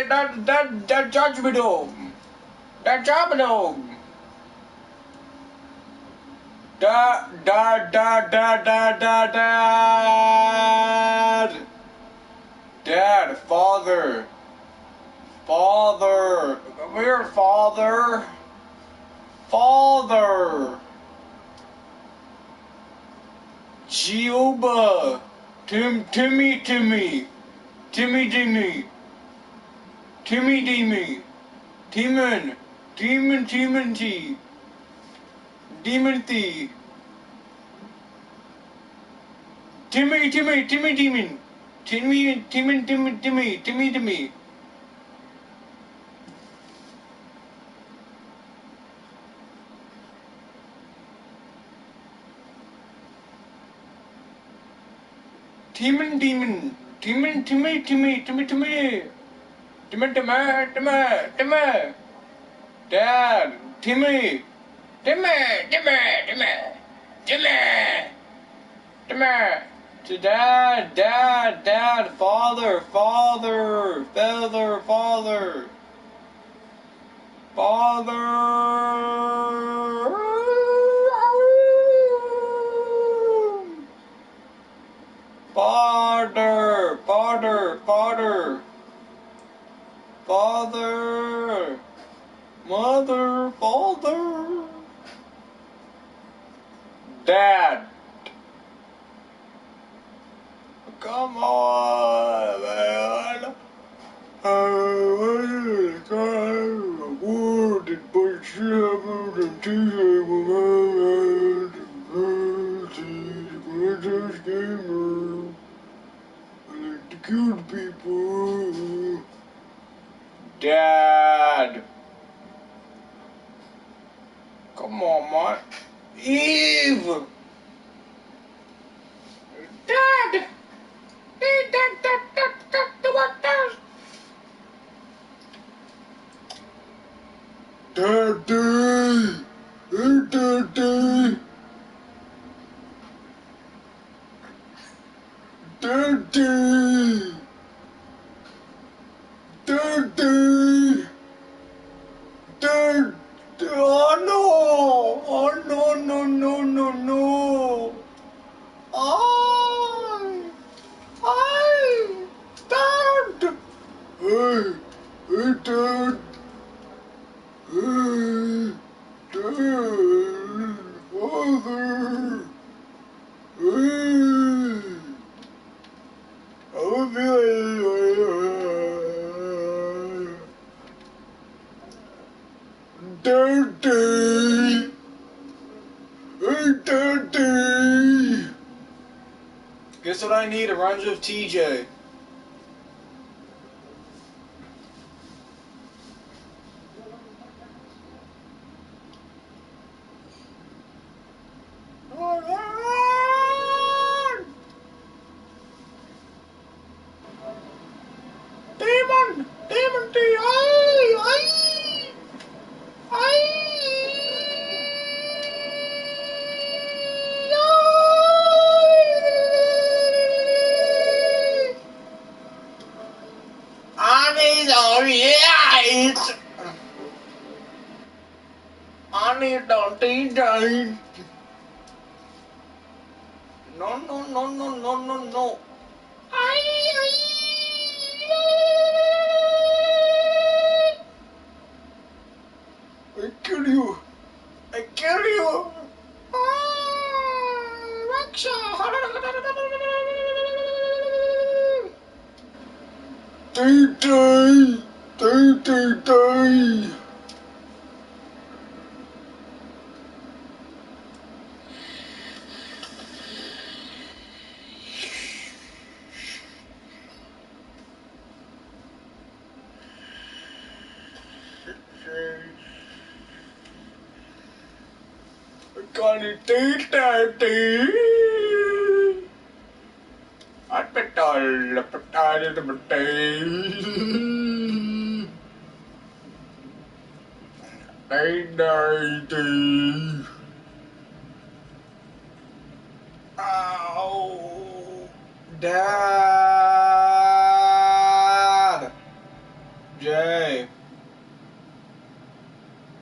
That judgment home. That judgment home. Dad, father. Father. Come here, father. Father. Jehovah. Timmy. Timmy, Timmy, Timmy. Demon. Demon. Timmy. Demon. Timmy. Timmy. Dad, Timmy. To dad, father. Father, mother, father, dad. Come on, man. Cute people. Dad. Come on, man. Eve. Dad. Daddy. Oh no! Oh no! Dad! Hey, Dad! Hey, Dad! Father! Hey! I would be like, Daddy! Hey, Daddy! Guess what I need? It rhymes with TJ. Demon, I need the TJ. No. I kill you. TJ. Kali titi. Petal. Ow. Dad. Jay.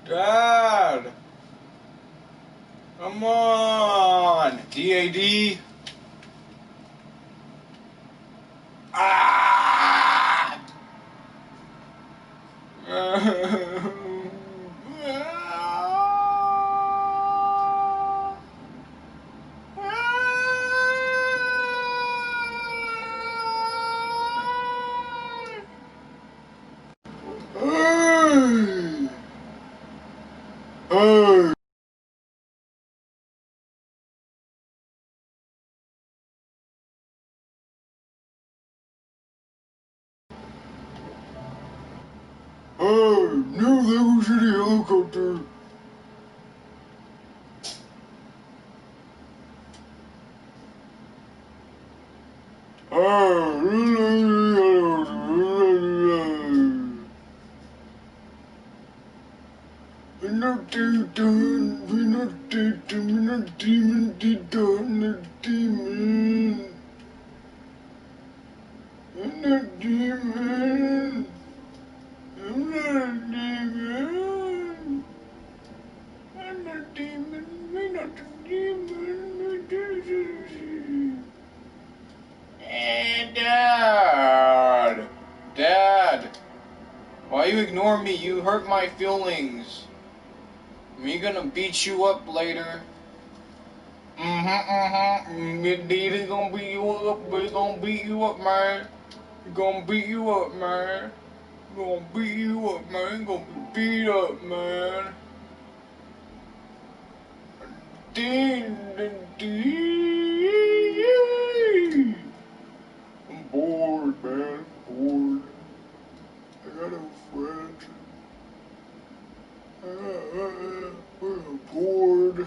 Dad. Come on. DAD. Ah! Hey! New Lego City helicopter! Dad! Dad! Why you ignore me? You hurt my feelings. Me gonna beat you up later. Daddy gonna beat you up. We gonna beat you up, man. We gonna beat you up, man. We gonna beat you up, man. You gonna be beat up, man. I'm bored, man. Bored. I got no friends. We're bored.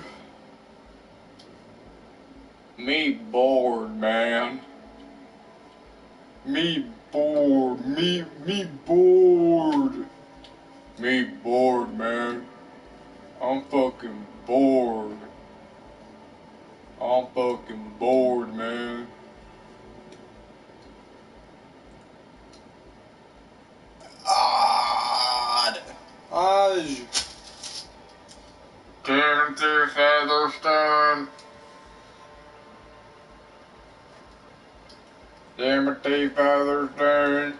Me bored, man. Me bored. Me bored. Me bored, man. I'm fucking bored. I'm fucking bored, man. Aj. Timothy Featherstone. Timothy Featherstone.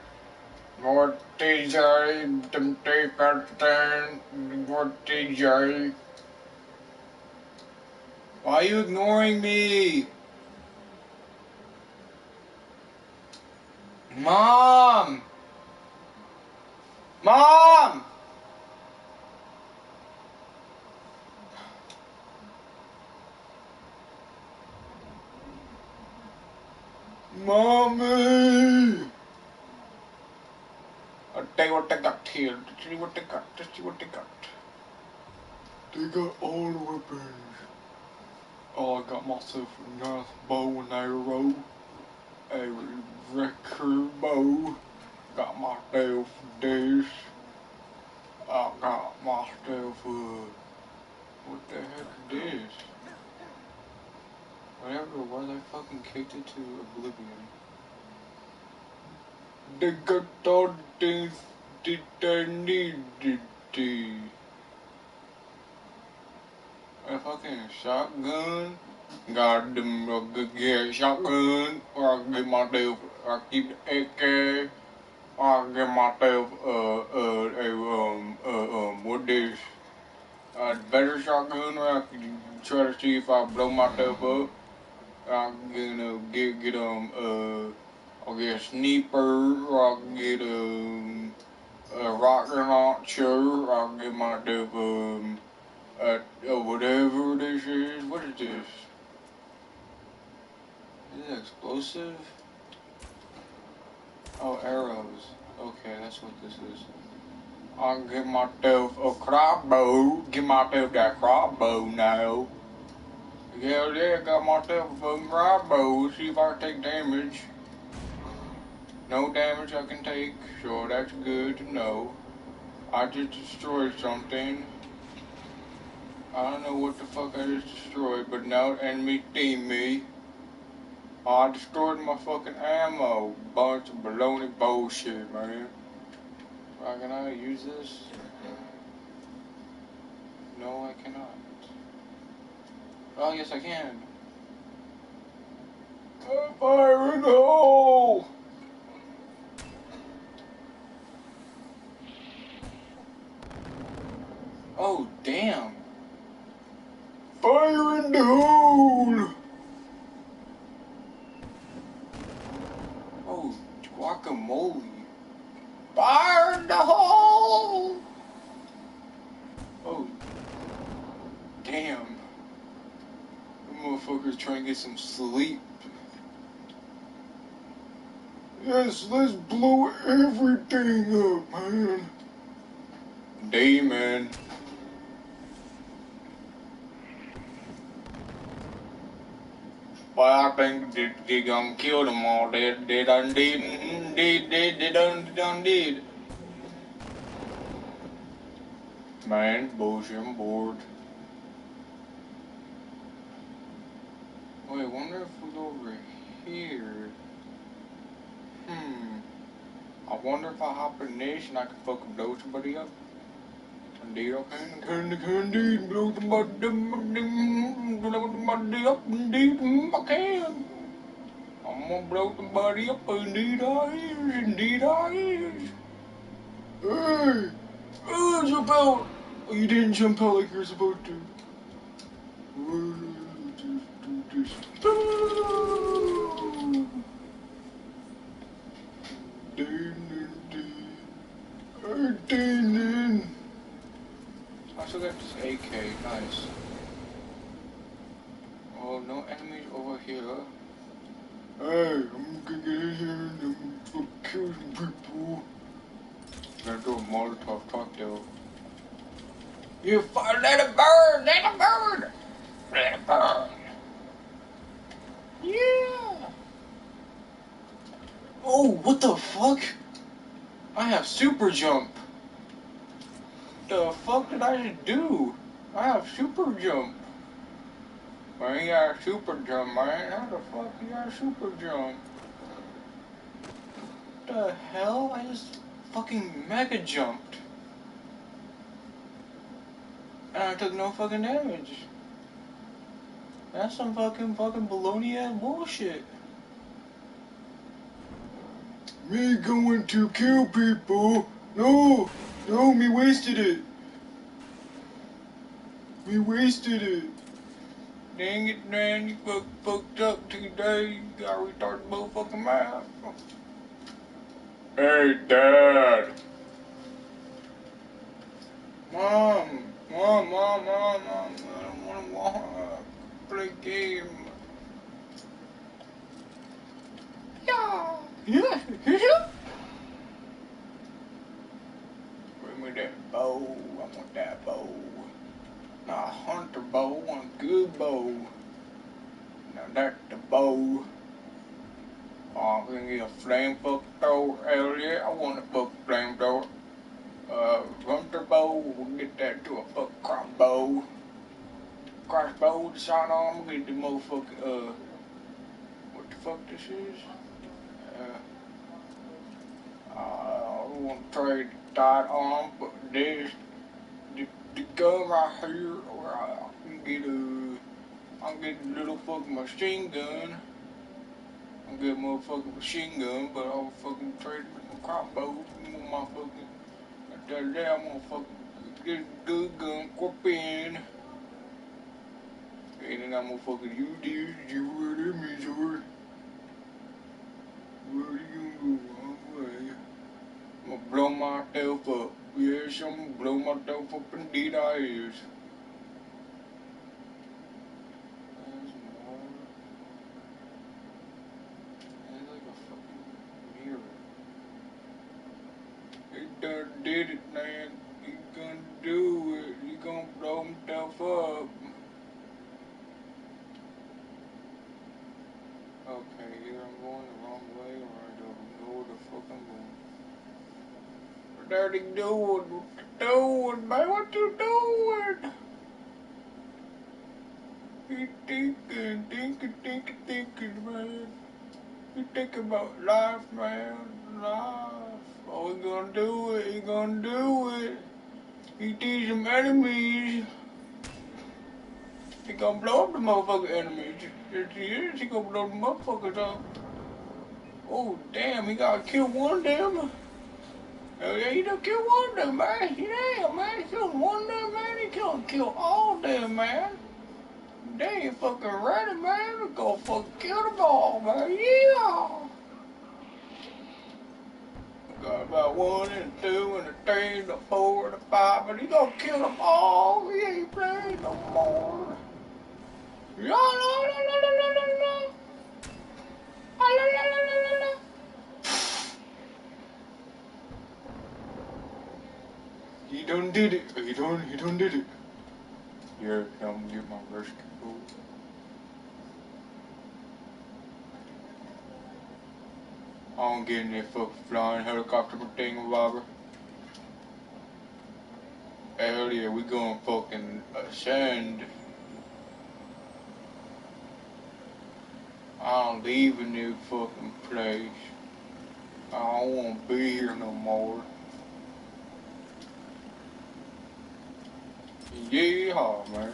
What DJ? Timothy Featherstone. What DJ? Why are you ignoring me? Mom! Mom! Mommy! I'll tell you what they got here. See what they got. See what they got. They got all the weapons. Oh, I got myself a nice bow and arrow. A record bow. Got myself this. I got myself what the heck is this? Whatever it was, I fucking kicked it to oblivion. They got all the things that I needed to. A fucking shotgun. Got them get shotgun. Or I get myself, I keep the AK. I get myself what this? A better shotgun where I can try to see if I blow myself up. I'm gonna get I'll get a sniper, or I can get a rocket launcher, I'll get myself whatever this is. What is this? Is it explosive? Oh, arrows. Okay, that's what this is. I'll get myself a crossbow. Get myself that crossbow now. Yeah, got myself a fucking crossbow. See if I can take damage. No damage I can take, so that's good to know. I just destroyed something. I don't know what the fuck I just destroyed, but now enemy team me. I destroyed my fucking ammo. Bunch of baloney bullshit, man. Can I use this? No, I cannot. Oh, yes, I can. Fire in the hole! Oh, damn. Fire in the hole! Oh, guacamole. Fire in the hole! Oh, damn. The motherfucker's trying to get some sleep. Yes, let's blow everything up, man. Demon. Well, I think they gonna kill them all. They done did. Man, bullshit, I'm bored. Wait, I wonder if we go over here. I wonder if I hop in this and I can fucking blow somebody up. Indeed, I can. Indeed, blow somebody up. Indeed, I can. I'm gonna blow somebody up. Indeed, I is. Indeed, I is. Hey! Oh, jump out! Oh, you didn't jump out like you're supposed to. Just do this. I still got this AK, nice. Oh, no enemies over here. Hey, I'm gonna get in here and I'm gonna kill some people. Gonna do a Molotov cocktail. You fire, let it burn, let it burn, let it burn. Yeah. Oh, what the fuck? I have super jump. The fuck did I just do? I have super jump. Man, you got super jump, man. How the fuck you got super jump? The hell? I just fucking mega jumped. And I took no fucking damage. That's some fucking baloney ass bullshit. Me going to kill people? No! No, me wasted it. Me wasted it. Dang it, man, you fucked up today. You got a retarded motherfucking mouth. Hey, Dad. Mom. I don't wanna walk. Play game. Yeah. Bring me that bow. I want that bow. Not a hunter bow, I want a good bow. Now that's the bow. Oh, I'm gonna get a flame fuck thrower. Hell yeah, I want a fuck flame thrower. Hunter bow, we'll get that to a fuck crossbow. Crossbow, the shot on, we'll get the motherfucking, what the fuck this is? I don't want to trade the tight arm, but this, the gun right here, where I can get a little fucking machine gun. I'm gonna get a motherfucking machine gun, but I'll fucking trade it with my crossbow. My fucking, after that, I'm gonna fucking get a good gun, equip in. And then I'm gonna fucking use this, you where them is, or where you gonna go? Wrong way. I'm gonna blow myself up. Yes, I'm gonna blow myself up, indeed I is. There's more. There's like a fucking mirror. He done did it, man. He gonna do it. He gonna blow himself up. Okay, either I'm going the wrong way or I don't know where the fuck I'm going. What are you doing? What you doing, man? What you doing? You thinking, man. You think about life, man. Life. Oh, he gonna do it. He gonna do it. He needs some enemies. He gonna blow up the motherfucking enemies. Yes, he is. He gonna blow the motherfuckers up. Oh, damn. He gotta kill one of them. Hell yeah, he done killed one of them, man. Damn, man. He killed one of them, man. He kill all of them, man. They ain't fucking ready, man. We gonna fucking kill them all, man. Yeah. Got about 1 and 2 and 3 and 4 and 5, but he gonna kill them all. He ain't playing no more. La la la la la la la la. La la la la la la. He done did it. He done did it. Yeah, come get my rescue boat. I don't get in that fucking flying helicopter thing, Bobber. Hell yeah, we gonna fucking ascend. I'm leaving this fucking place. I don't wanna be here no more. Yeehaw, man.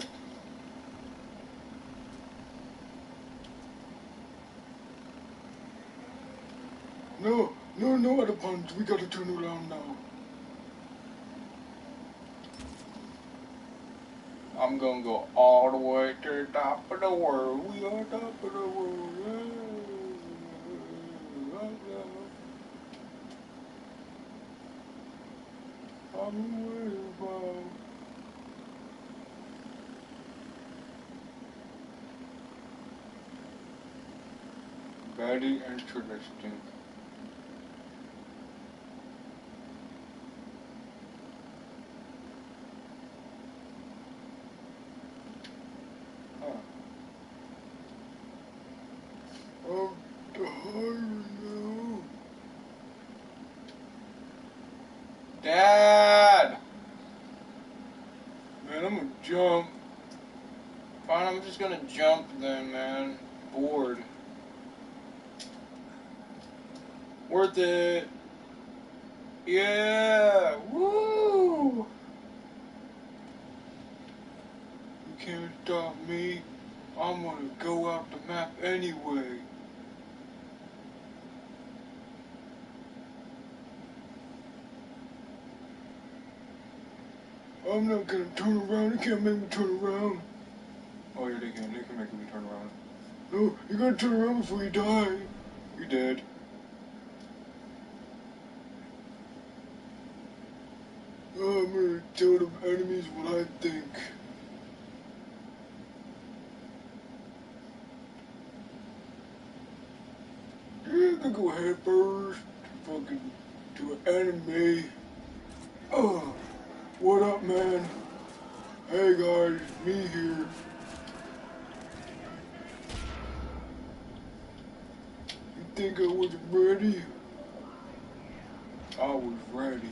No other punch. We gotta turn around now. I'm gonna go all the way to the top of the world. We are top of the world. I'm way above. Very interesting. I'm tired now. Dad! Man, I'm gonna jump. Fine, I'm just gonna jump then, man. Bored. Worth it. Yeah! Woo! You can't stop me. I'm gonna go out the map anyway. I'm not gonna turn around. You can't make me turn around. Oh yeah, they can. They can make me turn around. No, you gotta turn around before you die. You're dead. Oh, I'm gonna tell the enemies what I think. Yeah, I can go head first. Fucking to an enemy. Oh, what up, man? Hey guys, me here. You think I wasn't ready? I was ready.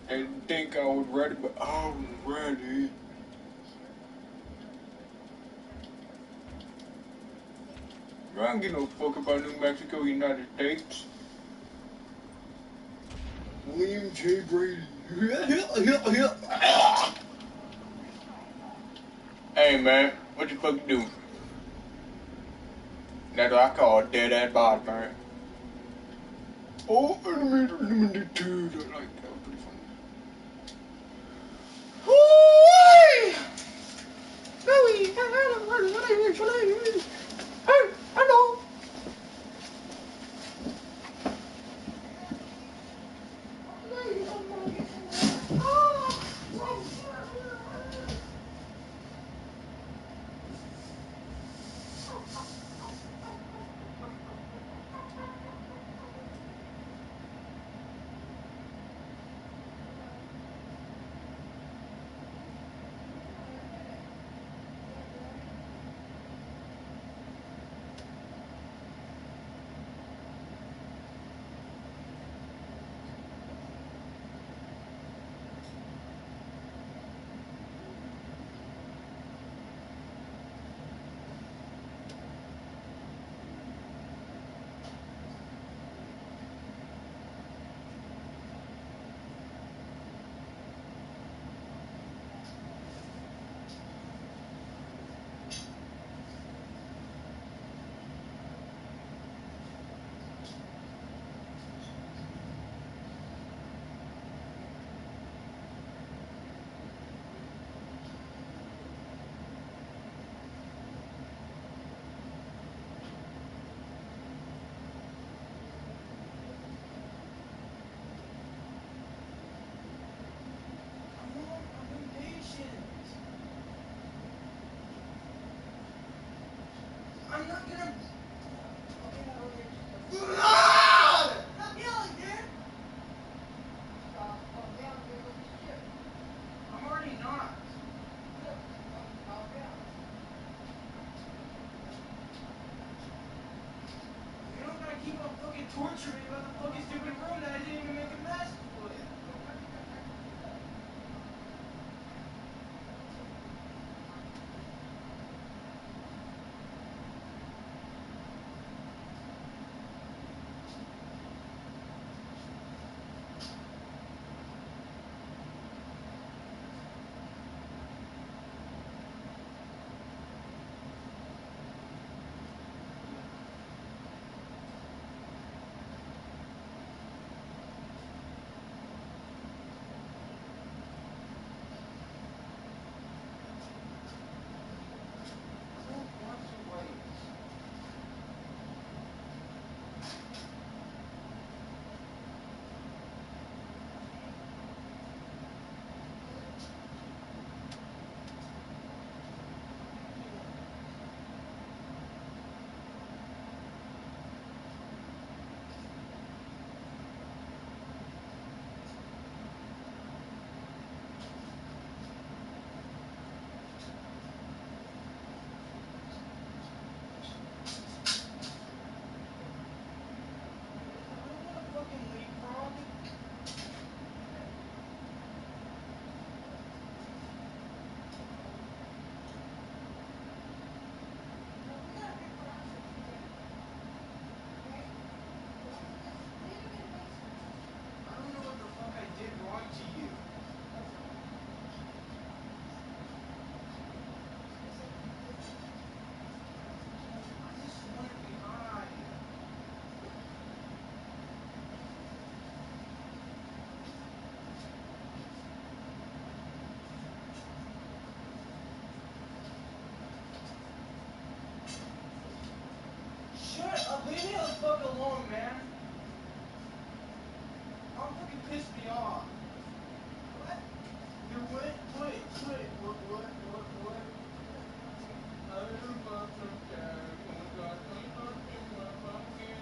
They didn't think I was ready, but I was ready. I don't give no fuck about New Mexico, United States. William J. Brady. Hey man, what you fucking doing? That's what I call a dead ass body, man. Oh, enemies are limited too. I like that. Pretty funny. Woo-wee! Hey, hello. Stop yelling, dude! Stop yelling, dude. Go get your chip. I'm already not. Look, stop yelling. You don't gotta keep on fucking torturing me about the fucking stupid room that I didn't even make a mess with. Shut up, leave me the fuck alone, man. I'm fucking pissed me off. What? Dude, what? I don't want some time. Oh God, I'm talking my pumpkin.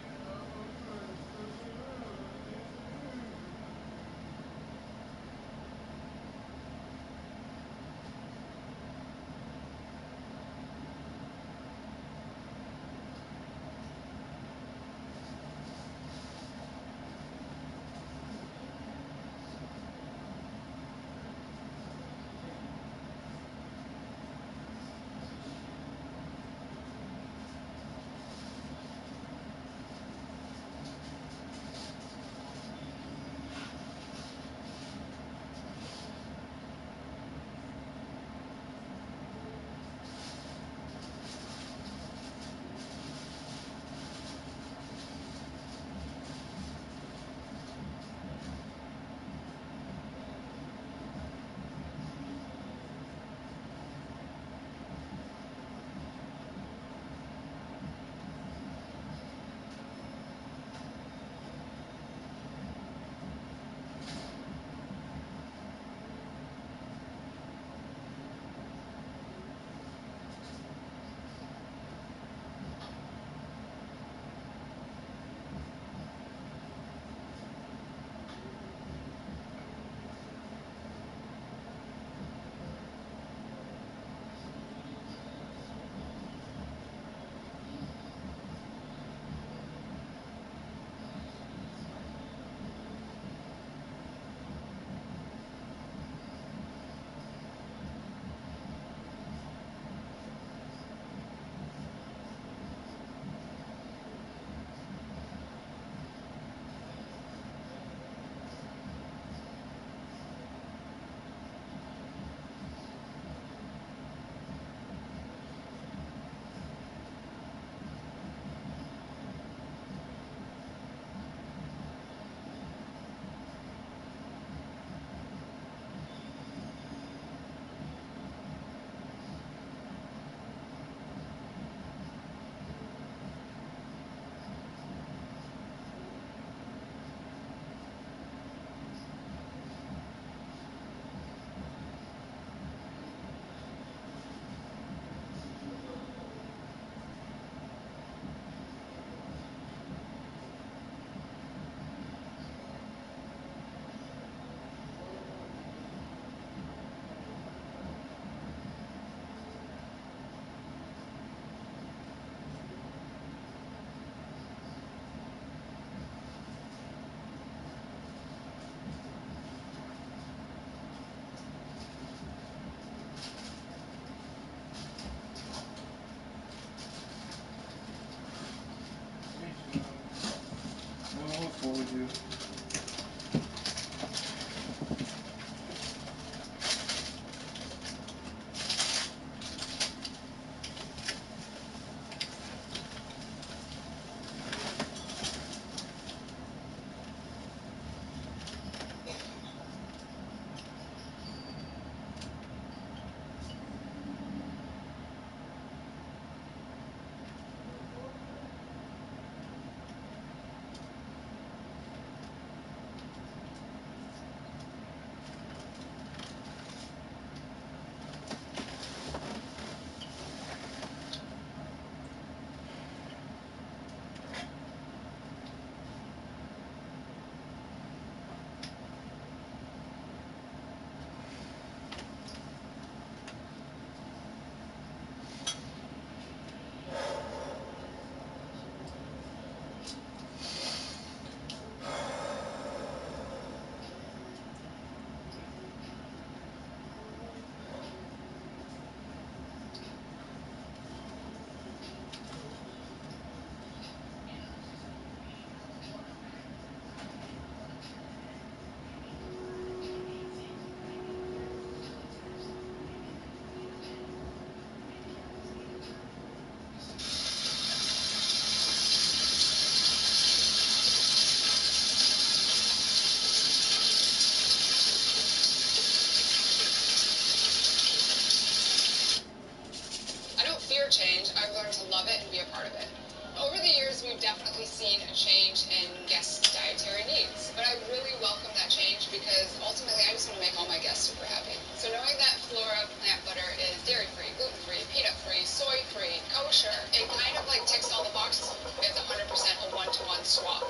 change in guests' dietary needs. But I really welcome that change because ultimately I just want to make all my guests super happy. So knowing that Flora plant butter is dairy-free, gluten-free, peanut-free, soy-free, kosher, it kind of like ticks all the boxes. It's 100% a one-to-one swap.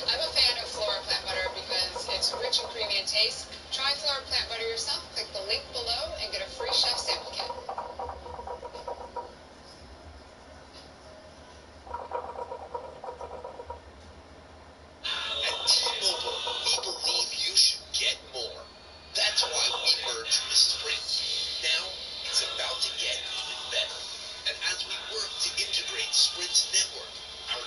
I'm a fan of Flora plant butter because it's rich and creamy in taste. Try Flora plant butter yourself. Click the link below and get a free chef sample kit. At T-Mobile, we believe you should get more. That's why we merged with Sprint. Now, it's about to get even better. And as we work to integrate Sprint's network, our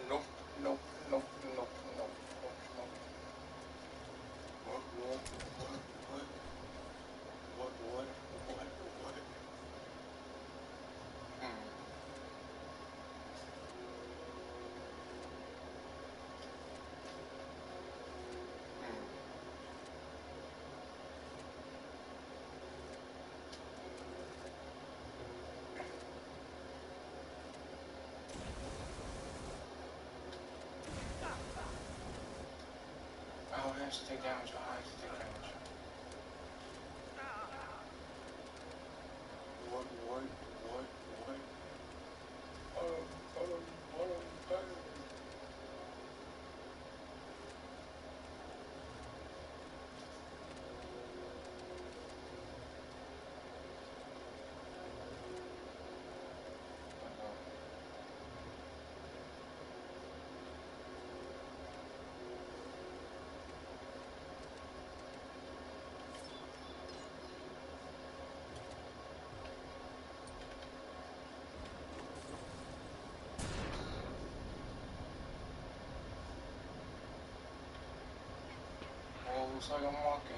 Nope, nope, nope, nope, nope, nope, nope. What? Hmm. Hmm. Oh, it has to take damage. Oh, it has to take damage. What? Oh, looks like I'm walking.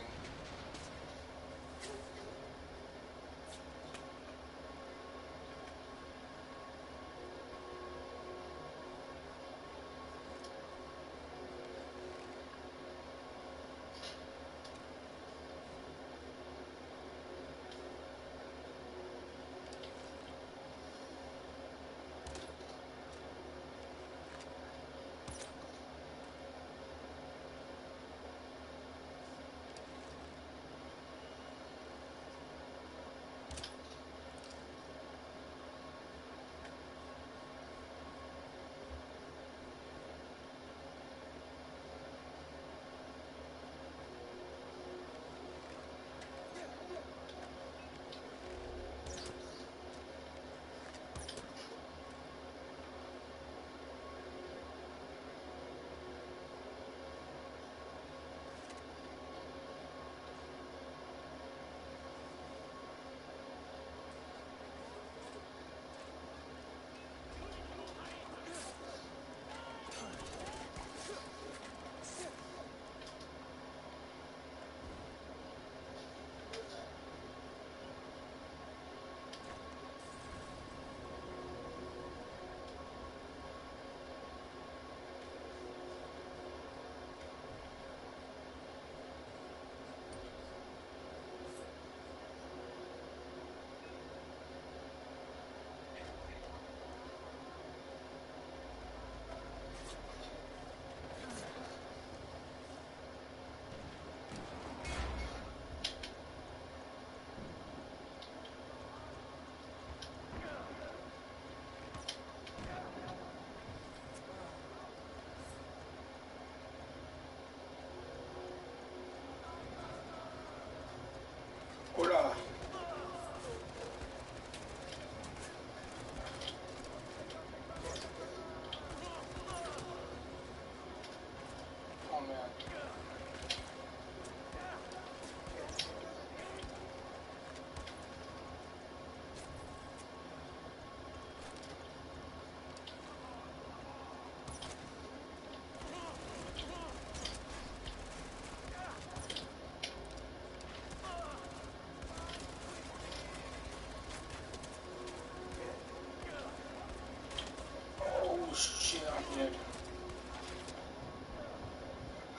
shit.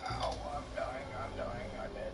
Ow, I'm dying, I'm dead.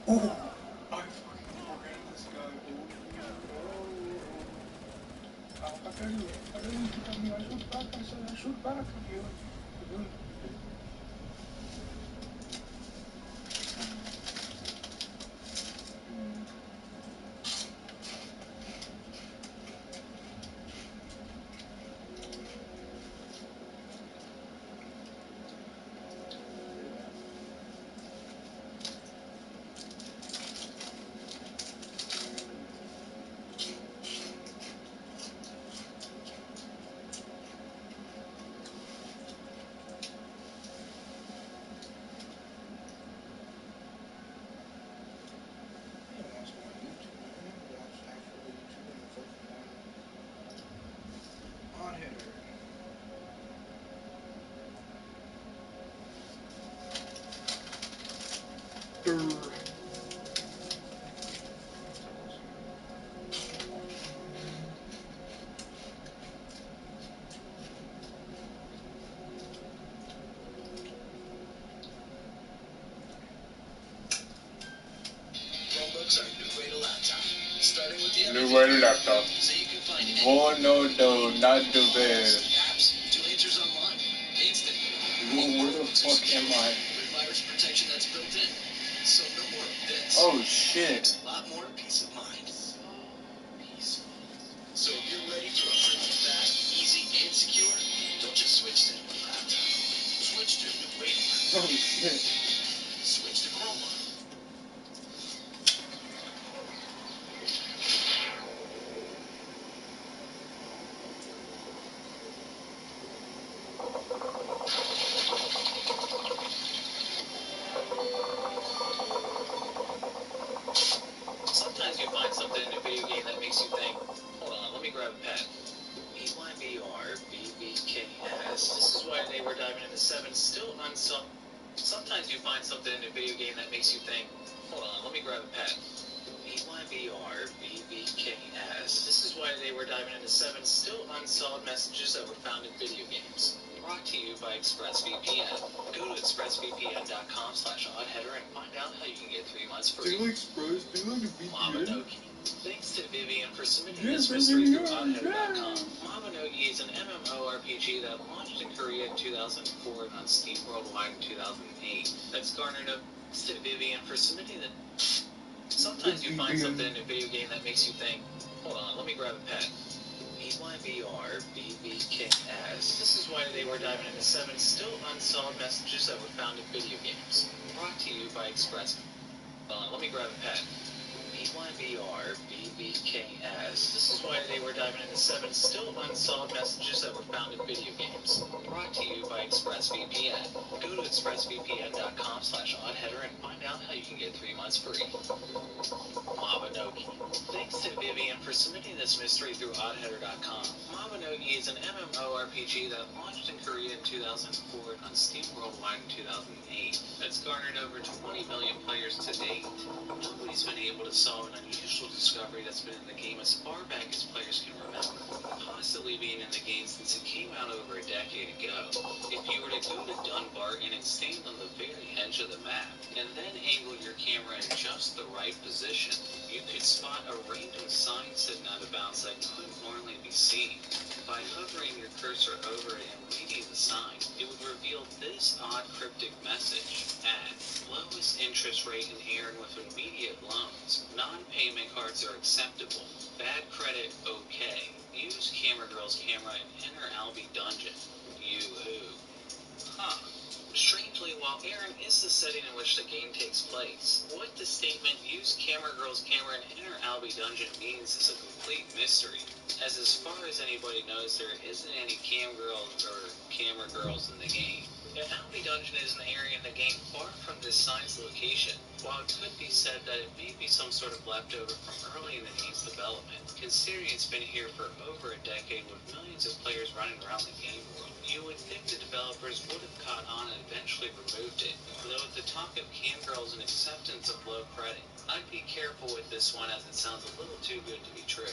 Oh, I fucking ran this guy over. Oh, I got you. I didn't shoot at me. I shoot back. I said I shoot back at you. Chromebooks are a new way to laptop. Starting with the New way to laptop. so you can find Oh no, no, not the best. apps to answers online instantly. Where the fuck am I? With virus protection that's built in. So no more of this. Oh shit. A lot more peace of mind. So peaceful. So if you're ready for a print fast, easy, and secure, don't just switch to a new laptop. Switch to a new way to work. Oh shit. Switch to Chromebook. Sometimes you find something in a video game that makes you think, hold on, let me grab a pen. EYBRBBKS. This is why today we're diving into 7 still unsolved. Sometimes you find something in a video game that makes you think, hold on, let me grab a pen. EYBRBBKS. This is why today we're diving into 7 still unsolved messages that were found in video games. Brought to you by ExpressVPN. Go to expressvpn.com/oddheader and find out how you can get 3 months free. Express, Mabinogi. Thanks to Vivian for submitting this mystery through oddheader.com. Mabinogi is an MMORPG that launched in Korea in 2004 and on Steam worldwide in 2008. That's garnered up to Vivian for submitting the... Sometimes you find something in a video game that makes you think, hold on, let me grab a pen. EYBRBBKS. This is why today we're diving into 7 still unsolved messages that were found in video games. Brought to you by Express. Let me grab a pen. EYBRBBKS. This is why today we're diving into 7 still unsolved messages that were found in video games. Brought to you by ExpressVPN. Go to expressvpn.com/oddheader and find out how you can get 3 months free. Mabinogi. Thanks to Vivian for submitting this mystery through oddheader.com. Mabinogi is an MMORPG that launched in Korea in 2004 and on Steam worldwide in 2008. That's garnered over 20 million players to date. Nobody's been able to solve an unusual discovery that's been in the game as far back as players can remember, possibly being in the game since it came out over a decade ago. If you were to go to Dunbarton and stand on the very edge of the map, and then angle your camera in just the right position, you could spot a random sign sitting out of bounds that couldn't normally be seen. By hovering your cursor over it and reading the sign, it would reveal revealed this odd cryptic message. Ad. Lowest interest rate in Aaron with immediate loans. Non-payment cards are acceptable. Bad credit, okay. Use Camera Girl's camera and enter Albie Dungeon. Yoo-hoo. Huh. Strangely, while Aaron is the setting in which the game takes place, what the statement "use Camera Girl's camera and enter Albie Dungeon" means is a complete mystery, as far as anybody knows, there isn't any cam girls or camera girls in the game. Yet Albie Dungeon is an area in the game far from this sign's location. While it could be said that it may be some sort of leftover from early in the game's development, considering it's been here for over a decade with millions of players running around the game world, you would think the developers would have caught on and eventually removed it. Though with the talk of cam girls and acceptance of low credit, I'd be careful with this one as it sounds a little too good to be true.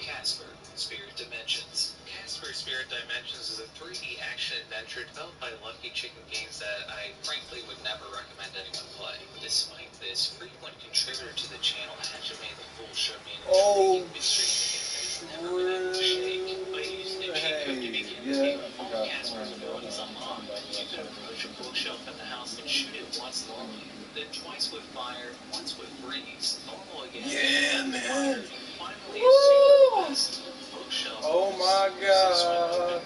Casper, Spirit Dimensions. Casper Spirit Dimensions is a 3D action-adventure developed by Lucky Chicken Games that I frankly would never recommend anyone play. Despite this, frequent contributor to the channel hasn't made the full show being intriguing mystery in the game that has never been able to shake. By using the cheat code to begin the game, all Casper's abilities unlocked. You can approach a bookshelf in the house and shoot it once normally, then twice with fire, once with freeze, normal again, Yeah, and man. fire, and finally a super fast bookshelf. Oh my god.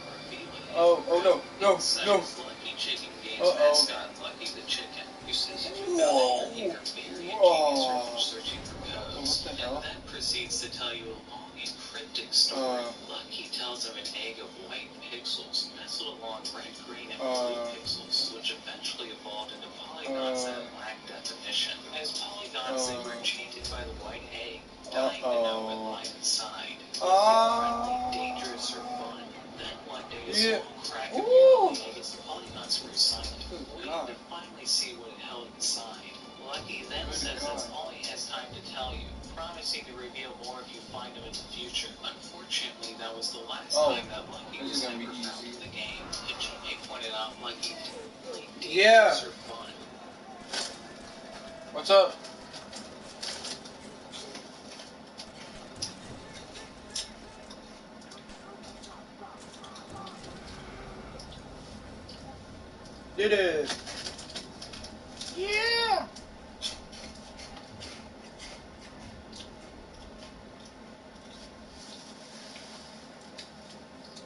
Oh no, no, no. Lucky Chicken Games Uh-oh. mascot, Lucky the Chicken, who says if you found a unique or very ingenious search searching for codes, What the hell? and then proceeds to tell you a long and cryptic story. Lucky tells of an egg of white pixels nestled along red, green, and blue pixels, which eventually evolved into polygons that lack definition. As polygons, they were enchanted by the white egg, dying to know what lies inside. Friendly, dangerous, or fun. Then one day, a small crack appeared in the egg as the polygons grew silent, waiting to finally see what it held inside. Lucky then says that's all he has time to tell you, promising to reveal more if you find him in the future. Unfortunately, that was the last time that Lucky was ever found in the game. And Jimmy pointed out Lucky didn't really dangerous or fun. What's up? Did it? Yeah.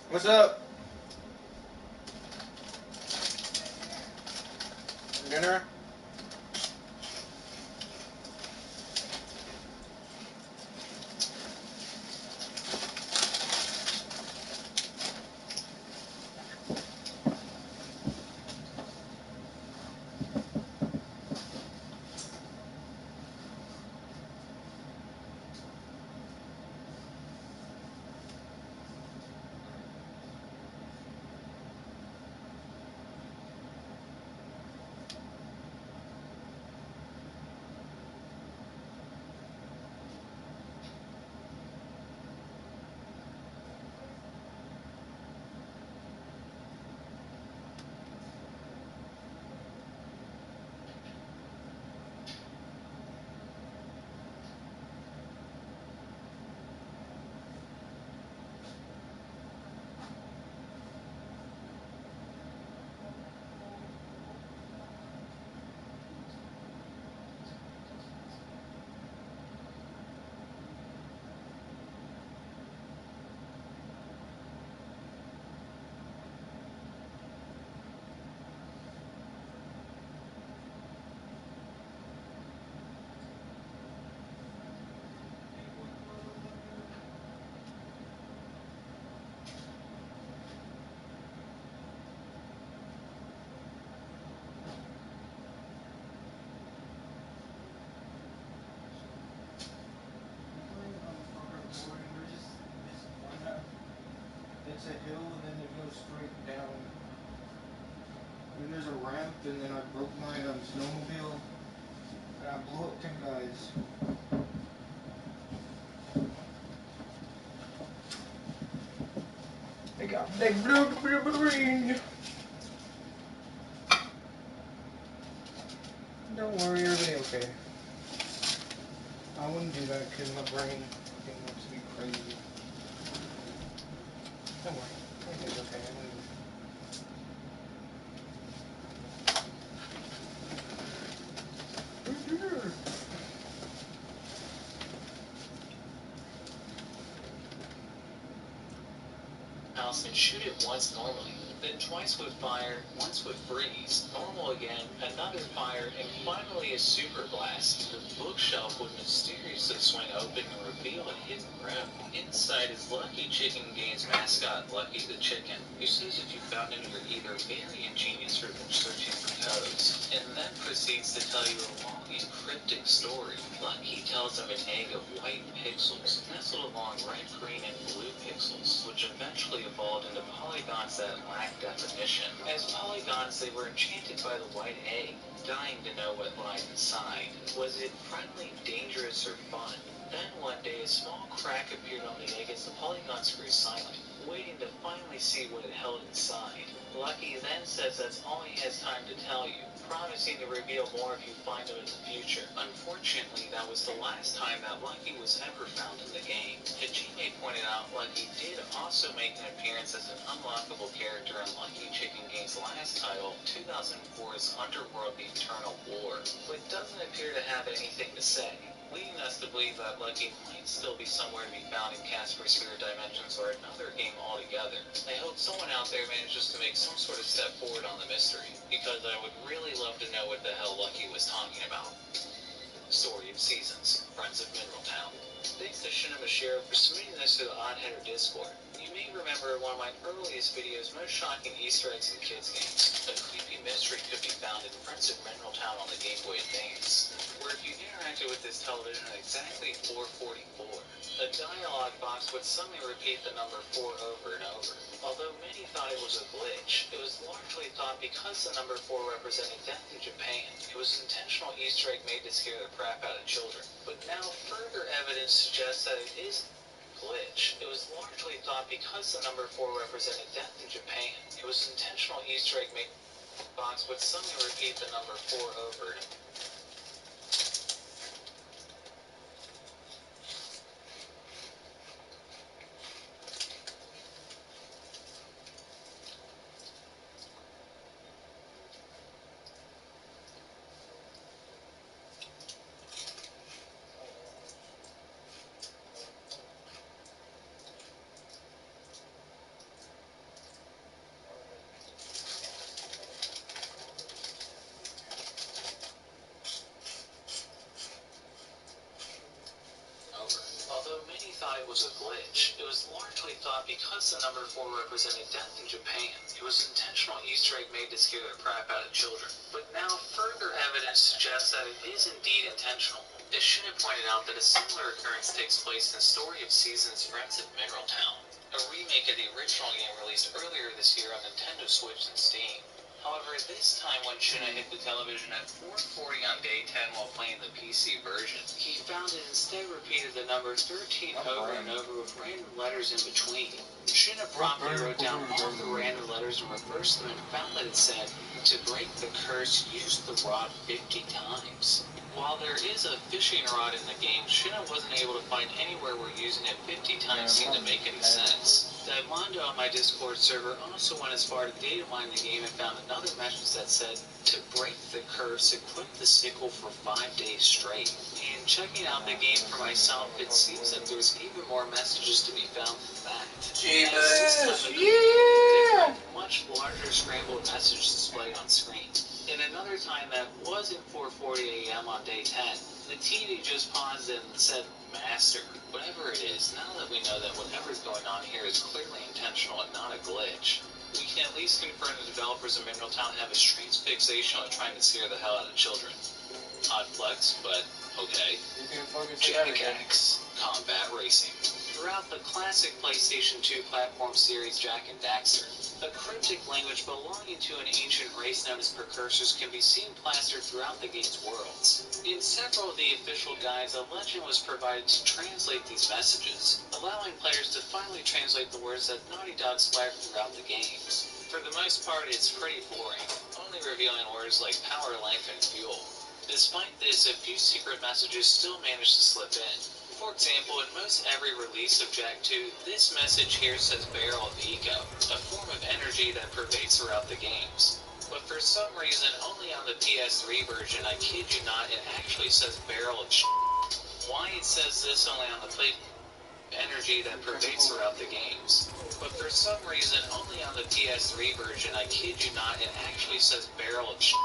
What's up? Dinner? It's a hill and then it goes straight down. And there's a ramp and then I broke my snowmobile and I blew up 10 guys. They blew the range. Don't worry, everything okay. I wouldn't do that because my brain fucking wants to be crazy. Don't worry, everything's okay. mouse and shoot it once normally, then twice with fire, once with freeze, normal again, another fire, and finally a super blast. The bookshelf would mysteriously swing open and reveal a hidden room. Inside is Lucky Chicken Game's mascot, Lucky the Chicken, who says if you found him you're either very ingenious or been searching for codes, and then proceeds to tell you a long and cryptic story. Lucky tells him an egg of white pixels, nestled along red, green, and blue pixels, which eventually evolved into polygons that lack definition. As polygons, they were enchanted by the white egg, dying to know what lied inside. Was it friendly, dangerous, or fun? Then one day a small crack appeared on the egg as the polygons grew silent, waiting to finally see what it held inside. Lucky then says that's all he has time to tell you, promising to reveal more if you find him in the future. Unfortunately, that was the last time that Lucky was ever found in the game. Hajime pointed out Lucky did also make an appearance as an unlockable character in Lucky Chicken Game's last title, 2004's Underworld: The Eternal War, but doesn't appear to have anything to say, leading us to believe that Lucky might still be somewhere to be found in Casper Spirit Dimensions or another game altogether. I hope someone out there manages to make some sort of step forward on the mystery, because I would really love to know what the hell Lucky was talking about. Story of Seasons, Friends of Mineral Town. Thanks to TheMustacheGamer for submitting this to the Oddheader Discord. You may remember one of my earliest videos, most shocking Easter eggs in kids games. A creepy mystery could be found in Friends of Mineral Town on the Game Boy Advance, where if you interacted with this television at exactly 4:44, a dialogue box would suddenly repeat the number 4 over and over. Although many thought it was a glitch, it was largely thought because the number 4 represented death in Japan, it was an intentional Easter egg made to scare the crap out of children. But now further evidence suggests that it is a glitch. It was largely thought because the number 4 represented death in Japan, it was an intentional Easter egg made box would suddenly repeat the number 4 over and over. Although many thought it was a glitch, it was largely thought because the number 4 represented death in Japan, it was an intentional Easter egg made to scare the crap out of children. But now further evidence suggests that it is indeed intentional. It should have pointed out that a similar occurrence takes place in Story of Seasons: Friends of Mineral Town, a remake of the original game released earlier this year on Nintendo Switch and Steam. However, this time when Shinnah hit the television at 4:40 on day 10 while playing the PC version, he found it instead repeated the number 13 over and over with random letters in between. Shinnah promptly wrote down all the random letters and reversed them and found that it said, "To break the curse, use the rod 50 times. While there is a fishing rod in the game, Shinnah wasn't able to find anywhere where using it 50 times seemed to make any sense. Diamond on my Discord server also went as far to data mine the game and found another message that said, "To break the curse, equip the sickle for 5 days straight." And checking out the game for myself, it seems that there's even more messages to be found than that. Jesus, yeah! Much larger scrambled message displayed on screen. In another time that wasn't 4:40 a.m. on day 10, the TV just paused and said, "Master." Whatever it is, now that we know that whatever's going on here is clearly intentional and not a glitch, we can at least confirm the developers of Mineral Town have a strange fixation on trying to scare the hell out of children. Odd flex, but okay. You can focus on everything. Jackass, combat racing. Throughout the classic PlayStation 2 platform series Jak and Daxter, a cryptic language belonging to an ancient race known as Precursors can be seen plastered throughout the game's worlds. In several of the official guides, a legend was provided to translate these messages, allowing players to finally translate the words that Naughty Dog splattered throughout the games. For the most part, it's pretty boring, only revealing words like power, life, and fuel. Despite this, a few secret messages still manage to slip in. For example, in most every release of Jak 2, this message here says Barrel of Eco, a form of energy that pervades throughout the games. But for some reason, only on the PS3 version, I kid you not, it actually says Barrel of Why it says this only on the energy that pervades throughout the games. But for some reason, only on the PS3 version, I kid you not, it actually says barrel of shit.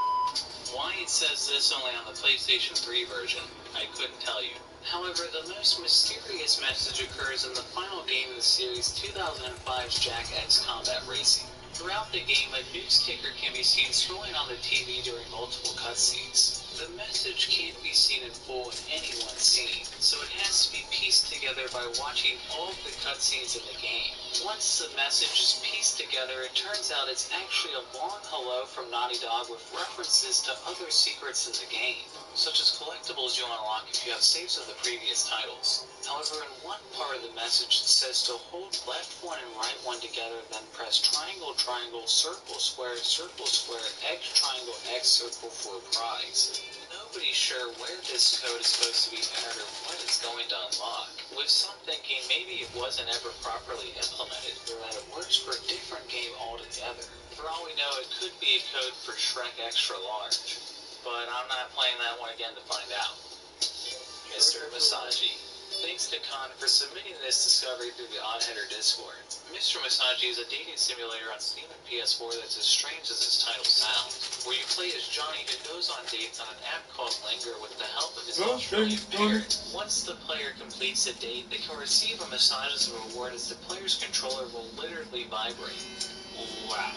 Why it says this only on the PlayStation 3 version, I couldn't tell you. However, the most mysterious message occurs in the final game of the series, 2005's Jak X Combat Racing. Throughout the game, a news ticker can be seen scrolling on the TV during multiple cutscenes. The message can't be seen in full in any one scene, so it has to be pieced together by watching all of the cutscenes in the game. Once the message is pieced together, it turns out it's actually a long hello from Naughty Dog with references to other secrets in the game, such as collectibles you unlock if you have saves of the previous titles. However, in one part of the message it says to hold left one and right one together, then press triangle, triangle, circle, square, X, triangle, X, circle for a prize. Nobody's sure where this code is supposed to be entered or what it's going to unlock, with some thinking maybe it wasn't ever properly implemented, or that it works for a different game altogether. For all we know, it could be a code for Shrek Extra Large, but I'm not playing that one again to find out. Mr. Masagi. Thanks to Khan for submitting this discovery through the Oddheader Discord. Mr. Masagi is a dating simulator on Steam and PS4 that's as strange as its title sounds, where you play as Johnny who goes on dates on an app called Linger with the help of his Australian parent. Once the player completes a date, they can receive a massage as a reward as the player's controller will literally vibrate. Wow.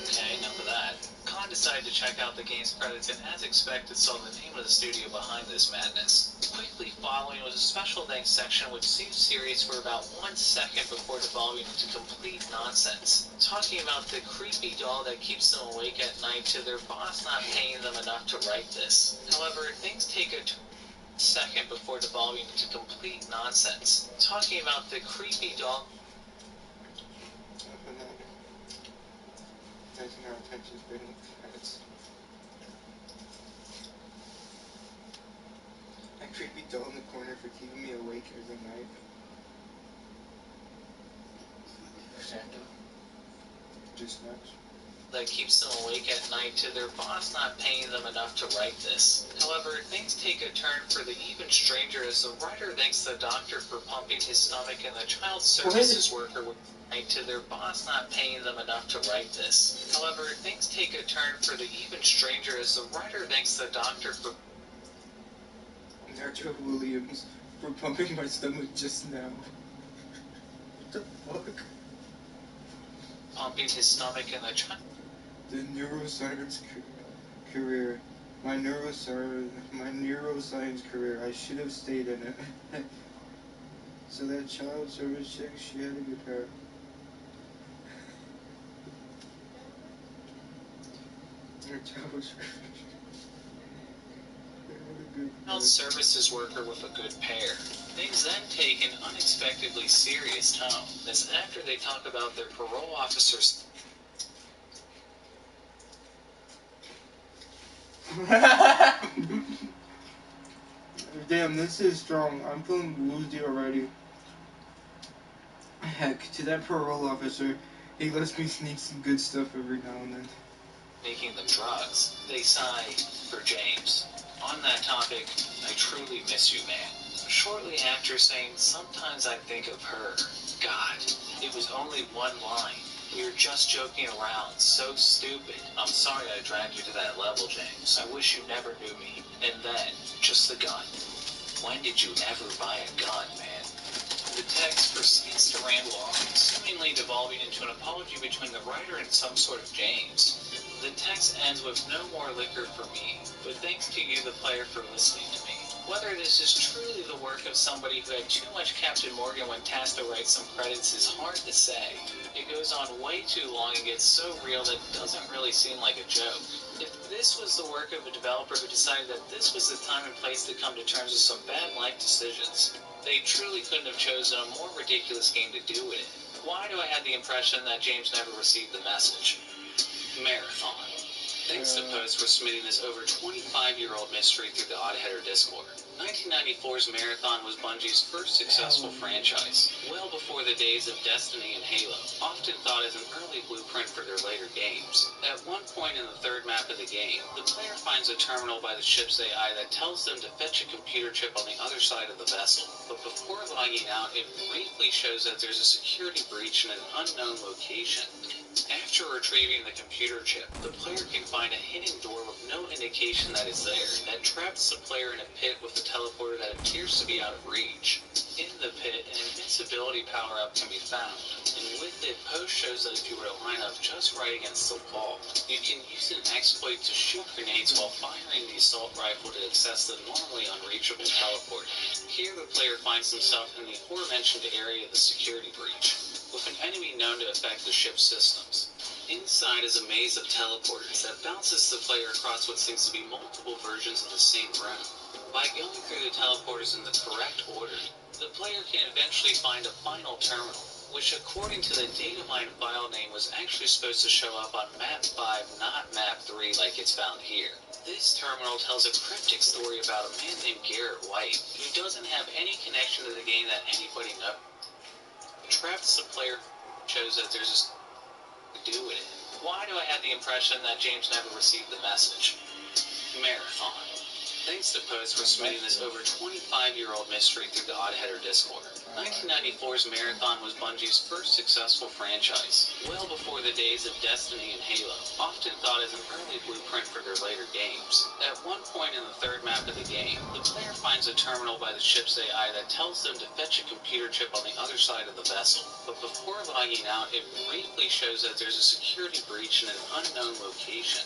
Okay, enough of that. Khan decided to check out the game's credits and, as expected, saw the name of the studio behind this madness. Quickly following was a special thanks section which seemed serious for about 1 second before devolving into complete nonsense, talking about the creepy doll that keeps them awake at night to their boss not paying them enough to write this. However, things take a second before devolving into complete nonsense, talking about the creepy doll. Taking our attention span with cats. That creepy doll in the corner for keeping me awake every night. Santa. Just much. That keeps them awake at night to their boss not paying them enough to write this. However, things take a turn for the even stranger as the writer thanks the doctor for pumping his stomach and the child services worker to their boss not paying them enough to write this. However, things take a turn for the even stranger as the writer thanks the doctor for Joe Williams for pumping my stomach just now. What the fuck? Pumping his stomach and the child. The neuroscience career. My neuroscience career. I should have stayed in it. So that child service chick, she had a good pair. Child services worker with a good pair. Things then take an unexpectedly serious tone, as after they talk about their parole officers. Damn, this is strong. I'm feeling woozy already. Heck, to that parole officer, he lets me sneak some good stuff every now and then. Making them drugs. They sigh for James. On that topic, I truly miss you, man. Shortly after saying, sometimes I think of her. God, it was only one line. We were just joking around. So stupid. I'm sorry I dragged you to that level, James. I wish you never knew me. And then, just the gun. When did you ever buy a gun, man? The text proceeds to ramble on, seemingly devolving into an apology between the writer and some sort of James. The text ends with no more liquor for me, but thanks to you, the player, for listening to me. Whether this is truly the work of somebody who had too much Captain Morgan when tasked to write some credits is hard to say. It goes on way too long and gets so real that it doesn't really seem like a joke. If this was the work of a developer who decided that this was the time and place to come to terms with some bad life decisions, they truly couldn't have chosen a more ridiculous game to do with it. Why do I have the impression that James never received the message? Marathon. Thanks to posts for submitting this over 25-year-old mystery through the Oddheader Discord. 1994's Marathon was Bungie's first successful franchise, well before the days of Destiny and Halo, often thought as an early blueprint for their later games. At one point in the third map of the game, the player finds a terminal by the ship's AI that tells them to fetch a computer chip on the other side of the vessel, but before logging out, it briefly shows that there's a security breach in an unknown location. After retrieving the computer chip, the player can find a hidden door with no indication that it's there, that traps the player in a pit with a teleporter that appears to be out of reach. In the pit, an invincibility power-up can be found, and with it, post shows that if you were to line up just right against the wall, you can use an exploit to shoot grenades while firing the assault rifle to access the normally unreachable teleporter. Here, the player finds himself in the aforementioned area of the security breach, with an enemy known to affect the ship's systems. Inside is a maze of teleporters that bounces the player across what seems to be multiple versions of the same room. By going through the teleporters in the correct order, the player can eventually find a final terminal, which according to the data mine file name was actually supposed to show up on map 5, not map 3 like it's found here. This terminal tells a cryptic story about a man named Garrett White, who doesn't have any connection to the game that anybody knows. Traps the player, shows that there's a do with it. Why do I have the impression that James never received the message? Marathon. Thanks to posts for submitting this over 25-year-old mystery through the Oddheader Discord. 1994's Marathon was Bungie's first successful franchise, well before the days of Destiny and Halo, often thought as an early blueprint for their later games. At one point in the third map of the game, the player finds a terminal by the ship's AI that tells them to fetch a computer chip on the other side of the vessel, but before logging out, it briefly shows that there's a security breach in an unknown location.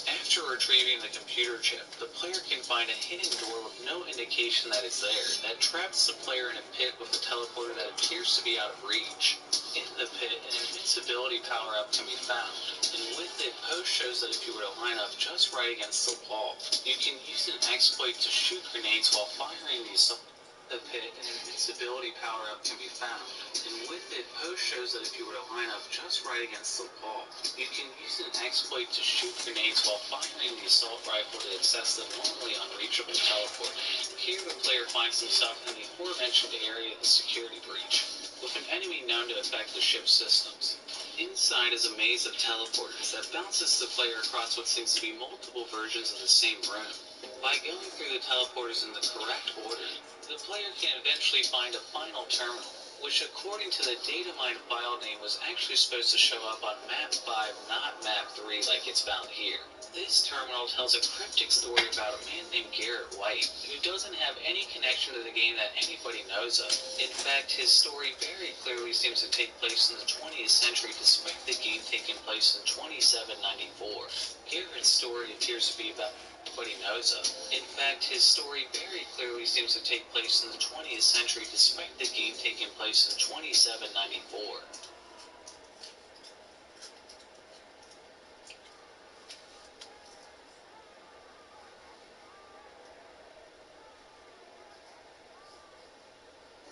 After retrieving the computer chip, the player can find a hidden door with no indication that it's there, that traps the player in a pit with a teleporter that appears to be out of reach. In the pit, an invincibility power-up can be found, and with it, post shows that if you were to line up just right against the wall, you can use an exploit to shoot grenades while firing the assault. The pit, an invincibility power-up can be found, and with it, post shows that if you were to line up just right against the wall, you can use an exploit to shoot grenades while firing the assault rifle to access the normally unreachable teleporter. Here, the player finds himself in the aforementioned area of the security breach, with an enemy known to affect the ship's systems. Inside is a maze of teleporters that bounces the player across what seems to be multiple versions of the same room. By going through the teleporters in the correct order, the player can eventually find a final terminal, which according to the data mine file name was actually supposed to show up on map 5, not map 3 like it's found here. This terminal tells a cryptic story about a man named Garrett White, who doesn't have any connection to the game that anybody knows of. In fact, his story very clearly seems to take place in the 20th century despite the game taking place in 2794. Garrett's story appears to be about what he knows of. In fact, his story very clearly seems to take place in the 20th century despite the game taking place in 2794.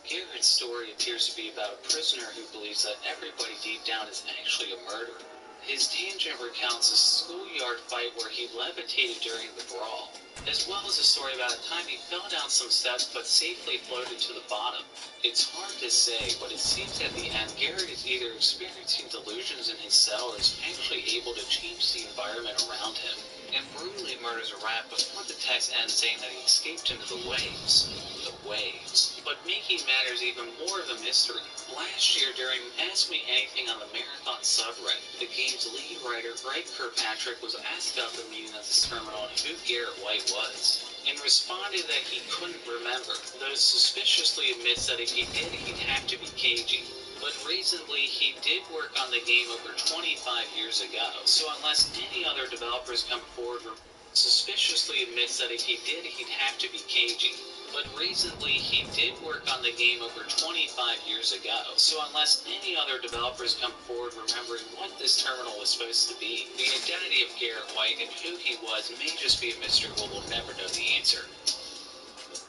Garrett's story appears to be about a prisoner who believes that everybody deep down is actually a murderer. His tangent recounts a schoolyard fight where he levitated during the brawl, as well as a story about a time he fell down some steps but safely floated to the bottom. It's hard to say, but it seems at the end Garrett is either experiencing delusions in his cell or is actually able to change the environment around him, and brutally murders a rat before the text ends saying that he escaped into the waves. The waves. But making matters even more of a mystery, last year during Ask Me Anything on the Marathon subreddit, the game's lead writer Greg Kirkpatrick was asked about the meaning of this terminal and who Garrett White was, and responded that he couldn't remember, though suspiciously admits that if he did, he'd have to be cagey. But reasonably, he did work on the game over 25 years ago, so unless any other developers come forward, suspiciously admits that if he did, he'd have to be cagey. But reasonably, he did work on the game over 25 years ago, so unless any other developers come forward remembering what this terminal was supposed to be, the identity of Garrett White and who he was may just be a mystery we'll never know the answer.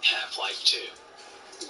Half-Life 2.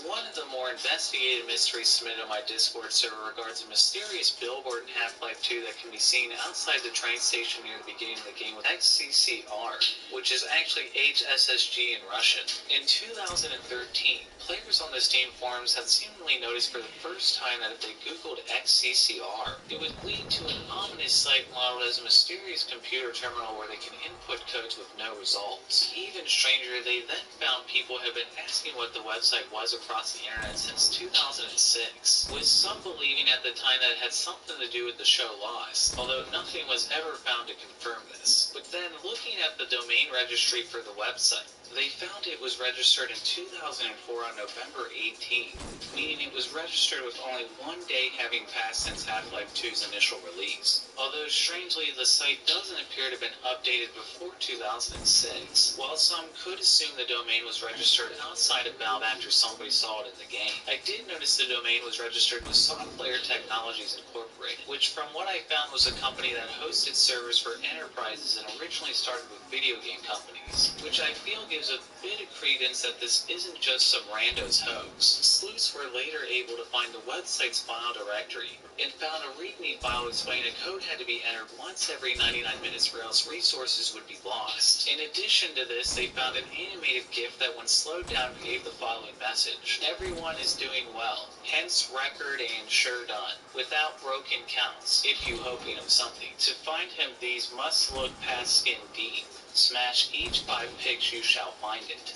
One of the more investigated mysteries submitted on my Discord server regards a mysterious billboard in Half-Life 2 that can be seen outside the train station near the beginning of the game with XCCR, which is actually HSSG in Russian. In 2013, players on the Steam forums had seemingly noticed for the first time that if they googled XCCR, it would lead to an ominous site modeled as a mysterious computer terminal where they can input codes with no results. Even stranger, they then found people have been asking what the website was across the internet since 2006, with some believing at the time that it had something to do with the show Lost, although nothing was ever found to confirm this. But then, looking at the domain registry for the website, they found it was registered in 2004 on November 18th, meaning it was registered with only 1 day having passed since Half-Life 2's initial release. Although strangely, the site doesn't appear to have been updated before 2006, while some could assume the domain was registered outside of Valve after somebody saw it in the game. I did notice the domain was registered with Softplayer Technologies Incorporated, which from what I found was a company that hosted servers for enterprises and originally started with video game companies, which I feel gives a bit of credence that this isn't just some rando's hoax. Sleuths were later able to find the website's file directory and found a README file explaining a code had to be entered once every 99 minutes or else resources would be lost. In addition to this, they found an animated GIF that when slowed down gave the following message: "Everyone is doing well, hence record and sure done, without broken counts, if you hoping of something. To find him these must look past skin deep. Smash each 5 pigs you shall find it."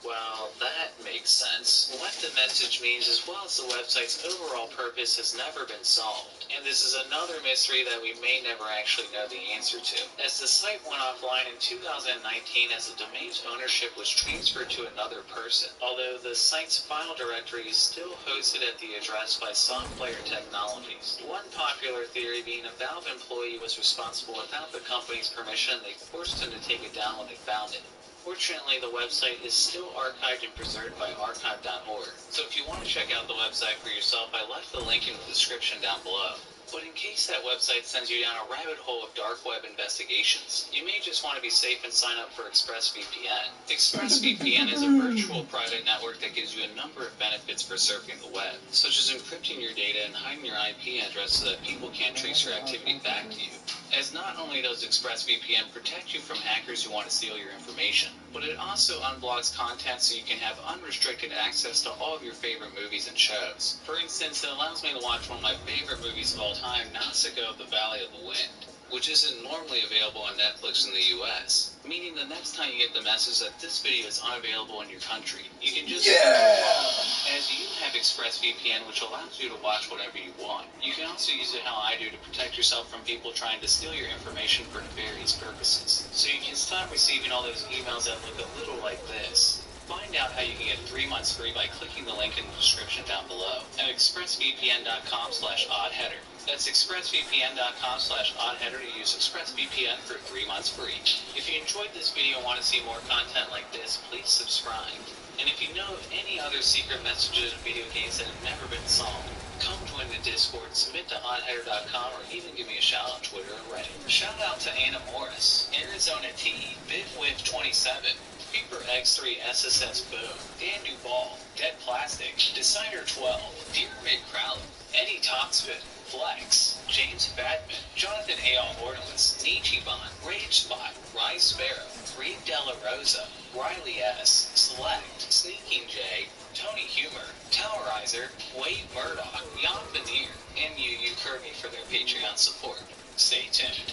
Well, that makes sense. What the message means, as well as the website's overall purpose, has never been solved. And this is another mystery that we may never actually know the answer to, as the site went offline in 2019 as the domain's ownership was transferred to another person, although the site's file directory is still hosted at the address by Softplayer Technologies. One popular theory being a Valve employee was responsible without the company's permission and they forced him to take it down when they found it. Fortunately, the website is still archived and preserved by archive.org, so if you want to check out the website for yourself, I left the link in the description down below. But in case that website sends you down a rabbit hole of dark web investigations, you may just want to be safe and sign up for ExpressVPN. ExpressVPN is a virtual private network that gives you a number of benefits for surfing the web, such as encrypting your data and hiding your IP address so that people can't trace your activity back to you. As not only does ExpressVPN protect you from hackers who want to steal your information, but it also unblocks content so you can have unrestricted access to all of your favorite movies and shows. For instance, it allows me to watch one of my favorite movies of all time, Nausicaa of the Valley of the Wind, which isn't normally available on Netflix in the US, meaning the next time you get the message that this video is unavailable in your country, you can just as you have ExpressVPN, which allows you to watch whatever you want. You can also use it how I do to protect yourself from people trying to steal your information for nefarious purposes. So you can stop receiving all those emails that look a little like this. Find out how you can get 3 months free by clicking the link in the description down below at expressvpn.com/oddheader. That's expressvpn.com/oddheader to use ExpressVPN for 3 months free. If you enjoyed this video and want to see more content like this, please subscribe. And if you know of any other secret messages in video games that have never been solved, come join the Discord, submit to oddheader.com, or even give me a shout on Twitter or Reddit. Shout out to Anna Morris, Arizona T, BitWiff27, Creeper X3 SSS Boom, Dan Duval, Dead Plastic, Decider 12, Dear Mid Crowley, Eddie Topspin, Flex, James Badman, Jonathan A.L. Orneless, Nichiban, Rage Spot, Rise Sparrow, Reed Della Rosa, Riley S., Select, Sneaking J, Tony Humor, Towerizer, Wade Murdoch, Jan Veneer, and Yu Kirby for their Patreon support. Stay tuned.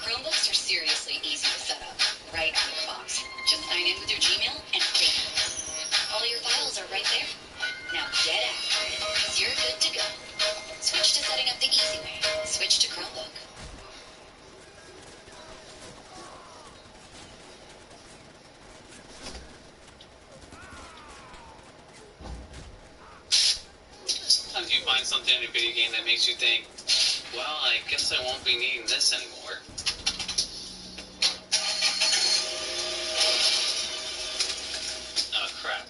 Chromebooks are seriously easy to set up, right out of the box. Just sign in with your Gmail and bam. All your files are right there. Now get after it, because you're good to go. Switch to setting up the easy way. Switch to Chromebook. Sometimes you find something in a video game that makes you think, well, I guess I won't be needing this anymore. Oh, crap.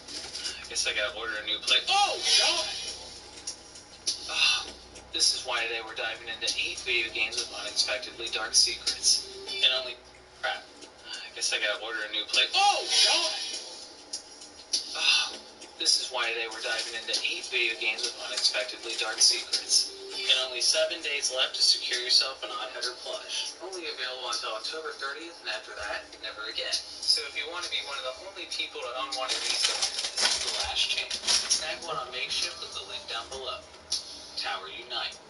I guess I gotta order a new plate. Oh, God! Oh, this is why today we're diving into 8 video games with unexpectedly dark secrets. And only... Crap. I guess I gotta order a new plate. Oh, God! This is why they were diving into 8 video games with unexpectedly dark secrets. And only 7 days left to secure yourself an Oddheader plush. Only available until October 30th, and after that, never again. So if you want to be one of the only people to own one of these guys, this is the last chance. Snag one on Makeshift with the link down below. Tower Unite.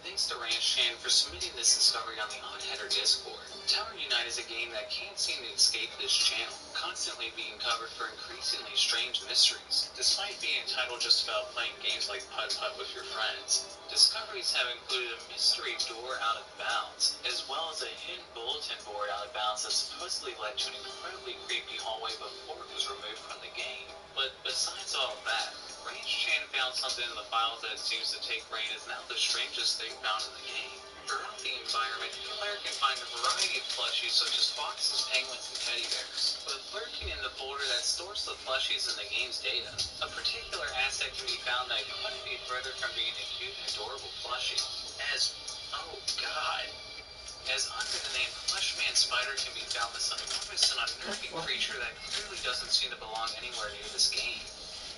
Thanks to Ranch Chan for submitting this discovery on the Oddheader Discord. Tower Unite is a game that can't seem to escape this channel, constantly being covered for increasingly strange mysteries. Despite being entitled just about playing games like Putt-Putt with your friends, discoveries have included a mystery door out of bounds, as well as a hidden bulletin board out of bounds that supposedly led to an incredibly creepy hallway before it was removed from the game. But besides all of that, Range Chan found something in the files that seems to take reign as now the strangest thing found in the game. Throughout the environment, the player can find a variety of plushies such as foxes, penguins, and teddy bears. But lurking in the folder that stores the plushies in the game's data, a particular asset can be found that couldn't be further from being a cute and adorable plushie. Oh god. As under the name Plushman Spider can be found this enormous and unnerving creature that clearly doesn't seem to belong anywhere near this game.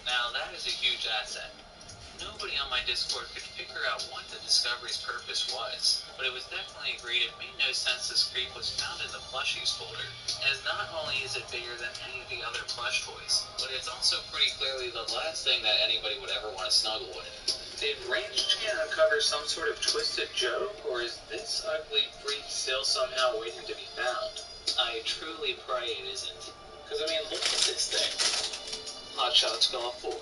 Now that is a huge asset. Nobody on my Discord could figure out what the discovery's purpose was, but it was definitely agreed it made no sense this creep was found in the plushies folder, as not only is it bigger than any of the other plush toys, but it's also pretty clearly the last thing that anybody would ever want to snuggle with. Did Range Chan uncover some sort of twisted joke, or is this ugly freak still somehow waiting to be found? I truly pray it isn't. Because I mean, look at this thing. Hotshots Golf 4.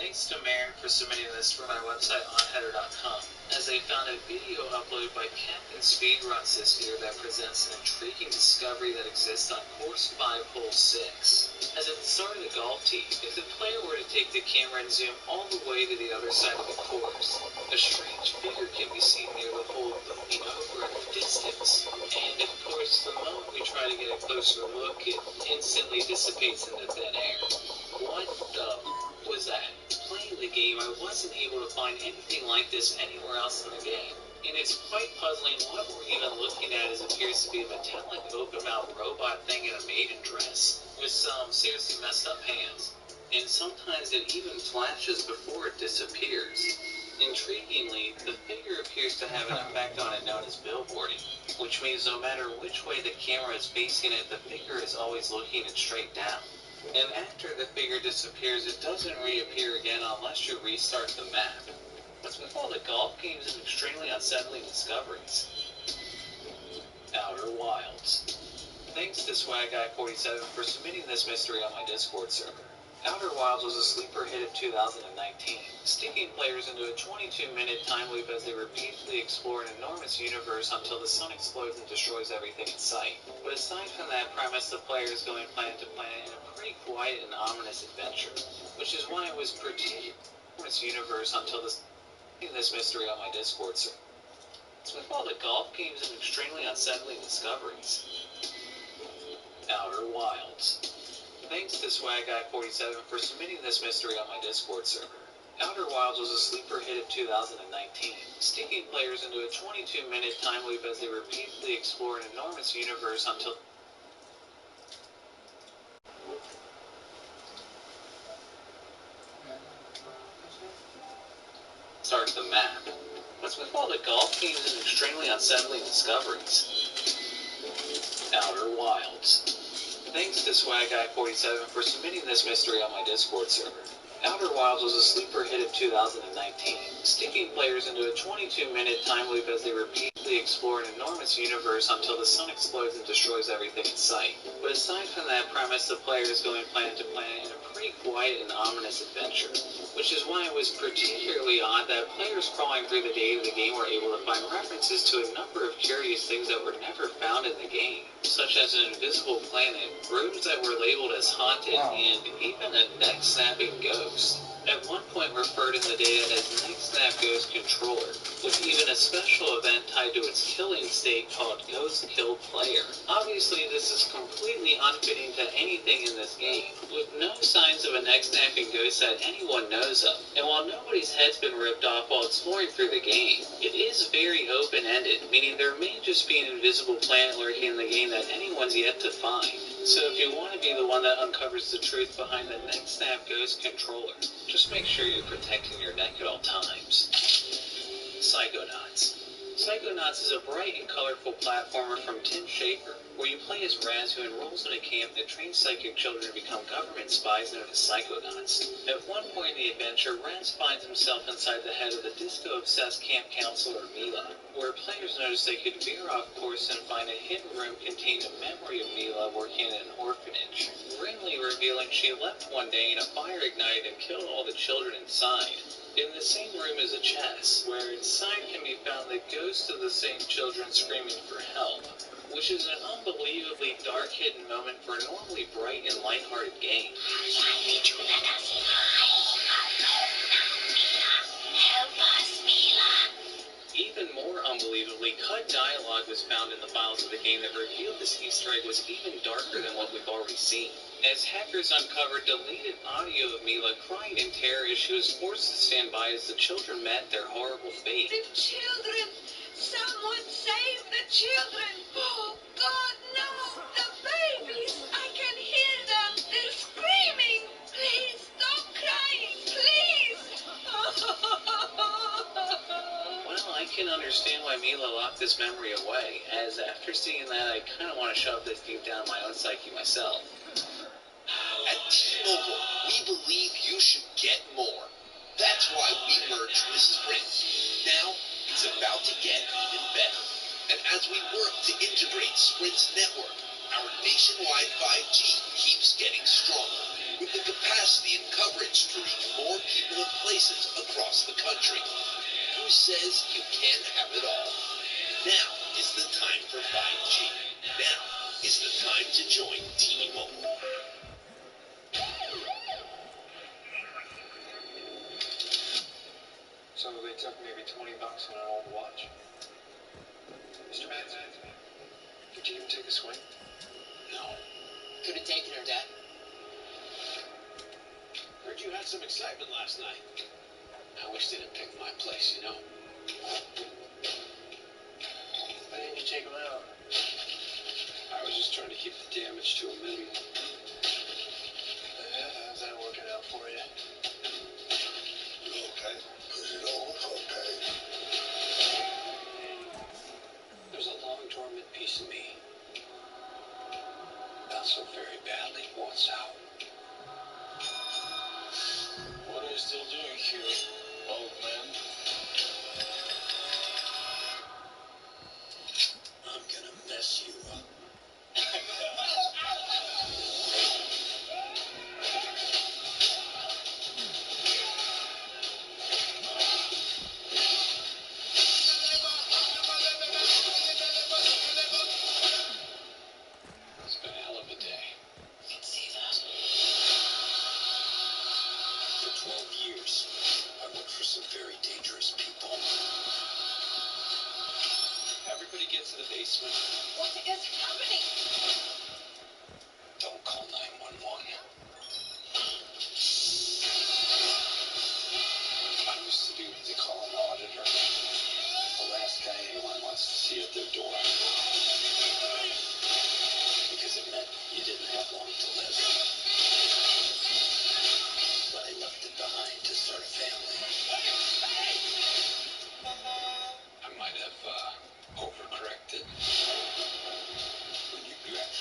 Thanks to Marin for submitting this for my website onheader.com, as they found a video uploaded by Captain Speedruns this year that presents an intriguing discovery that exists on course 5, hole 6. As at the start of the golf tee, if the player were to take the camera and zoom all the way to the other side of the course, a strange figure can be seen near the hole looming over in the distance. And of course, the moment we try to get a closer look, it instantly dissipates into thin air. What the was that? Playing the game, I wasn't able to find anything like this anywhere else in the game. And it's quite puzzling what we're even looking at as appears to be a metallic open-mouthed robot thing in a maiden dress, with some seriously messed up hands. And sometimes it even flashes before it disappears. Intriguingly, the figure appears to have an effect on it known as billboarding, which means no matter which way the camera is facing it, the figure is always looking it straight down. And after the figure disappears, it doesn't reappear again unless you restart the map. What's with all the golf games and extremely unsettling discoveries? Outer Wilds. Thanks to SwagGuy47 for submitting this mystery on my Discord server. Outer Wilds was a sleeper hit of 2019, sticking players into a 22-minute time loop as they repeatedly explore an enormous universe until the sun explodes and destroys everything in sight. But aside from that premise, the player is going planet to planet in a pretty quiet and ominous adventure, which is why it was particularly enormous universe until this mystery on my Discord server. It's with all the golf games and extremely unsettling discoveries. Outer Wilds. Thanks to SwagGuy47 for submitting this mystery on my Discord server. Outer Wilds was a sleeper hit of 2019, sticking players into a 22-minute time loop as they repeatedly explore an enormous universe until start the map. What's with all the golf games and extremely unsettling discoveries? Outer Wilds. Thanks to SwagGuy47 for submitting this mystery on my Discord server. Outer Wilds was a sleeper hit of 2019, sticking players into a 22-minute time loop as they repeatedly explore an enormous universe until the sun explodes and destroys everything in sight. But aside from that premise, the player is going planet to planet in a pretty quiet and ominous adventure, which is why it was particularly odd that players crawling through the data of the game were able to find references to a number of curious things that were never found in the game, such as an invisible planet, rooms that were labeled as haunted, and even a neck-snapping ghost. At one point referred in the data as Neck Snap Ghost Controller, with even a special event tied to its killing state called Ghost Kill Player. Obviously, this is completely unfitting to anything in this game, with no signs of a neck-snapping ghost that anyone knows of. And while nobody's head's been ripped off while exploring through the game, it is very open-ended, meaning there may just be an invisible planet lurking in the game that anyone's yet to find. So if you want to be the one that uncovers the truth behind the NextSnap Ghost controller, just make sure you're protecting your neck at all times. Psychonauts. Psychonauts is a bright and colorful platformer from Tim Schafer, where you play as Raz, who enrolls in a camp that trains psychic children to become government spies known as Psychonauts. At one point in the adventure, Raz finds himself inside the head of the disco-obsessed camp counselor Mila, where players notice they could veer off course and find a hidden room containing a memory of Mila working in an orphanage, grimly revealing she left one day and a fire ignited and killed all the children inside. In the same room is a chest, where inside can be found the ghosts of the same children screaming for help, which is an unbelievably dark hidden moment for a normally bright and lighthearted game. Even more unbelievably, cut dialogue was found in the files of the game that revealed this Easter egg was even darker than what we've already seen, as hackers uncovered deleted audio of Mila crying in terror as she was forced to stand by as the children met their horrible fate. The children! Someone save the children! Oh, God, no! The babies! I can hear them! They're screaming! Please, stop crying! Please! Well, I can understand why Mila locked this memory away, as after seeing that, I kind of want to shove this deep down my own psyche myself. At T-Mobile, we believe you should get more. That's why we merged with Sprint. Now, it's about to get even better. And as we work to integrate Sprint's network, our nationwide 5G keeps getting stronger, with the capacity and coverage to reach more people and places across the country. Who says you can't have it all? Now is the time for 5G. Now is the time to join T-Mobile. So they took maybe $20 on an old watch. Mr. Matz, did you even take a swing? No. Could have taken her, Dad. Heard you had some excitement last night. I wish they didn't pick my place, you know. Why didn't you take them out? I was just trying to keep the damage to a minimum. How's that working out for you? Okay. Is it all okay? There's a long dormant piece of me. Not so very badly wants out. What are you still doing here, old man? I'm gonna mess you up. It's been a hell of a day. I can see that. For 12 years, I worked for some very dangerous people. Everybody get to the basement. What is happening? Don't call 911. I used to be what they call an auditor. The last guy anyone wants to see at their door. Because it meant you didn't have long to live. But I left it behind to start a family. I might have overcorrected. When you left,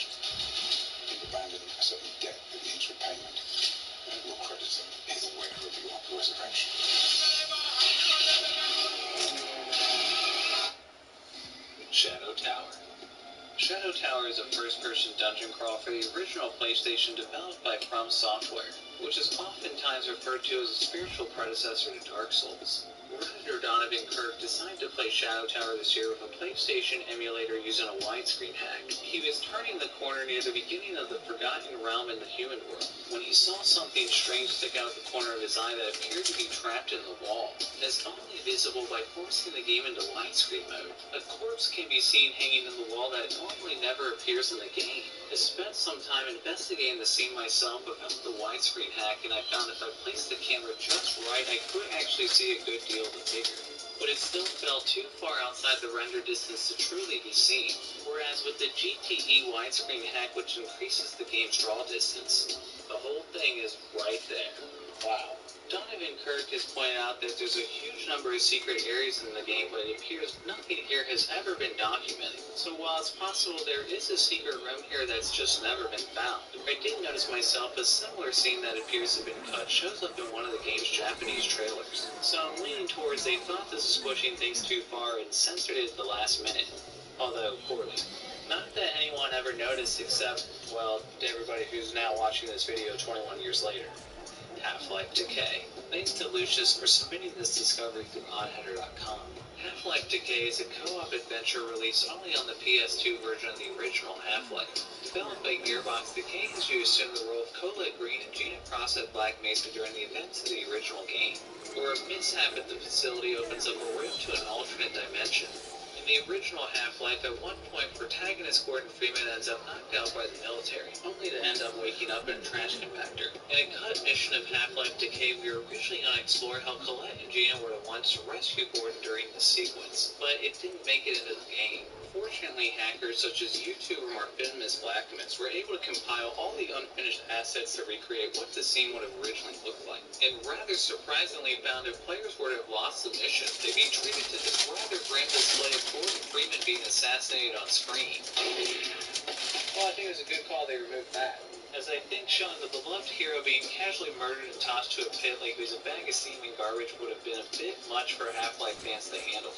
you abandoned a certain debt that needs repayment. And your creditor is aware of your resurrection. Shadow Tower. Shadow Tower is a first-person dungeon crawl for the original PlayStation developed by From Software, which is oftentimes referred to as a spiritual predecessor to Dark Souls. Redditor Donovan Kirk decided to play Shadow Tower this year with a PlayStation emulator using a widescreen hack. He was turning the corner near the beginning of the Forgotten Realm in the human world when he saw something strange stick out the corner of his eye that appeared to be trapped in the wall. It's only visible by forcing the game into widescreen mode. A corpse can be seen hanging in the wall that normally never appears in the game. I spent some time investigating the scene myself without the widescreen hack, and I found if I placed the camera just right, I could actually see a good deal of the figure. but it still fell too far outside the render distance to truly be seen, whereas with the GTE widescreen hack, which increases the game's draw distance, the whole thing is right there. Wow. Donovan Kirk has pointed out that there's a huge number of secret areas in the game, but it appears nothing here has ever been documented. So while it's possible there is a secret room here that's just never been found, I did notice myself a similar scene that appears to have been cut shows up in one of the game's Japanese trailers. So I'm leaning towards they thought this was pushing things too far and censored it at the last minute. Although poorly. Not that anyone ever noticed except, well, everybody who's now watching this video 21 years later. Half-Life Decay. Thanks to Lucius for submitting this discovery through oddheader.com. Half-Life Decay is a co-op adventure released only on the PS2 version of the original Half-Life. Developed by Gearbox, Decay has you assume the role of Colette Green and Gina Cross at Black Mesa during the events of the original game, where a mishap at the facility opens up a route to an alternate dimension. In the original Half-Life, at one point, protagonist Gordon Freeman ends up knocked out by the military, only to end up waking up in a trash compactor. In a cut mission of Half-Life Decay, we were originally going to explore how Colette and Gina were the ones to rescue Gordon during the sequence, but it didn't make it into the game. Fortunately, hackers such as YouTuber Marfinmus Blackmas were able to compile all the unfinished assets to recreate what the scene would have originally looked like, and rather surprisingly found if players were to have lost the mission, they'd be treated to this rather grim display of Gordon Freeman being assassinated on screen. Well, I think it was a good call they removed that, as I think showing the beloved hero being casually murdered and tossed to a pit like he was a bag of steaming garbage would have been a bit much for Half-Life fans to handle.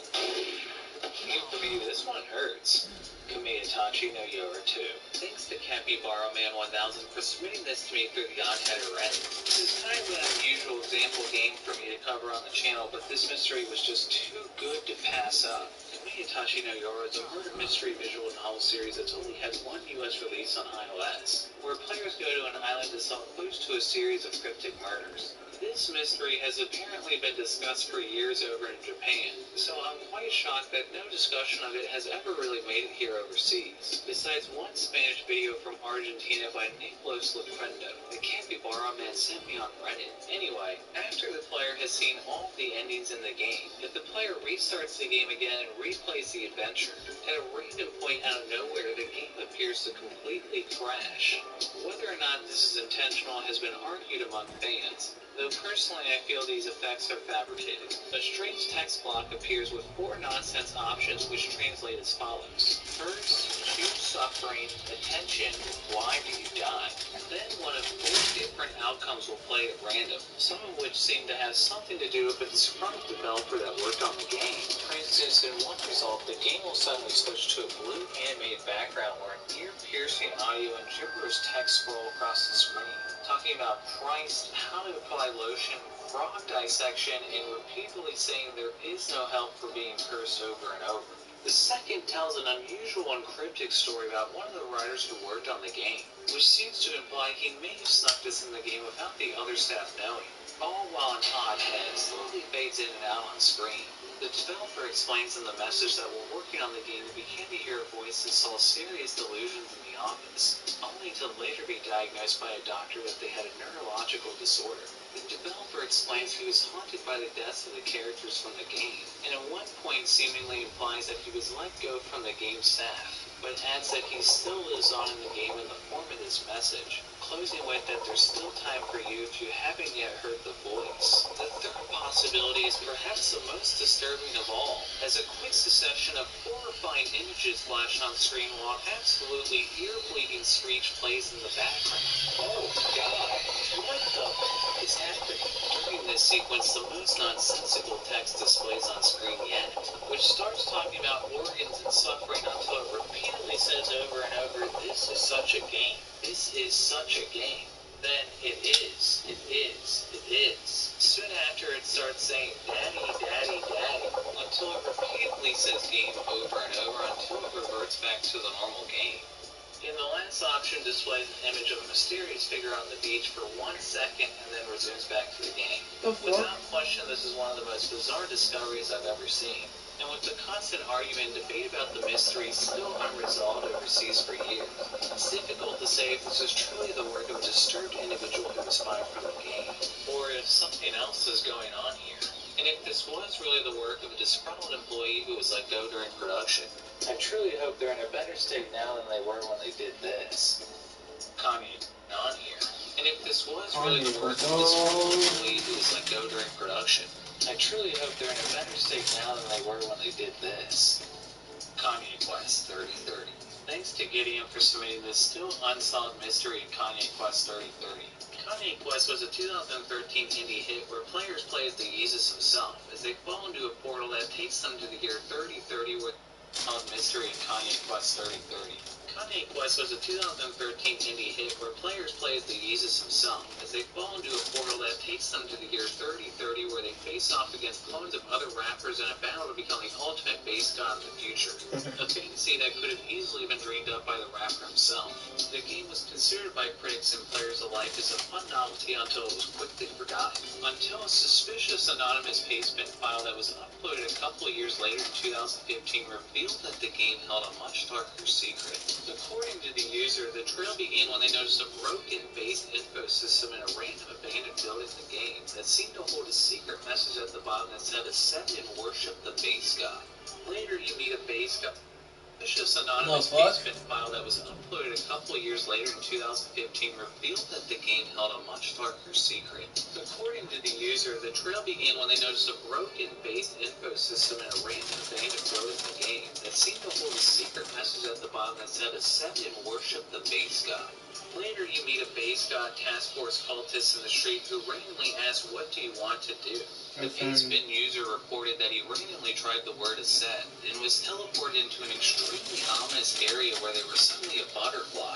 And for me, this one hurts. Kamiyatachi no Yora 2. Thanks to Capybara Man 1000 for submitting this to me through the odd-header Reddit. This is kind of an unusual example game for me to cover on the channel, but this mystery was just too good to pass up. Kamiyatachi no Yora is a murder mystery visual novel series that's only had one US release on iOS, where players go to an island to solve clues to a series of cryptic murders. This mystery has apparently been discussed for years over in Japan, so I'm quite shocked that no discussion of it has ever really made it here overseas, besides one Spanish video from Argentina by Nicolas Leprendo that Capybara Man sent me on Reddit. Anyway, after the player has seen all the endings in the game, if the player restarts the game again and replays the adventure, at a random point out of nowhere the game appears to completely crash. Whether or not this is intentional has been argued among fans, though personally I feel these effects are fabricated. A strange text block appears with 4 nonsense options which translate as follows. First, choose suffering, attention, why do you die? Then one of 4 different outcomes will play at random, some of which seem to have something to do with it's from the developer that worked on the game. For instance, in one result, the game will suddenly switch to a blue animated background where ear-piercing audio and gibberish text scroll across the screen, talking about Christ, how to apply lotion, frog dissection, and repeatedly saying there is no help for being cursed over and over. The second tells an unusual and cryptic story about one of the writers who worked on the game, which seems to imply he may have snuck this in the game without the other staff knowing, all while an odd head slowly fades in and out on screen. The developer explains in the message that while working on the game, he began to hear a voice and saw serious delusions in the office, only to later be diagnosed by a doctor that they had a neurological disorder. The developer explains he was haunted by the deaths of the characters from the game, and at one point seemingly implies that he was let go from the game's staff, but adds that he still lives on in the game in the form of this message, closing with that there's still time for you if you haven't yet heard the voice. The third possibility is perhaps the most disturbing of all, as a quick succession of horrifying images flash on screen while absolutely ear-bleeding screech plays in the background. Oh God, what the fuck is happening? During this sequence, the most nonsensical text displays on screen yet, which starts talking about organs and suffering until it repeatedly says over and over, this is such a game. This is such a game. Then it is. Soon after it starts saying daddy, daddy, daddy, until it repeatedly says game over and over until it reverts back to the normal game. In the last option displays an image of a mysterious figure on the beach for 1 second and then resumes back to the game. Without question, this is one of the most bizarre discoveries I've ever seen. And with the constant argument and debate about the mystery still unresolved overseas for years, it's difficult to say if this is truly the work of a disturbed individual who was fired from the game, or if something else is going on here. And if this was really the work of a disgruntled employee who was let go during production, I truly hope they're in a better state now than they were when they did this. Kanye, on here. And if this was really the work of a disgruntled employee who was let go during production, I truly hope they're in a better state now than they were when they did this. Kanye Quest 3030. Thanks to Gideon for submitting this still unsolved mystery in Kanye Quest 3030. Kanye Quest was a 2013 indie hit where players play as the Jesus himself as they fall into a portal that takes them to the year 3030 where solved mystery in Kanye Quest 3030. Kanye Quest was a 2013 indie hit where players play as the Jesus himself as they fall into a portal that takes them to the year 3030 where they face off against clones of other rappers in a battle to become the ultimate bass god of the future. A fantasy that could have easily been dreamed up by the rapper himself. The game was considered by critics and players alike as a fun novelty until it was quickly forgotten. Until a suspicious anonymous pastebin file that was uploaded a couple of years later in 2015 revealed that the game held a much darker secret. According to the user, the trail began when they noticed a broken base info system in a random abandoned building in the game that seemed to hold a secret message at the bottom that said ascend and worship the base god. Later you meet a base god. Suspicious anonymous pastebin file that was uploaded a couple of years later in 2015 revealed that the game held a much darker secret. According to the user, the trail began when they noticed a broken base info system in a random abandoned building in the game that seemed to hold a secret message at the bottom that said ascend and worship the base god. Later you meet a base god task force cultist in the street who randomly asks, what do you want to do? The pastebin user reported that he randomly tried the word ascend and was teleported into an extremely ominous area where there was suddenly a butterfly.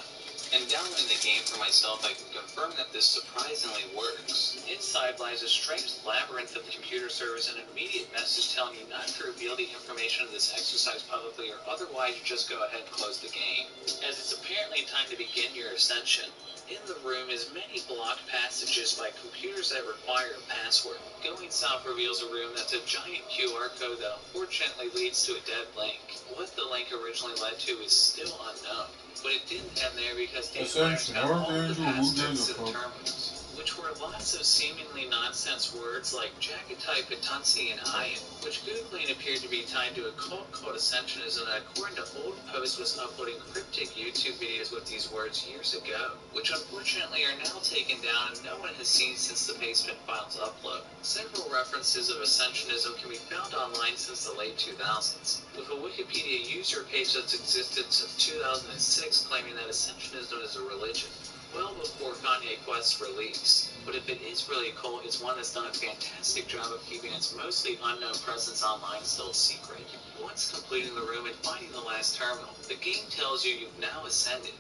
And downloading the game for myself, I can confirm that this surprisingly works. Inside lies a strange labyrinth of computer servers and an immediate message telling you not to reveal the information of this exercise publicly or otherwise just go ahead and close the game, as it's apparently time to begin your ascension. In the room is many blocked passages by computers that require a password. Going south reveals a room that's a giant QR code that unfortunately leads to a dead link. What the link originally led to is still unknown, but it didn't end there because data miners got all the passages to the terminals, which were lots of seemingly nonsense words like Jagatai Patunsi and Ayan, which Googling appeared to be tied to a cult called Ascensionism that according to old posts was uploading cryptic YouTube videos with these words years ago, which unfortunately are now taken down and no one has seen since the pastebin files upload. Several references of Ascensionism can be found online since the late 2000s, with a Wikipedia user page that's existed since 2006 claiming that Ascensionism is a religion, well before Kanye Quest's release. But if it is really a cult, it's one that's done a fantastic job of keeping its mostly unknown presence online still secret. Once completing the room and finding the last terminal, the game tells you you've now ascended.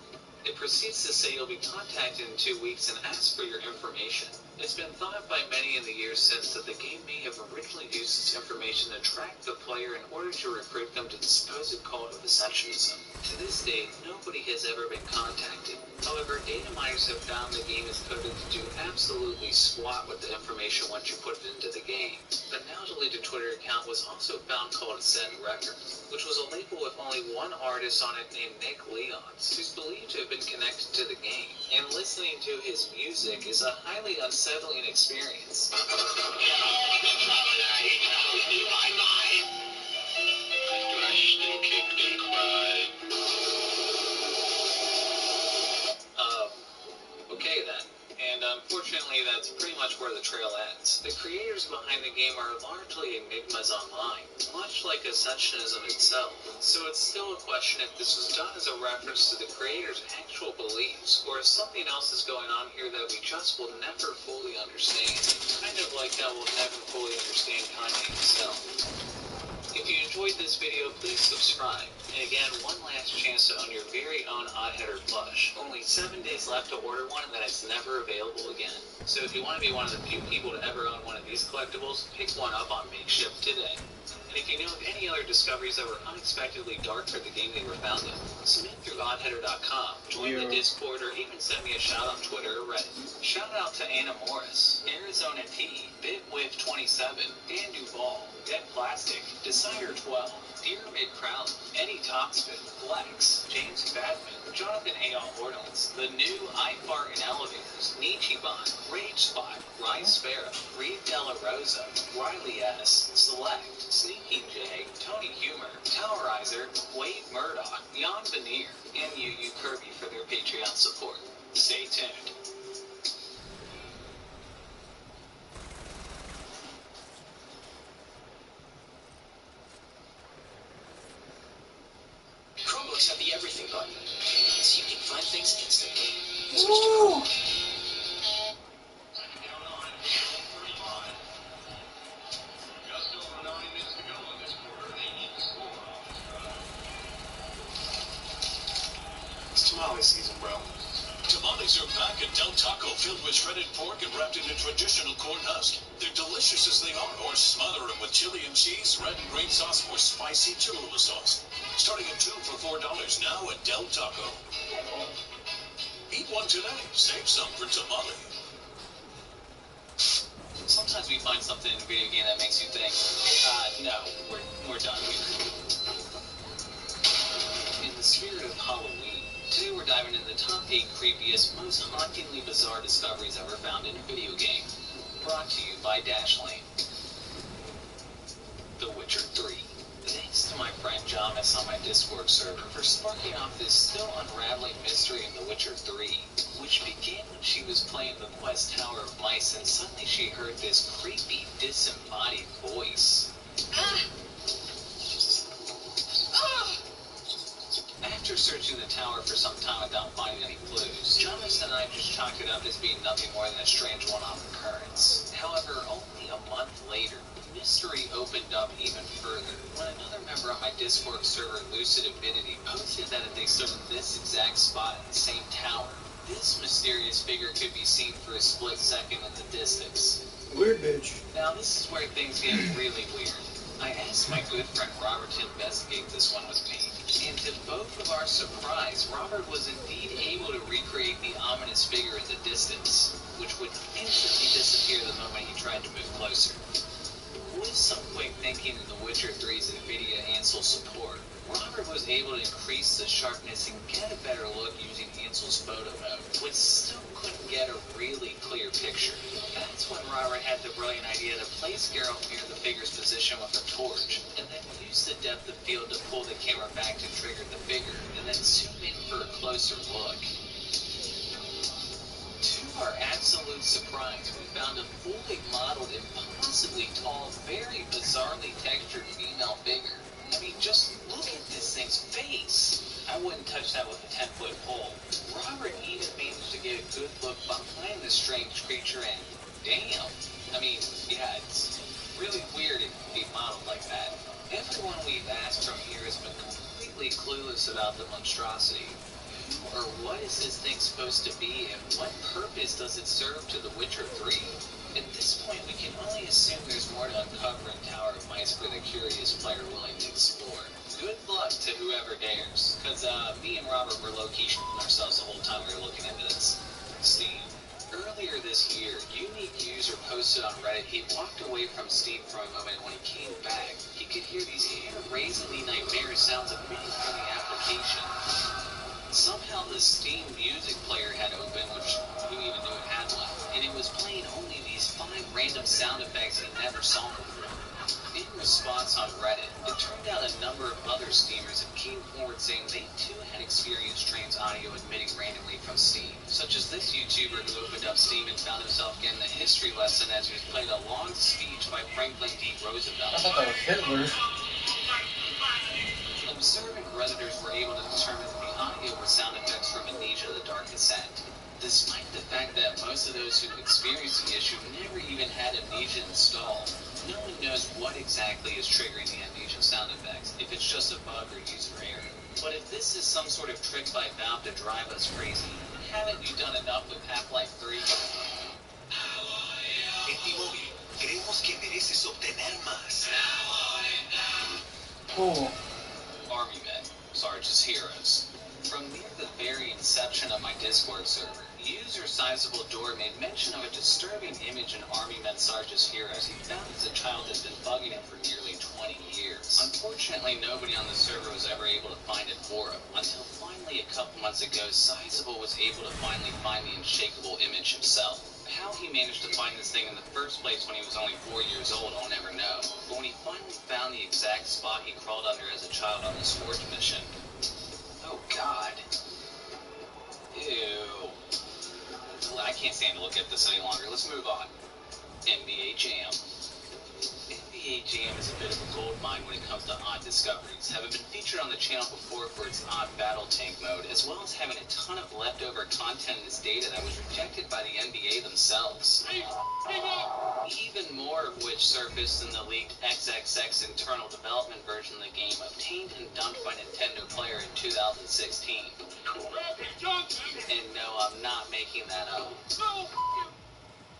It proceeds to say you'll be contacted in 2 weeks and ask for your information. It's been thought by many in the years since that the game may have originally used this information to track the player in order to recruit them to the supposed cult of Ascensionism. To this date, nobody has ever been contacted. However, data miners have found the game is coded to do absolutely squat with the information once you put it into the game. A now deleted Twitter account was also found called Ascend Records, which was a label with only one artist on it named Nick Leons, who's believed to have been connected to the game, and listening to his music is a highly unsettling experience. Okay then. And unfortunately, that's pretty much where the trail ends. The creators behind the game are largely enigmas online, much like Ascensionism itself. So it's still a question if this was done as a reference to the creators' actual beliefs, or if something else is going on here that we just will never fully understand. Kind of like how we'll never fully understand Kanye himself. If you enjoyed this video, please subscribe. And again, one last chance to own your very own Oddheader plush. Only 7 days left to order one, and then it's never available again. So if you want to be one of the few people to ever own one of these collectibles, pick one up on Makeshift today. If you know of any other discoveries that were unexpectedly dark for the game they were found in, submit through oddheader.com, join the Discord, or even send me a shout on Twitter or Reddit. Shout out to Anna Morris, Arizona T, Bitwith27, Dan Duval, Dead Plastic, Decider 12, Dear Mid Crowley, Eddie Topspin, Flex, James Badman, Jonathan A.L. Ordnance, The New I Fart in Elevators, Nichibon, Rage Spot, Ryan Sparrow, Reed Della Rosa, Riley S., Select, Sneaking J, Tony Humor, Towerizer, Wade Murdoch, Jan Veneer, and UU Kirby for their Patreon support. Stay tuned. Chromebooks have the everything button, so you can find things instantly. Woo! It's tamale season, bro. Tamales are back at Del Taco, filled with shredded pork and wrapped in a traditional corn husk. They're delicious as they are, or smother them with chili and cheese, red and green sauce, or spicy Cholula sauce. Starting at 2 for $4 now at Del Taco. Eat one today. Save some for tamale. Sometimes we find something in a video game that makes you think, no, we're done here. In the spirit of Halloween, today we're diving into the top 8 creepiest, most hauntingly bizarre discoveries ever found in a video game. Brought to you by Dashlane. The Witcher 3. Thanks to my friend Jamis on my Discord server for sparking off this still unraveling mystery of The Witcher 3, which began when she was playing the quest Tower of Mice and suddenly she heard this creepy, disembodied voice. After searching the tower for some time without finding any clues, Jamis and I just chalked it up as being nothing more than a strange one-off occurrence. However, only a month later, the mystery opened up even further when another member on my Discord server, Lucid Avidity, posted that if they searched this exact spot in the same tower, this mysterious figure could be seen for a split second in the distance. Weird bitch. Now this is where things get really weird. I asked my good friend Robert to investigate this one with me, and to both of our surprise, Robert was indeed able to recreate the ominous figure in the distance, which would instantly disappear the moment he tried to move closer. With some quick thinking in The Witcher 3's NVIDIA Ansel support, Robert was able to increase the sharpness and get a better look using Ansel's photo mode, which still couldn't get a really clear picture. That's when Robert had the brilliant idea to place Geralt near the figure's position with a torch, and then use the depth of field to pull the camera back to trigger the figure, and then zoom in for a closer look. To our absolute surprise, we found a fully modeled, impossibly tall, very bizarrely textured female figure. I mean, just look at this thing's face. I wouldn't touch that with a 10-foot pole. Robert even managed to get a good look behind the strange creature, and damn. I mean, yeah, it's really weird it can be modeled like that. Everyone we've asked from here has been completely clueless about the monstrosity. Who or what is this thing supposed to be, and what purpose does it serve to The Witcher 3? At this point, we can only assume there's more to uncover in Tower of Mice for the curious player willing to explore. Good luck to whoever dares, because me and Robert were low-key shitting ourselves the whole time we were looking into this. Steam. Earlier this year, unique user posted on Reddit he walked away from Steam for a moment. When he came back, he could hear these hair-raisingly nightmarish sounds emanating from the application. Somehow the Steam music player had opened, which who even knew it had one, and it was playing only these 5 random sound effects he never saw before. In response on Reddit, it turned out a number of other Steamers have came forward saying they too had experienced strange audio emitting randomly from Steam, such as this YouTuber who opened up Steam and found himself getting a history lesson as he was playing a long speech by Franklin D. Roosevelt. I thought that was Hitler. Observant Redditors were able to determine that the audio were sound effects from Amnesia: The Dark Descent, despite the fact that most of those who experienced the issue never even had Amnesia installed. No one knows what exactly is triggering the Amnesia sound effects, if it's just a bug or user error. But if this is some sort of trick by Valve to drive us crazy, haven't you done enough with Half-Life 3? En T-Mobile, creemos que mereces obtener más. Cool. Army Men, Sarge's Heroes. From near the very inception of my Discord server, user Sizable Door made mention of a disturbing image in Army Men Sarge's Heroes he found as a child that had been bugging him for nearly 20 years. Unfortunately, nobody on the server was ever able to find it for him, until finally a couple months ago, Sizable was able to finally find the unshakable image himself. How he managed to find this thing in the first place when he was only 4 years old, I'll never know. But when he finally found the exact spot he crawled under as a child on this Forge mission, oh God. Ew. I can't stand to look at this any longer. Let's move on. NBA Jam. NBA Jam is a bit of a gold mine when it comes to odd discoveries, having been featured on the channel before for its odd battle tank mode, as well as having a ton of leftover content in its data that was rejected by the NBA themselves. Even more of which surfaced in the leaked XXX internal development version of the game, obtained and dumped by Nintendo Player in 2016. And no, I'm not making that up.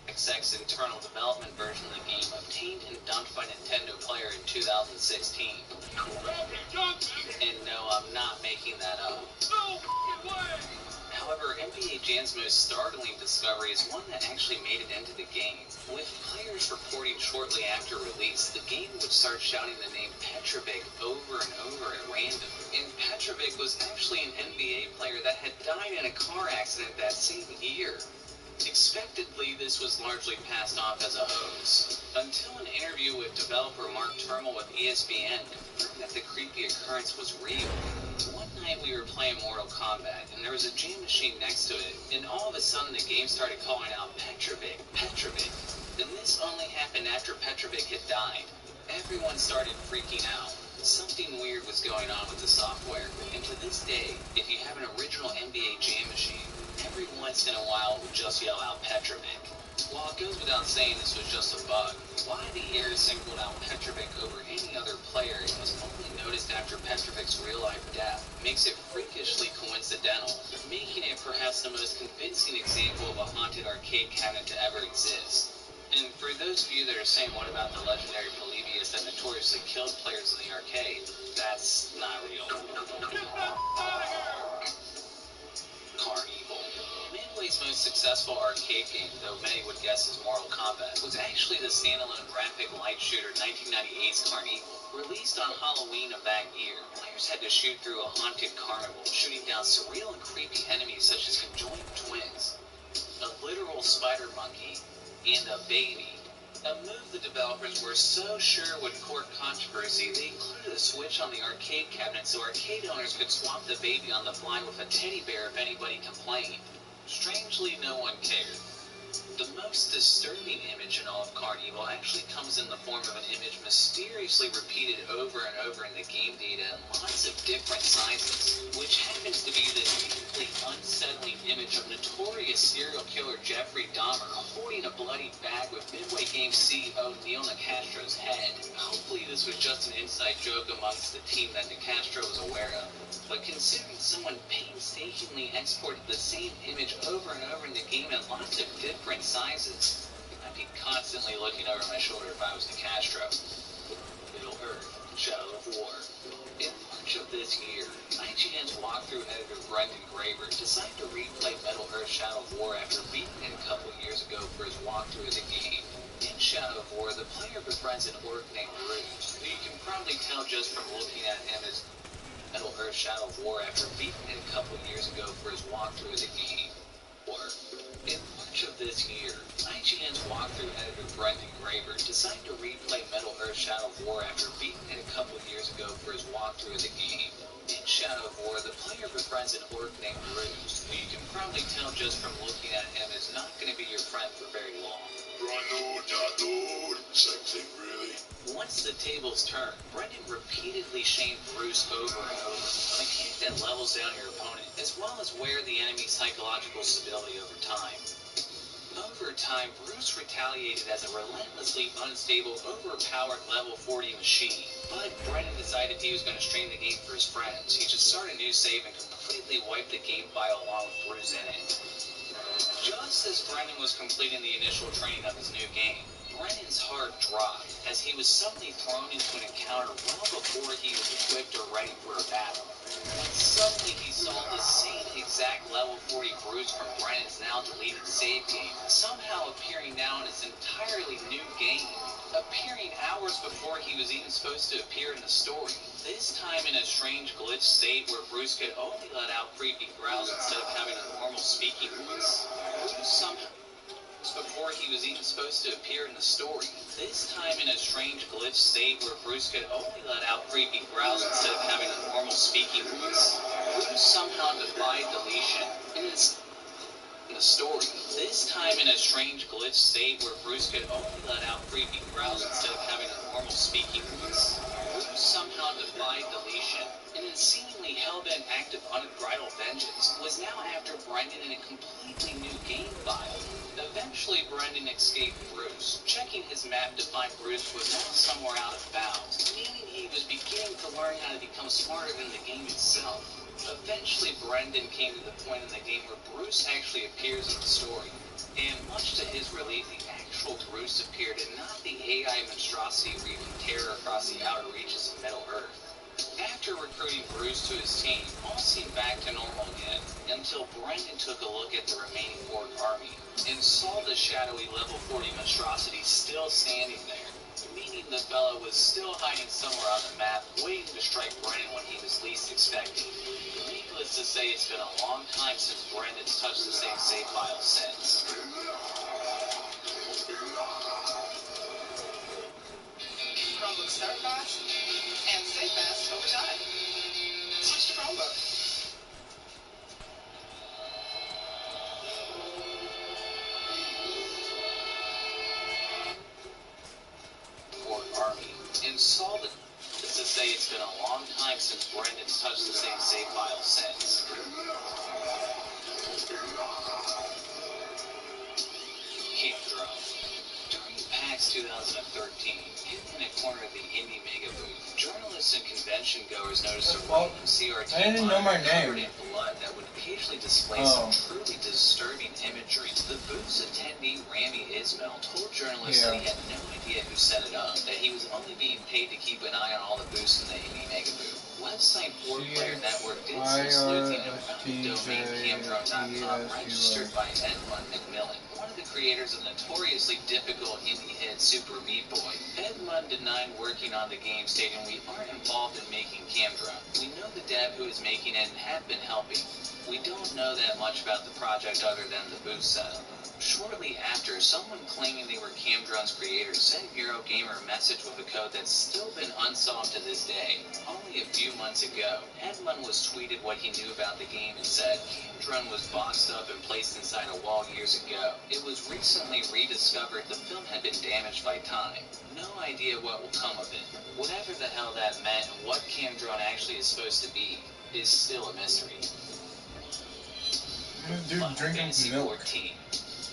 XX internal development version of the game, obtained and dumped by Nintendo Player in 2016. And no, I'm not making that up. However, NBA Jam's most startling discovery is one that actually made it into the game. With players reporting shortly after release, the game would start shouting the name Petrovic over and over at random. And Petrovic was actually an NBA player that had died in a car accident that same year. Expectedly, this was largely passed off as a hoax, until an interview with developer Mark Turmel with ESPN confirmed that the creepy occurrence was real. One night we were playing Mortal Kombat, and there was a jam machine next to it, and all of a sudden the game started calling out Petrovic, Petrovic. And this only happened after Petrovic had died. Everyone started freaking out. Something weird was going on with the software, and to this day, if you have an original NBA Jam machine, every once in a while it would just yell out Petrovic. While it goes without saying this was just a bug, why the air singled out Petrovic over any other player and was only noticed after Petrovic's real-life death makes it freakishly coincidental, making it perhaps the most convincing example of a haunted arcade cabinet to ever exist. And for those of you that are saying, what about the legendary Polybius that notoriously killed players in the arcade? That's not real. Carnival. Midway's most successful arcade game, though many would guess is Mortal Kombat, was actually the standalone graphic light shooter 1998's Carnival. Released on Halloween of that year, players had to shoot through a haunted carnival, shooting down surreal and creepy enemies such as conjoined twins, a literal spider monkey, and a baby. A move the developers were so sure would court controversy, they included a switch on the arcade cabinet so arcade owners could swap the baby on the fly with a teddy bear if anybody complained. Strangely, no one cared. The most disturbing image in all of Carnival actually comes in the form of an image mysteriously repeated over and over in the game data in lots of different sizes, which happens to be this deeply unsettling image of notorious serial killer Jeffrey Dahmer holding a bloody bag with Midway Games CEO Neil Nicastro's head. Hopefully this was just an inside joke amongst the team that Nicastro was aware of. But considering someone painstakingly exported the same image over and over in the game in lots of different sizes, I'd be constantly looking over my shoulder if I was Nicastro. Middle Earth, Shadow of War. In March of this year, IGN's walkthrough editor Brendan Graber decided to replay Middle Earth Shadow of War after beating it a couple years ago for his walkthrough of the game. In Shadow of War, the player befriends an orc named Bruce, who you can probably tell just from looking at him as Middle Earth Shadow of War after beating it a couple years ago for his walkthrough of the game. Or, in March of this year, IGN's walkthrough editor Brendan Graber decided to replay Middle Earth Shadow of War after beating it a couple years ago for his walkthrough of the game. In Shadow of War, the player befriends an orc named Bruce, who you can probably tell just from looking at him is not going to be your friend for very long. Same thing, really. Once the tables turn, Brendan repeatedly shamed Bruce over and over, a mechanic that levels down your opponent, as well as wear the enemy's psychological stability over time. Over time, Bruce retaliated as a relentlessly unstable, overpowered level 40 machine. But Brendan decided he was going to stream the game for his friends. He just started a new save and completely wiped the game file along with Bruce in it. Just as Brendan was completing the initial training of his new game, Brennan's heart dropped as he was suddenly thrown into an encounter well before he was equipped or ready for a battle. When suddenly he saw the same exact level 40 Bruce from Brennan's now deleted save game, somehow appearing now in his entirely new game, appearing hours before he was even supposed to appear in the story. This time in a strange glitch state where Bruce could only let out creepy growls instead of having a normal speaking voice. Bruce somehow before he was even supposed to appear in the story. This time in a strange glitch state where Bruce could only let out creepy growls instead of having a normal speaking voice. Bruce somehow defied deletion in the story. This time in a strange glitch state where Bruce could only let out creepy growls instead of having a normal speaking voice. Bruce somehow defied deletion and in a seemingly hell-bent act of unbridled vengeance was now after Brendan in a completely new game file. Eventually, Brendan escaped Bruce. Checking his map to find Bruce was now somewhere out of bounds, meaning he was beginning to learn how to become smarter than the game itself. Eventually, Brendan came to the point in the game where Bruce actually appears in the story. And much to his relief, the actual Bruce appeared and not the AI monstrosity wreaking terror across the outer reaches of Middle-earth. After recruiting Bruce to his team, all seemed back to normal again, until Brendan took a look at the remaining Orc army and saw the shadowy level 40 monstrosity still standing there, meaning the fellow was still hiding somewhere on the map, waiting to strike Brendan when he was least expecting. Needless to say, it's been a long time since Brendan's touched the same save file since. Chromebooks start fast and stay fast over time. Switch to Chromebook. Orc army and saw the. To say it's been a long time since Brendan's touched the same save file since. Camdrone. During PAX 2013, hidden in a corner of the Indie Mega booth, journalists and convention goers noticed a random CRT I didn't know my covered name. in blood that would occasionally display some truly disturbing imagery. The booth's attendee, Rami Ismail, told journalists that he had no idea who set it up, that he was only being paid to keep an eye on all the booths in the Indie Mega booth. Website 4Player Network did some sleuthing and found the domain camdrone.com registered by Edmund McMillan, one of the creators of the notoriously difficult indie hit Super Meat Boy. Edmund denied working on the game, stating, "We aren't involved in making Camdrone. We know the dev who is making it and have been helping. We don't know that much about the project other than the booth setup." Shortly after, someone claiming they were Camdrone's creators sent Eurogamer a message with a code that's still been unsolved to this day. Only a few months ago, Edmund was tweeted what he knew about the game and said, "Camdrone was boxed up and placed inside a wall years ago. It was recently rediscovered the film had been damaged by time. No idea what will come of it. Whatever the hell that meant and what Camdrone actually is supposed to be is still a mystery." Dude Final drinking Fantasy milk. 14.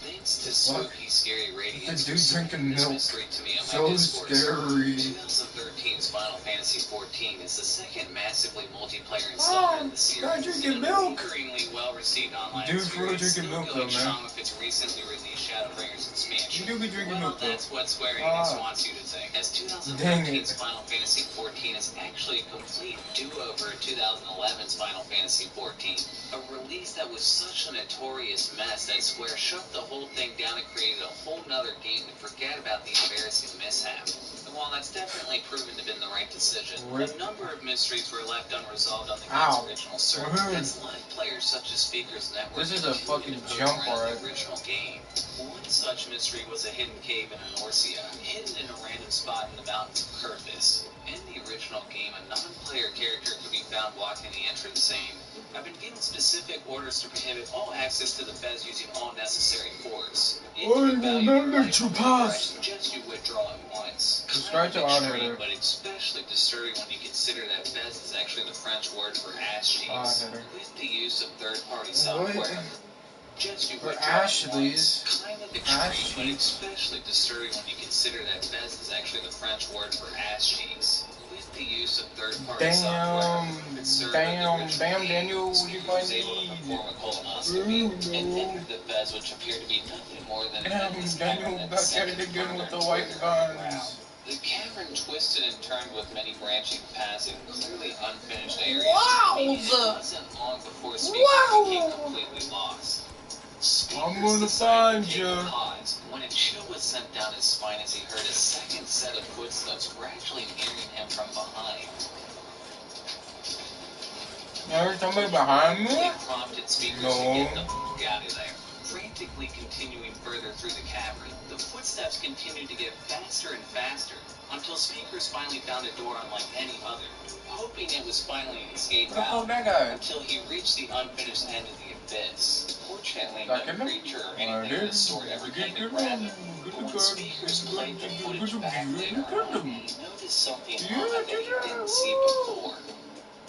Thanks to spooky, scary radiance dude for spreading drinking this milk. mystery to me on So my Discord server. scary. 2013's Final Fantasy 14 is the second massively multiplayer installment in the series. Guy drinking An milk. unwaveringly well-received online Dude, for real experience, drinking still milk going though, man. strong with its recently released Shadowbringers expansion. You do be drinking Well, milk though. that's what Square Enix wants you to think, as 2013's Final Fantasy 14 is actually a complete do-over of 2011's Final Fantasy 14. A release that was such a notorious mess that Square shut the whole thing down and created a whole nother game to forget about the embarrassing mishap. And while that's definitely proven to have been the right decision, a number of mysteries were left unresolved on the game's original server, as live players such as Speakers Network This is a fucking jump, alright. the original game. One such mystery was a hidden cave in Anorcia, hidden in a random spot in the mountains of Kurthis. In the original game, a non-player character could be found blocking the entrance saying, "I've been given specific orders to prohibit all access to the Fez using all necessary force. If you value your life or I suggest you withdraw at once." Subscribe to Extreme, but especially disturbing when you consider that Fez is actually the French word for ass cheeks. With the use of third-party software, just you withdraw at once. Kind of extreme, but especially disturbing when you consider that Fez is actually the French word for ass cheeks. With the the use of third-party software, it served as the original Daniel, The what you speaker was find able to these? perform a colonoscopy and entered the fez, which appeared to be nothing more than an endless Daniel cavern that back at it descended again further with the and white further underground. guns. The cavern twisted and turned with many branching paths and clearly unfinished areas, meaning it wasn't long before speakers became completely lost. Speakers decided to take a pause when a chill was sent down his spine as he heard a second set of footsteps gradually nearing him from behind. There's somebody behind me? Prompted speakers to get the f*** out of there. Frantically continuing further through the cavern, the footsteps continued to get faster and faster until speakers finally found a door unlike any other, hoping it was finally an escape out until he reached the unfinished end of the abyss. Fortunately, no creature or anything of the sort ever came to grab him. But when speakers played the footage back later on, he noticed something odd that he didn't see before.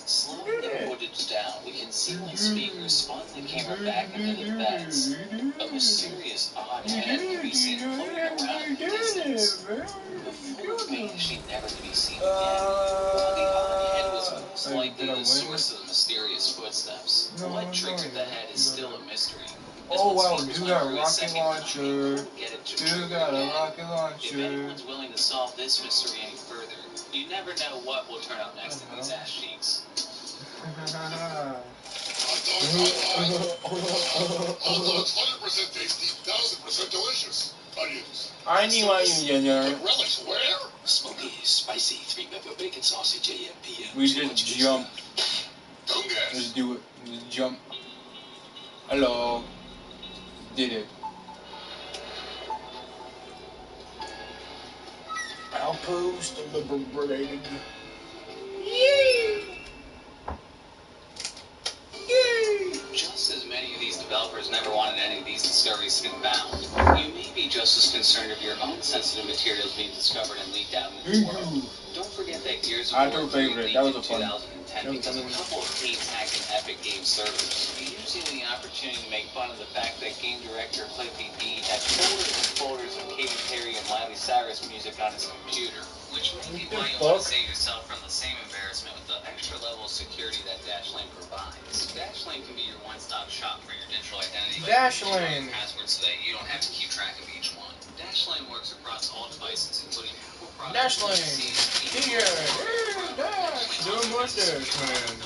Slowing the footage down, we can see when speakers spun the camera back into the fence. A mysterious, odd head can be seen floating around in the distance, before vanishing never to be seen again. While the odd head was most likely the source of the mysterious footsteps, what triggered the head is still a mystery. Oh wow, you got a rocket launcher. You got a rocket If launcher. anyone's willing to solve this mystery any further, you never know what will turn up next in these ass cheeks. Although it's 100% tasty, 1000% delicious. Onions. I need my onion. Put relish where? Smoky, spicy, 3-pepper bacon sausage, AM, PM. We So just much good jump. stuff. Don't Let's guess. do it. Let's jump. Hello. Did it. Outpost liberated. Yay! Yay! Just as many of these developers never wanted any of these discoveries to be found, you may be just as concerned of your own sensitive materials being discovered and leaked out into the world. Don't forget that Gears of War 3 leaked in 2010 because a couple of teams hacked an Epic Games servers, using the opportunity to make fun of the fact that game director Cliffy B had folders and folders of Katy Perry and Miley Cyrus music on his computer, which may be why you want to save yourself from the same embarrassment with the extra level of security that Dashlane provides. Dashlane can be your one-stop shop for your digital identity. Dashlane. Passwords so that you don't have to keep track of each one. Dashlane works across all devices, including Apple products. Dashlane. DJ. Dash. Do more Dashlane.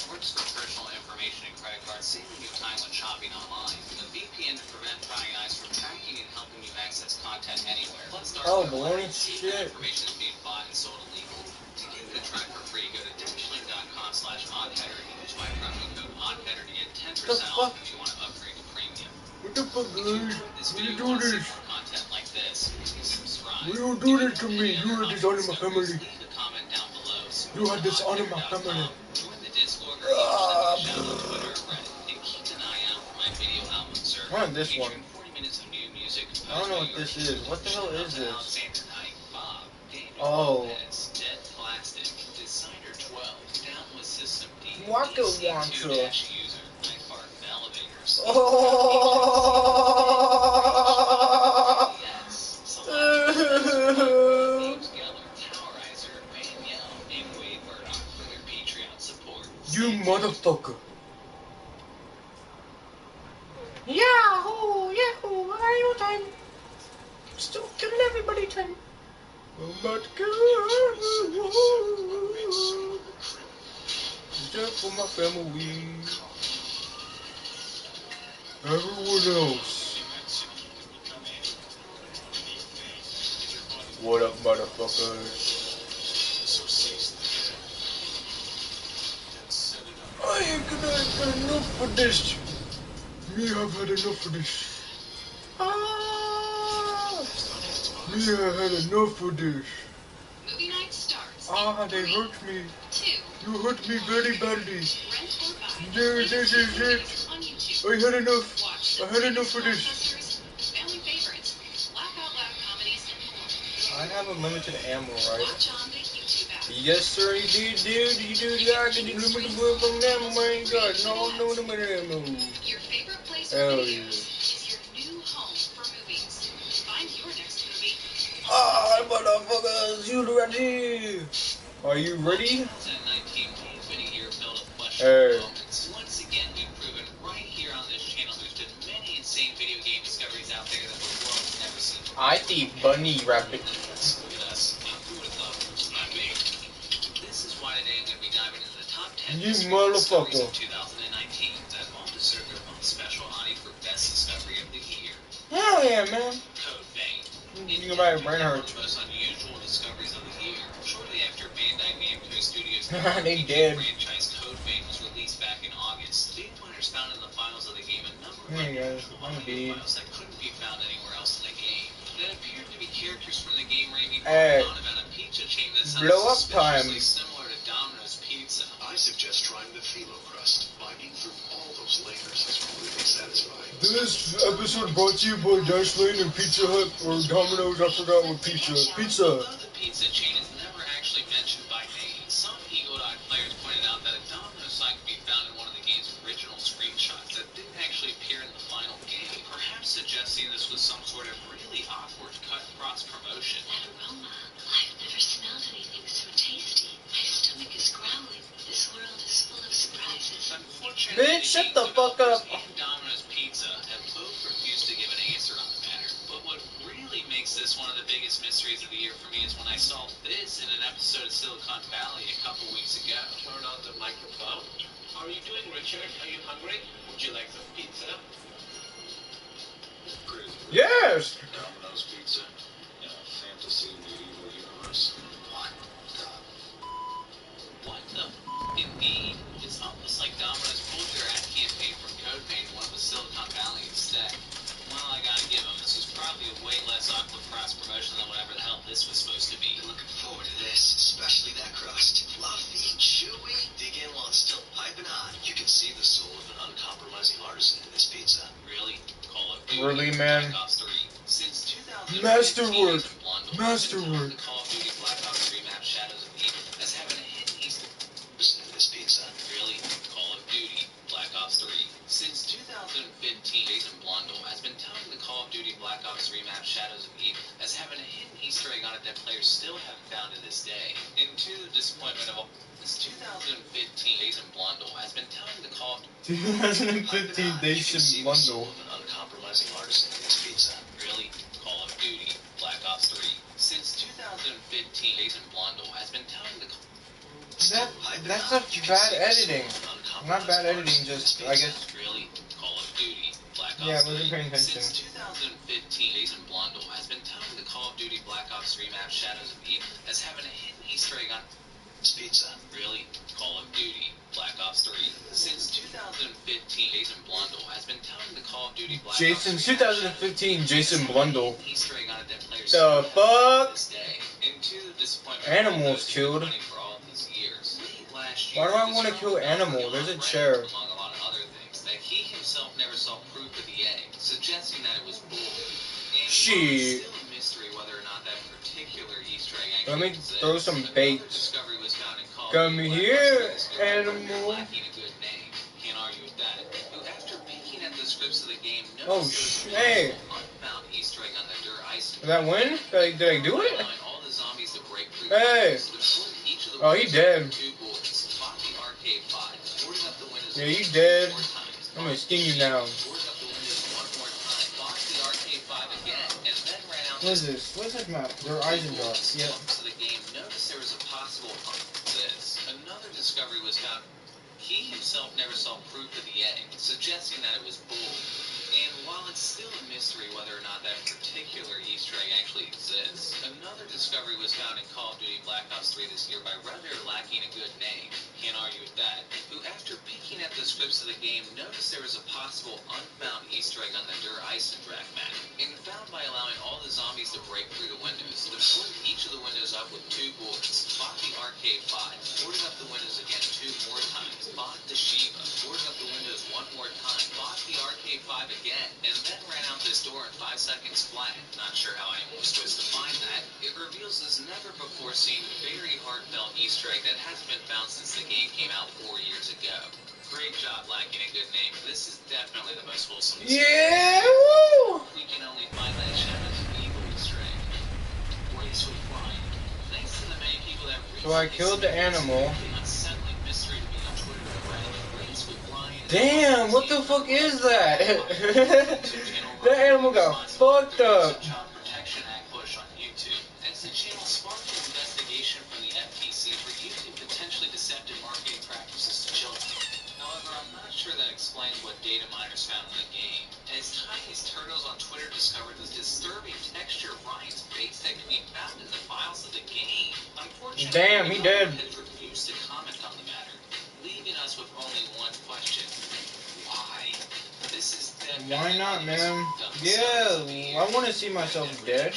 Works for personal information and credit cards, saving you time when shopping online. A VPN to prevent prying eyes from tracking and helping you access content anywhere. Plus, Oh, balloon shit. information is being bought and sold illegally. To get the track for free, go to dashlane.com/oddheader and use my promo code oddheader to get 10% off if you want to upgrade to premium. What the fuck, If you guys? enjoyed this What video you and want do to see this? more content like this, please subscribe. What you do this to me? You had this on in my family. Leave a comment down below. You had this on in my family. Join the Discord or even send me a shout on Twitter or Reddit. And keep an eye out for my video album server. I want this one. Featuring 40 minutes of new music. I don't know what this is. What the hell is this? Alexander Knight, Bob, Daniel Oh. Lopez, Dead Plastic, Decider 12, Down with System D, Rocket DC2- launcher. user, Nightfart Elevators, You motherfucker. Yahoo! Yahoo! Mario time! Still killing everybody time! But just for my family. Everyone else. What up, motherfuckers? I ain't gonna get enough of this. Me have had enough of this. Me have had enough of this. Movie night starts. They hurt me. 2. You hurt me very badly. Rent or buy. This is it. On YouTube. I had enough. Watch I had enough of this. Ghostbusters, family favorites, laugh out loud comedies, and more. I have unlimited ammo, right? Watch on the YouTube app. Yes, sir, you did, dude. You do that. You limited from ammo, man. God, no limited ammo. Your favorite place for Hell videos is your new home for movies. Find your next movie. Motherfuckers, you ready? Are you ready? 2019 may have been a year filled with Hey. moments. Once again, we've proven right here on this channel there's been many insane video game discoveries out there that the world has never seen before. I see bunny rabbit. Look at us. Who would have thought? Not me. This is why today I'm going to be diving into the top 10 You mystery discoveries motherfucker. of 2019 that all deserve their own special Audi for Best Discovery of the Year. Hell yeah, man. Code Vein. You about your brain One hurts. of the most unusual discoveries of the year. Shortly after Bandai Namco Studios' They did. franchise Code Vein was released back in August, data miners found in the files of the game a number of Hey guys, unusual I'm audio dead. files that couldn't be found anywhere else in the game. That appeared to be characters from the game Raimi Hey. on about a pizza chain that sounds Blow up suspiciously time. similar to Domino's Pizza. I suggest trying the phyllo crust. Biting through all those layers is really satisfying. This episode brought to you by Dash Lane and Pizza Hut or Domino's. I forgot what pizza. Pizza. Although the pizza chain is never actually mentioned by name, some eagle-eyed players pointed out that a Domino's sign could be found in one of the game's original screenshots that didn't actually appear in the final game, perhaps suggesting this was some sort of really awkward cut cross-promotion. That aroma. I've never smelled anything so tasty. My stomach is growling. This world is full of surprises. Unfortunately, Bitch, shut the fuck up. and Domino's Pizza have both refused to give an answer on the matter. But what really makes this one of the biggest mysteries of the year for me is when I saw this in an episode of Silicon Valley a couple weeks ago. Turn on the microphone. How are you doing, Richard? Are you hungry? Would you like some pizza? Yes. Domino's Pizza in a fantasy medieval universe. What the indeed? It's almost like Domino's pulled their ad campaign from Code Vein and went with Silicon Valley instead. Well, I gotta give them, this was probably a way less awkward cross promotion than whatever the hell this was supposed to be. Looking forward to this, especially that crust. Fluffy, chewy. Dig in while it's still piping hot. You can see the soul of an uncompromising artisan in this pizza. Really? Call of Duty Really, man? Black Ops 3. Since 2015, Masterwork. Blundell Masterwork. the Call of Duty Black Ops 3 map Shadows of Evil as having a hidden Easter In this pizza. Really? Call of Duty Black Ops 3. Since 2015, Jason Blundell has been touting the Call of Duty Black Ops 3 map Shadows of Evil as having a hidden Easter egg on it that players still haven't found to this day. And to the disappointment of all, since 2015, Jason Blundell has been touting the Call of 2015 Dacian Bundle. An uncompromising artisan in this pizza. Really? Call of Duty Black Ops 3. Since 2015, Jason Blundell has been touting the That's such bad editing. Not bad editing, just I guess. Really? Call of Duty Black Ops 3. Yeah, I wasn't paying attention. Since 2015, Jason Blundell has been touting the Call of Duty Black Ops 3 map Shadows of Evil as having a hidden Easter egg on This pizza. Really? Call of Duty Black Ops 3. Since 2015, Jason Blundell has been touting the Call of Duty Black Jason, Ops 3 2015 Jason Blundell. Easter egg on it that players The still have fuck? to this day. And to the disappointment Animals of those who've been killed. fighting for all of these years. Late last Why year, do I this wanna film kill was animal? on There's a Reddit, chair. among a lot of other things, that he himself never saw proof of the egg, suggesting that it was bull. And Shit. while it's still a mystery whether or not that particular Easter egg Let actually me exists, throw some another bait. discovery was found in Call of Come Duty Black here, Ops 3 this year, animal. lacking a good name. Can't argue with that. Who, after peeking at the scripts of the game, Oh, noticed there was a hey. possible unfound Easter egg on the Dur Ice. Did that win? Did I do it? Allowing all the zombies to break through Hey. the windows, deployed each of the Oh, he windows dead. with 2 bullets, fought the arcade 5, boarded up the windows Yeah, you 2 dead. more times, I'm gonna fought sting you the now. boarded up the windows 1 more time, fought the arcade 5 again, and then ran out What is this? What's this map? They're Eisendorf. Yeah. to the game. Notice there was a possible this. Another discovery was found. He himself never saw proof of the egg, suggesting that it was bull. And while it's still a mystery whether or not that particular Easter egg actually exists, another discovery was found in Call of Duty Black Ops 3 this year by Redder lacking a good name. Can't argue with that. Who, after peeking at the scripts of the game, noticed there was a possible unfound Easter egg on the Dur Eisendrach map, and found by allowing all the zombies to break through the windows, deployed each of the windows up with 2 bullets, fought the arcade 5, boarded up the windows again 2 more times, fought the Shiva, boarded up the windows 1 more time, fought the arcade 5 again, and then ran out this door in 5 seconds flat. Not sure how anyone was supposed to find that. It reveals this never before seen, very heartfelt Easter egg that hasn't been found since the game came out 4 years ago. Great job lacking a good name. This is definitely the most wholesome Easter egg. Yeah! Woo! We can only find that Shadows of Evil Easter egg. Race with Pride. Thanks to the many people that So I killed the animal. Unsettling mystery to me on Twitter and Reddit. Race with Brian. Damn, what the fuck is that? That animal got fucked up. Child Protection Act push on YouTube, as the channel sparked an investigation from the FTC for using potentially deceptive marketing practices to children. However, I'm not sure that explains what data miners found in the game, as Tiny's Turtles on Twitter discovered this disturbing texture of Ryan's face that could be found in the files of the game. Unfortunately, Damn, he dead. has refused to comment on the matter, leaving us with only one question. Why? This is Why not, man? Yeah, I want to see myself dead.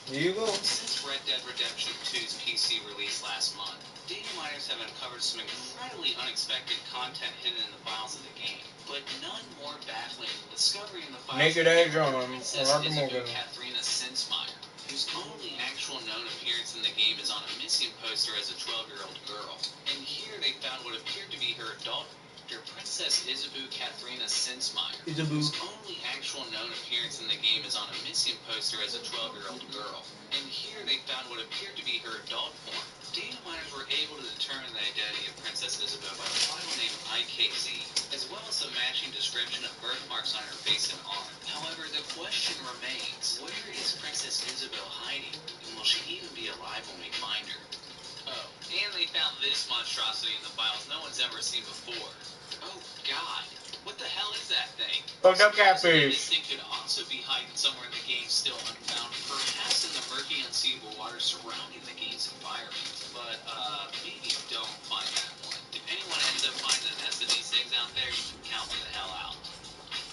Here you go. Since Red Dead Redemption 2's PC release last month, data miners have uncovered some incredibly unexpected content hidden in the files of the game, but none more baffling than discovering the files Naked of Edge on Princess Roger Isabel Morgan. Katharina Sinsmeyer, whose only actual known appearance in the game is on a missing poster as a 12-year-old girl. And here they found what appeared to be her adult Princess Isabel Katharina Sinsmeyer, whose only actual known appearance in the game is on a missing poster as a 12-year-old girl. And here they found what appeared to be her adult form. Data miners were able to determine the identity of Princess Isabel by the file name IKZ, as well as a matching description of birthmarks on her face and arm. However, the question remains, where is Princess Isabel hiding? And will she even be alive when we find her? Oh, and they found this monstrosity in the files no one's ever seen before. Oh, God. What the hell is that thing? Fucked up Supposedly, catfish. this thing could also be hiding somewhere in the game still unfound, perhaps in the murky, unseeable waters surrounding the game's environment. But, maybe don't find that one. If anyone ends up finding a nest of these things out there, you can count me the hell out.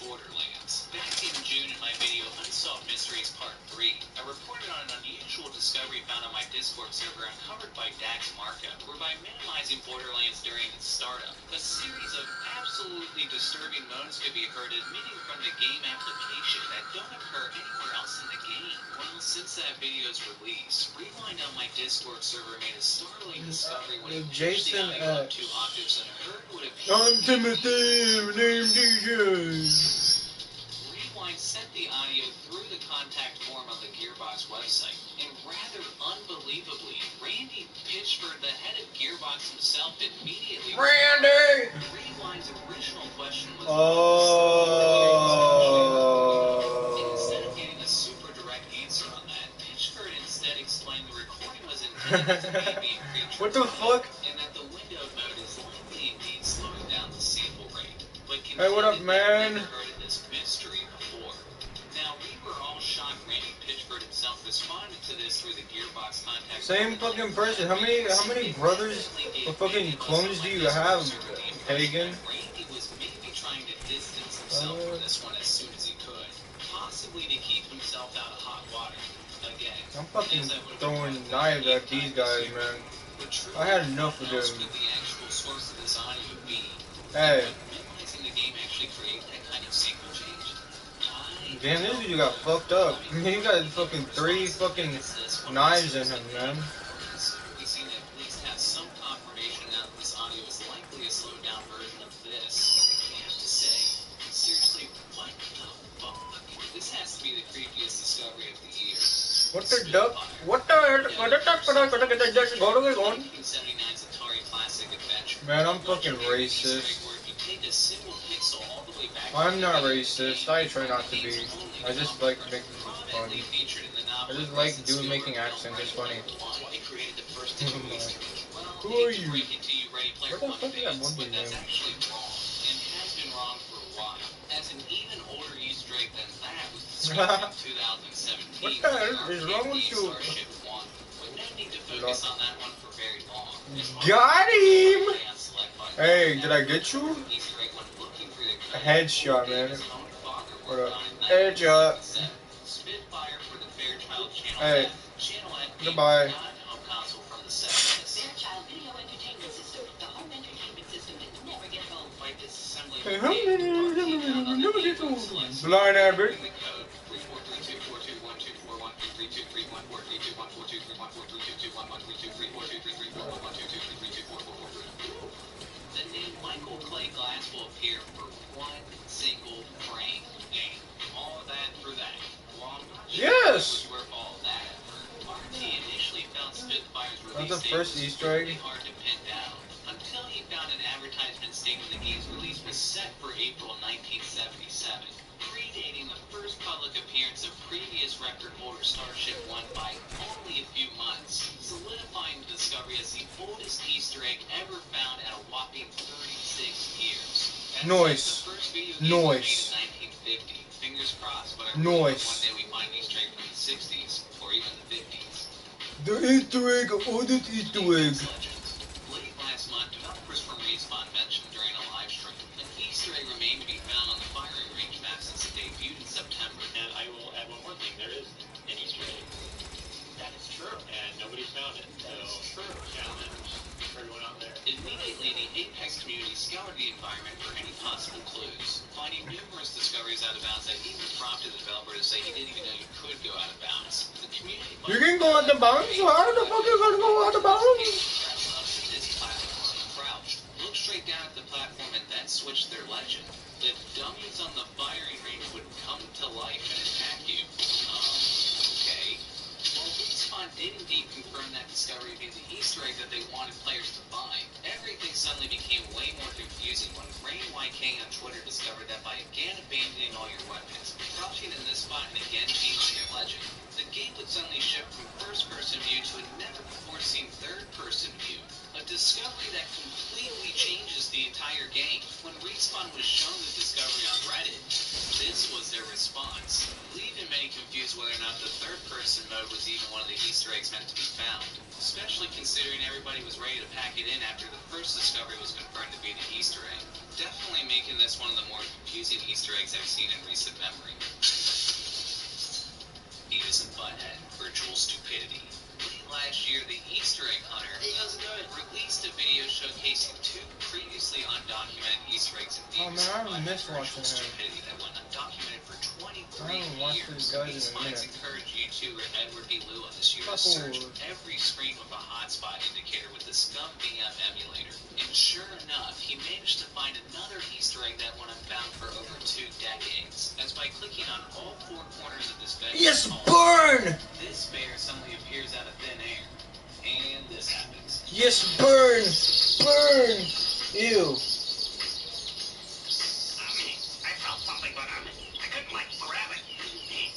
Borderlands. Back in June in my video Unsolved Mysteries Part 3, I reported on an unusual discovery found on my Discord server uncovered by Dax Markup, whereby minimizing Borderlands during its startup, a series of absolutely disturbing moans could be heard emitting from the game application that don't occur anywhere else in the game. Well, since that video's release, Rewind on my Discord server made a startling discovery when it pitched the audio up 2 octaves and heard what appeared I'm Timothy, name DJ. Rewind sent the audio through the contact form on the Gearbox website, and rather unbelievably, Randy Pitchford, the head of Gearbox himself, immediately Randy! Rewind's original question was and Oh. instead of getting a super direct answer on that, Pitchford instead explained the recording was intended as a being creature. What the fuck? And that the windowed mode is likely indeed slowing down the sample rate. But Hey, what up, man? never heard of this mystery before. Now, we were all shocked Randy Pitchford himself responded to this through the Gearbox contact. Same fucking person. How many brothers or fucking clones do you have, Pagan? Randy was maybe trying to distance himself from this one as soon as he could, possibly to keep himself out of hot water. Again, I'm fucking throwing knives at these guys, man. I had enough of them. the actual source of this audio be? Hey. Minimizing the game actually create that kind of sequel change? Damn, this dude got fucked up. He got fucking 3 fucking knives in him, man. We seem to at least have some confirmation now that this audio is likely a slowed down version of this. I have to say, seriously, what the fuck? This has to be the creepiest discovery of the year. What the duck? What the just go to it on? 1979's Atari classic adventure. Man, I'm fucking racist. Where if you take a single pixel all the way back, I'm not racist. I try not to be. I just like making it funny. I just like making accents. It's funny. Who are you? Where the fuck did that one be named? Actually wrong, and has been wrong for a while. As an even older Easter egg than that was discovered in 2017. What the hell is wrong with you? Starship One. But no need to focus on that one for very long. Got him! Hey, did I get you? A headshot, man. What up? Headshot. Hey. Goodbye. Blind Albert. The name Michael Clay Glass will appear for one single frame. And all of that for that. Well, I'm not sure Yes! it was worth all that effort. RT initially found Spitfire's release the first Easter egg? Hard to pin down until he found an advertisement stating the game's release was set for April 1977, predating the first public appearance of previous record holder Starship One by only a few months, solidifying the discovery as the oldest Easter egg ever found at a whopping 36 years. Noise. The first video game was made in 1950. Fingers crossed, but I really hope one day we find an Easter egg from the 60s or even the 50s. The Easter egg, oldest Easter egg. Late last month, developers from Respawn mentioned during a live stream an Easter egg remained to be found on the firing range map since it debuted in September. And I will add one more thing. There is an Easter egg. That is true. And nobody's found it. That is true. Challenge for everyone out there. Immediately, the Apex community scoured the environment for any possible clues, finding numerous discoveries out of bounds that even prompted the developer to say he didn't even know you could go out of bounds. The community... You can go out of bounds? How the fuck are you gonna go out of bounds? Crouched, looked straight down at the platform and then switched their legend. The dummies on the firing range would come to life and attack you. Okay. Well, Respawn did indeed confirm that discovery via the Easter egg that they wanted players to find. Everything suddenly became way more confusing when Rain YK on Twitter discovered that by again abandoning all your weapons, crouching in this spot and again changing your legend, the game would suddenly shift from first-person view to a never-before-seen third-person view. A discovery that completely changes the entire game. When Respawn was shown the discovery on Reddit, this was their response, leaving many confused whether or not the third-person mode was even one of the Easter eggs meant to be found, especially considering everybody was ready to pack it in after the first discovery was confirmed to be the Easter egg. Definitely making this one of the more confusing Easter eggs I've seen in recent memory. Beavis and Butthead, virtual stupidity. Late last year, the Easter egg hunter released a video showcasing two previously undocumented Easter eggs in Beavis and Butthead virtual stupidity that went undocumented for 23 years. These finds encouraged YouTuber Edward D. Lewis to search every screen with a hotspot indicator with the Scum VM emulator. And sure enough, he managed to find another Easter egg that went unfound for over 2 decades. As by clicking on all 4 corners of this bedroom, yes, burn! This bear suddenly appears out of thin air. And this happens. Yes, burn! Burn! Ew. I felt something, but I couldn't grab it.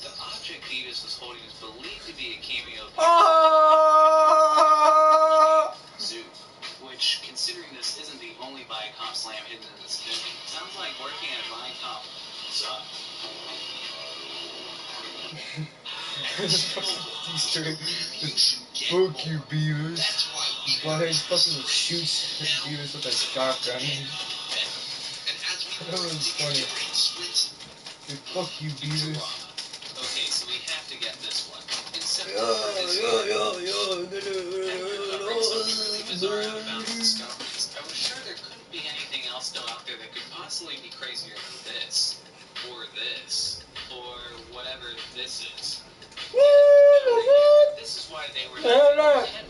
The object Beavis was holding is believed to be a cameo of Zoo, which, considering this isn't the only Viacom slam hidden in this movie, sounds like working at Viacom sucked. Easter egg. Fuck you, Beavis. Butthead fucking shoots Beavis with a shotgun. That was funny. Dude, fuck you, Beavis. Okay, so we have to get this one. I was sure there couldn't be anything else still out there that could possibly be crazier than this, or whatever this is. This is why they were 10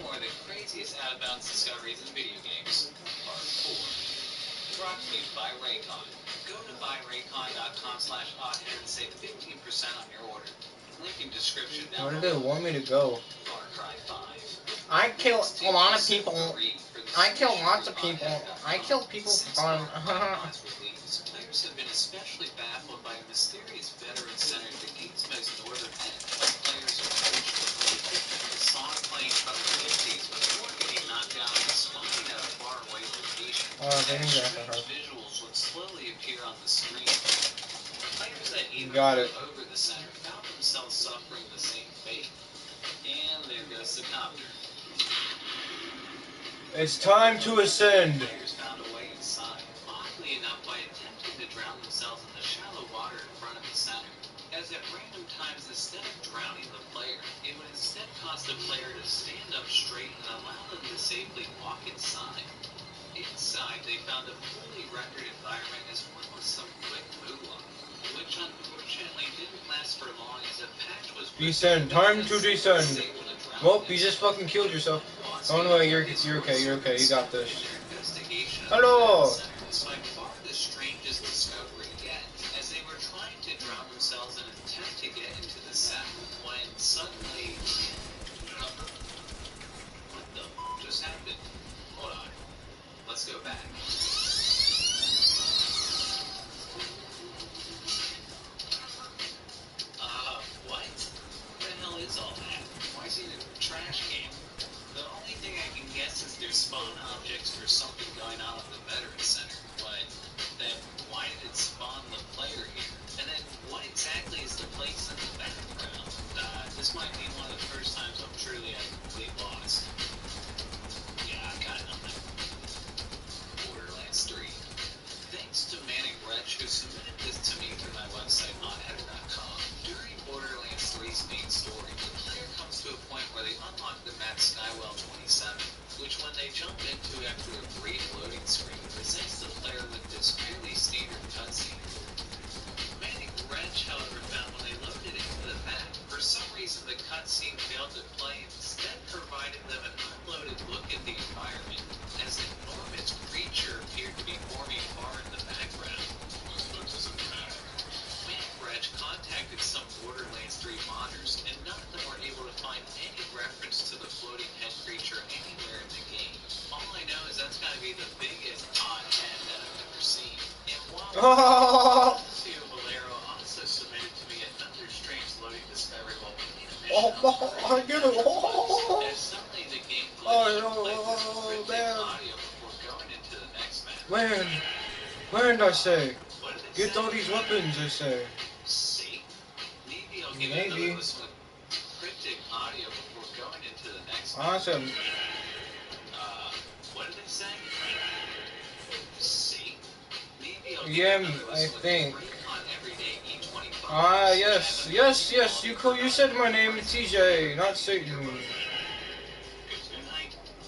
more of the craziest out-of-bounds discoveries in video games. Part 4. Brought to you by Raycon. Go to buyraycon.com/othead and save 15% on your order. Link in description down below. Where do they want me to go? Far Cry 5. I kill a lot of people. I kill lots of people. I kill people for fun. Players have been especially baffled by a mysterious veteran center at the game's most northern end. Players approach the song playing from the 50s before getting knocked down and spawning at a faraway location. Visuals would slowly appear on the screen. Players that even over the center found themselves suffering the same fate. And there goes the copter. It's time to ascend. Players found a way inside, oddly enough by attempting to drown themselves in the shallow water in front of the center. As at random times, instead of drowning the player, it would instead cause the player to stand up straight and allow them to safely walk inside. Inside, they found a fully rendered environment as well as some quick moolah, which unfortunately didn't last for long as a patch was... Descend. Time to descend. Well, you just fucking killed yourself. Oh no, you're okay, you got this. Hello! By far the strangest discovery yet, as they were trying to drown themselves in an attempt to get into the center, when suddenly... What the f*** just happened? Hold on. Let's go back. What? What the hell is all that? Why is it a trash can? The only thing I can guess is there's spawn objects for something going on at the Veteran Center, but then why did it spawn the player here? And then what exactly is the place in the background? This might be one of the first times I'm truly at a complete loss. Yeah, I got nothing. Borderlands 3. Thanks to Manning Wretch, who submitted this to me through my website onheader.com. During Borderlands 3's main story, the player comes to a point where they unlock the map Skywell 27, which when they jump into after a brief loading screen, presents the player with this fairly standard cutscene. Manning Wretch, however, found when they loaded into the map, for some reason the cutscene failed to play and instead provided them an unloaded look at the environment, as an enormous creature appeared to be forming far in the background. What doesn't matter? Manning Wretch contacted some Borderlands 3 modders, and none of them were able to find any reference to the floating head creature anywhere in the game. All I know is that's gotta be the biggest odd head that I've ever seen. And while Valero also submitted to me another strange loading discovery while playing a mission I get it. as suddenly the game glitched and played this cryptic audio before going into the next map. When I say, What did they get say? all these weapons, I say. Safe? Maybe I'll give it another listen with cryptic audio before going into the next map. Awesome. What did they say? Safe? Maybe I'll give Yeah, it another I listen with think. Raycon Everyday E25. Ah, yes, you said my name, TJ, not Satan.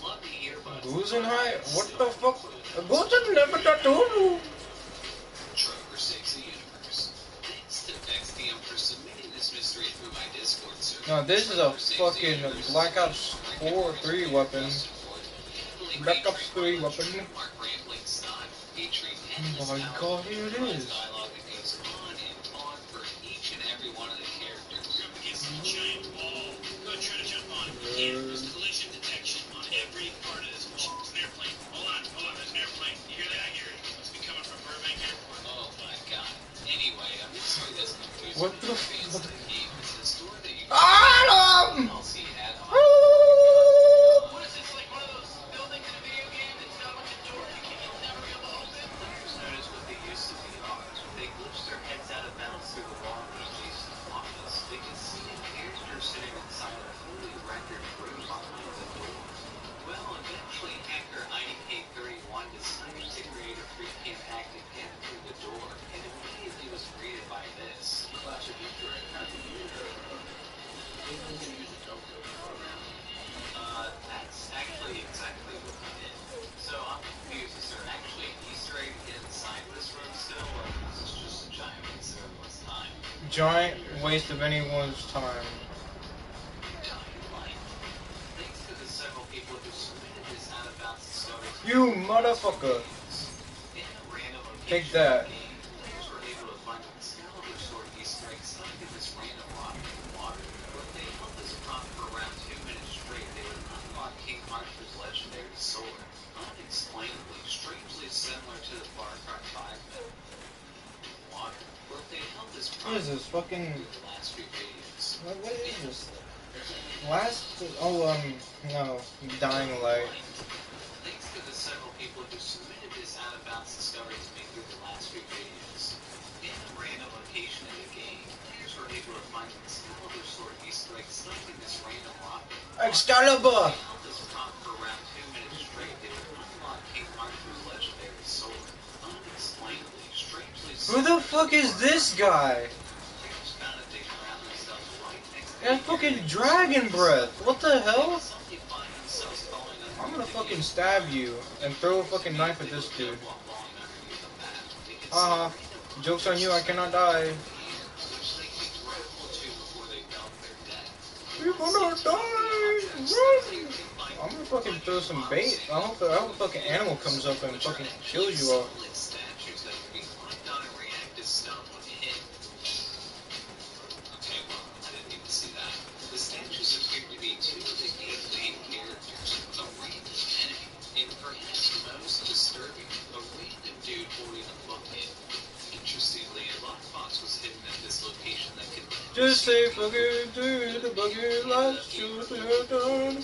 Love the earbuds. Guzenhai? What the fuck? Guzen never got to. Trover Saves the Universe. Thanks to XDM for submitting this mystery through my Discord server. Now this is a fucking Black Ops 4 or 3 weapon. Black Ops 3 weapon. Oh my god, here it is. Dialogue that goes on and on for each and every one of the characters. You're up against a giant wall. Go and try to jump on it. You can't. There's collision detection on every part of this machine. There's an airplane. Hold on, there's an airplane. You hear that? I hear it. Must be coming from Burbank Airport. Oh my god. Anyway, I'm just sorry that's confusing. What the fans of fuck? the game. It's the store that you Adam! DLC add-on. What is this, like one of those buildings in a video game that's got a bunch of doors you can't never be able to open? Players notice what they used to be are. They glitch their heads out of bounds through the wall in the adjacent office. They can see a character sitting inside a fully rendered room behind the door. Well, eventually hacker IDK31 decided to create a free cam hack to get through the door, and immediately was greeted by this. Classic Easter egg hack. That's actually exactly what we did. So I'm confused. Is there actually an Easter egg inside this room still, or is this just a giant waste of everyone's time? Giant waste of anyone's time. Dying light. Thanks to the several people who submitted this out of bounds discovery. You motherfucker. In a random location Take that. in the game, players were able to find Excalibur sword Easter egg stuck in this random rock in the water. But if they held this prop for around 2 minutes straight, they would unlock King Arthur's legendary sword. Unexplainably, strangely similar to the Far Cry 5 map. Water. But if they held this prop What is this, fucking... through the last few videos. What is this? No, Dying Light. Thanks to the several people who submitted this out-of-bounds discovery to me through the last few videos. In a random location in the game, players were able to find Excalibur sword Easter egg stuck in this random rock. Excalibur! They held this prop for around 2 minutes straight. They would unlock King Arthur's legendary sword. Unexplainably, strangely Who the fuck is this guy? players found that they found themselves right next to That fucking dragon breath. What the hell? suddenly find themselves falling under I'm gonna fucking stab you and throw a fucking knife at this dude. Haha. Joke's on you, I cannot die. You're gonna die! Run! I'm gonna fucking throw some bait. I hope a fucking animal comes up and fucking kills you all. The statues appear to be two of the game's main characters, a random Just say fuck it to the bucket like shoot done.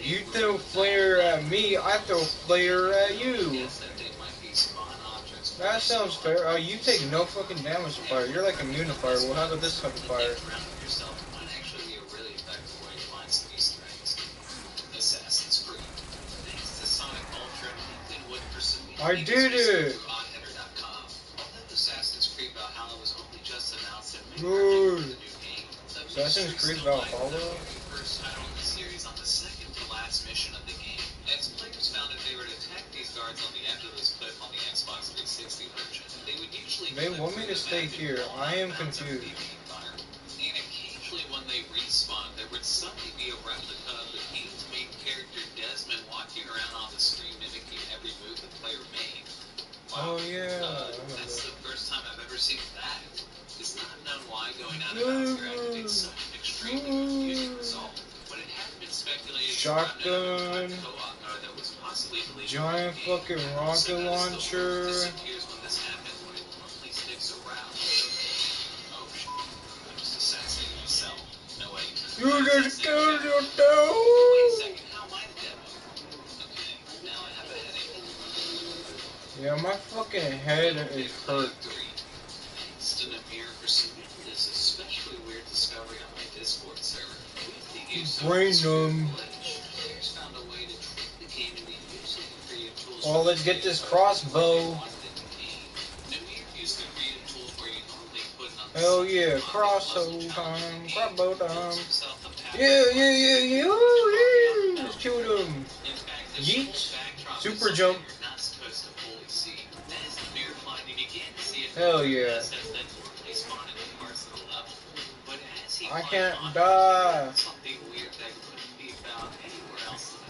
You throw flare at me, I throw flare at you. That sounds fair. You take no fucking damage to fire. You're like immune to fire. Well, how about this type of fire? I did it! Good. Assassin's Creed Valhalla? As players found that they would attack these guards on the edge of this cliff on the Xbox 360 version, they would usually They want me to stay here. I am confused. And occasionally when they respawned, there would suddenly be a replica of the game's main character Desmond walking around on the screen mimicking every move the player made. Wow. Oh yeah. That's the first time I've ever seen that. It's not known why going out of bounds activates such an extremely confusing result, but it had been speculated shotgun, that was possibly giant fucking rocket launcher. Disappears when this happens when it normally sticks around. Oh shit. I just assassinated myself. No way. You just killed yourself. Wait a second, how am I the demo? Okay, now I have a headache. Yeah, my fucking head is hurt. Thanks to Namir for submitting this especially weird discovery on my Discord server. With the use of Brain this numb. glitch, players found a way to trick the game into using the creative tools. Oh, let's get this crossbow. Namir used the creative tools where you normally put on Hell yeah, crossbow time, crossbow time. Yeah. Ooh, let's shoot him. Yeet. Super jump. Hell yeah. I can't die.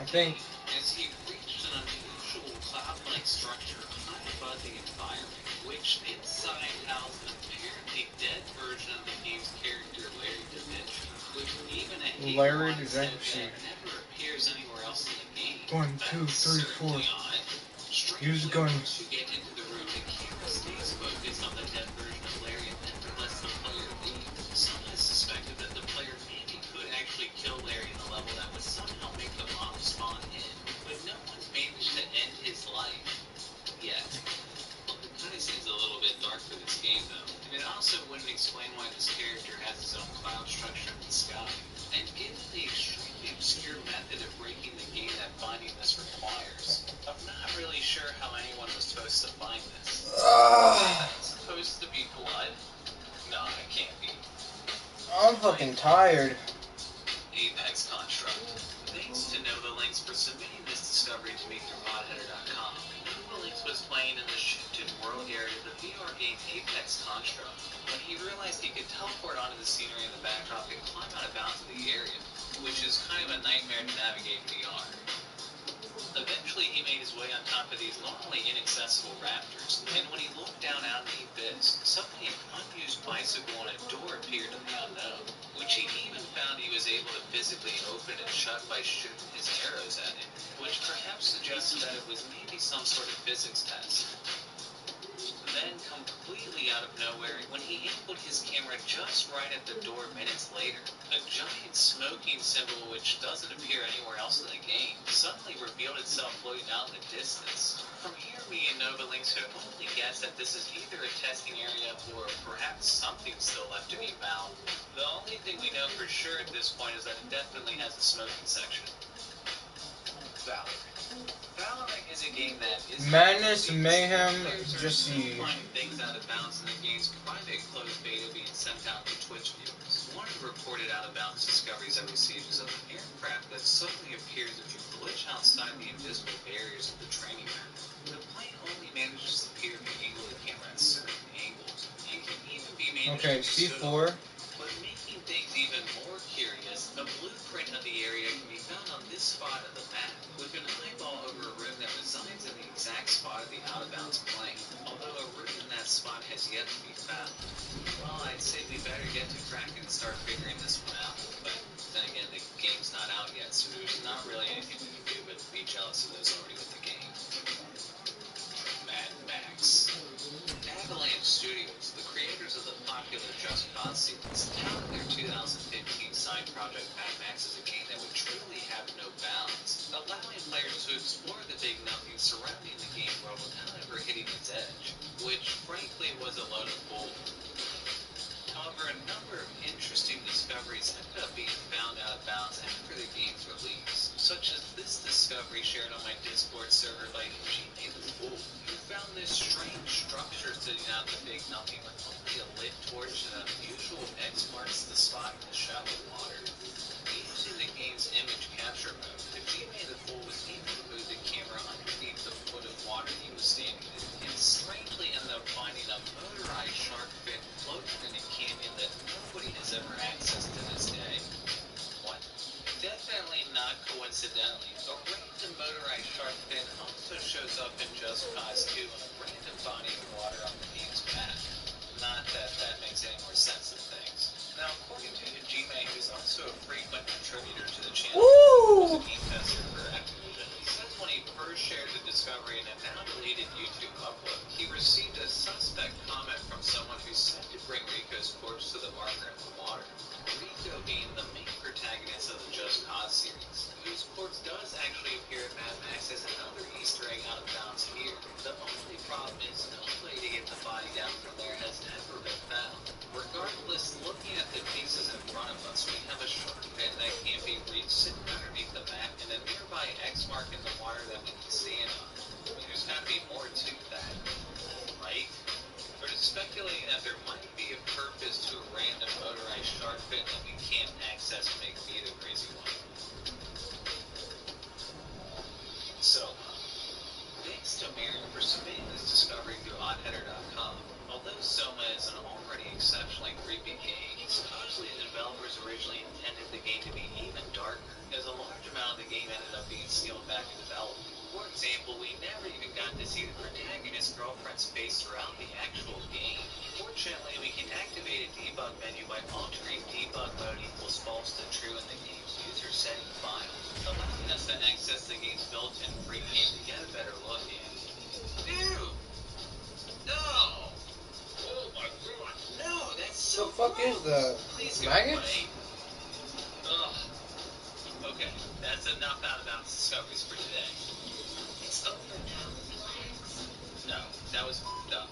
I think. As he reached an unusual cloud-like structure high above the environment, which inside housed an apparently dead version of the game's character Larry Da Vinci, which even a Larry Hater Da said Vinci. that never appears anywhere else in the game. 1, 2, 3, 4. Use a gun. Once you get into the room, the camera stays focused on the dead version of Larry and never lets the player leave. Some has suspected that the player maybe could actually kill Larry in the level that would somehow make the mob spawn in, but no one's managed to end his life yet. Well, it kind of seems a little bit dark for this game, though, and it also wouldn't explain why this character has his own cloud structure in the sky. And given the extremely obscure method of breaking the game that finding this requires, I'm not really sure how anyone was supposed to find this. It's supposed to be blood? No, it can't be. I'm fucking tired. Apex Construct. Thanks to NovaLinks for submitting this discovery to me through podheader.com. NovaLinks was playing in the shifted world area of the VR game Apex Construct when he realized he could teleport onto the scenery in the backdrop and climb out of bounds of the area, which is kind of a nightmare to navigate in VR. Eventually, he made his way on top of these normally inaccessible raptors, and when he looked down out in the abyss, suddenly an unused bicycle and a door appeared in the unknown, which he even found he was able to physically open and shut by shooting his arrows at it, which perhaps suggested that it was maybe some sort of physics test. Then, completely out of nowhere, when he angled his camera just right at the door minutes later, a giant smoking symbol which doesn't appear anywhere else in the game suddenly revealed itself floating out in the distance. From here, me and NovaLinks could only guess that this is either a testing area or perhaps something still left to be found. The only thing we know for sure at this point is that it definitely has a smoking section. Valorant is a game that is Madness, Mayhem, just see. finding things out of bounds in the game's private closed beta being sent out to Twitch viewers. One of the reported out of bounds discoveries I received is of an aircraft that suddenly appears if you glitch outside the invisible barriers of the training map. The plane only manages to appear if you angle the camera at certain angles, and can even be managed Okay, to be C4. But making things even more curious, a blueprint of the area can be found on this spot of the map, with an eyeball over a room that resides in the exact spot of the out-of-bounds plane, although a room in that spot has yet to be found. Well, I'd say we better get to cracking and start figuring this one out, but then again, the game's not out yet, so there's not really anything we can do but be jealous of those already with the game. Mad Max. Avalanche Studios, the creators popular Just Cause series, touted their 2015 side project Mad Max as a game that would truly have no bounds, allowing players to explore the big nothing surrounding the game world without ever hitting its edge, which frankly was a load of bull. However, a number of interesting discoveries ended up being found out of bounds after the game's release, such as this discovery shared on my Discord server by Jimmy the Fool, who found this strange structure sitting out in the big nothing with only a lit torch and an unusual X marks the spot in the shallow water. Using the game's image capture mode, Hajime the Fool was able to move the camera underneath the foot of water he was standing in, and strangely ended up finding a motorized shark fin floating in a canyon that nobody has ever accessed to this day. What? Definitely not coincidentally, a random motorized shark fin also shows up in Just Cause 2 on a random body of water on the game's map. Not that that makes any more sense than things. Now, according to Hajime, who's also a frequent contributor to the channel, who's a game tester for Activision, he says when he first shared the discovery in a now-deleted YouTube upload, he received a suspect comment from someone who said to bring Rico's corpse to the marker in the water. Rico being the main protagonist of the Just Cause series, whose corpse does actually appear in Mad Max as another Easter egg out of bounds here. The only problem is no way to get the body down from there has ever been found. Regardless, looking at the pieces in front of us, we have a shark fin that can't be reached sitting underneath the map and a nearby X mark in the water that we can stand on. I mean, there's got to be more to that, right? Or is speculating that there might be a purpose to a random motorized shark fin that we can't access make me the crazy one. So, thanks to Miriam for submitting this discovery through oddheader.com. Although Soma is an already exceptionally creepy game, supposedly the developers originally intended the game to be even darker, as a large amount of the game ended up being scaled back in development. For example, we never even got to see the protagonist's girlfriend's face throughout the actual game. Fortunately, we can activate a debug menu by altering debug mode equals false to true in the game's user setting file, allowing us to access the game's built-in free game to get a better look in. Ew! No! Oh my god, no, that's so The fuck gross. is that? Please go Maggots? away. Ugh. Okay, that's enough out of bounds discoveries for today. It's over now. Relax. No, that was up.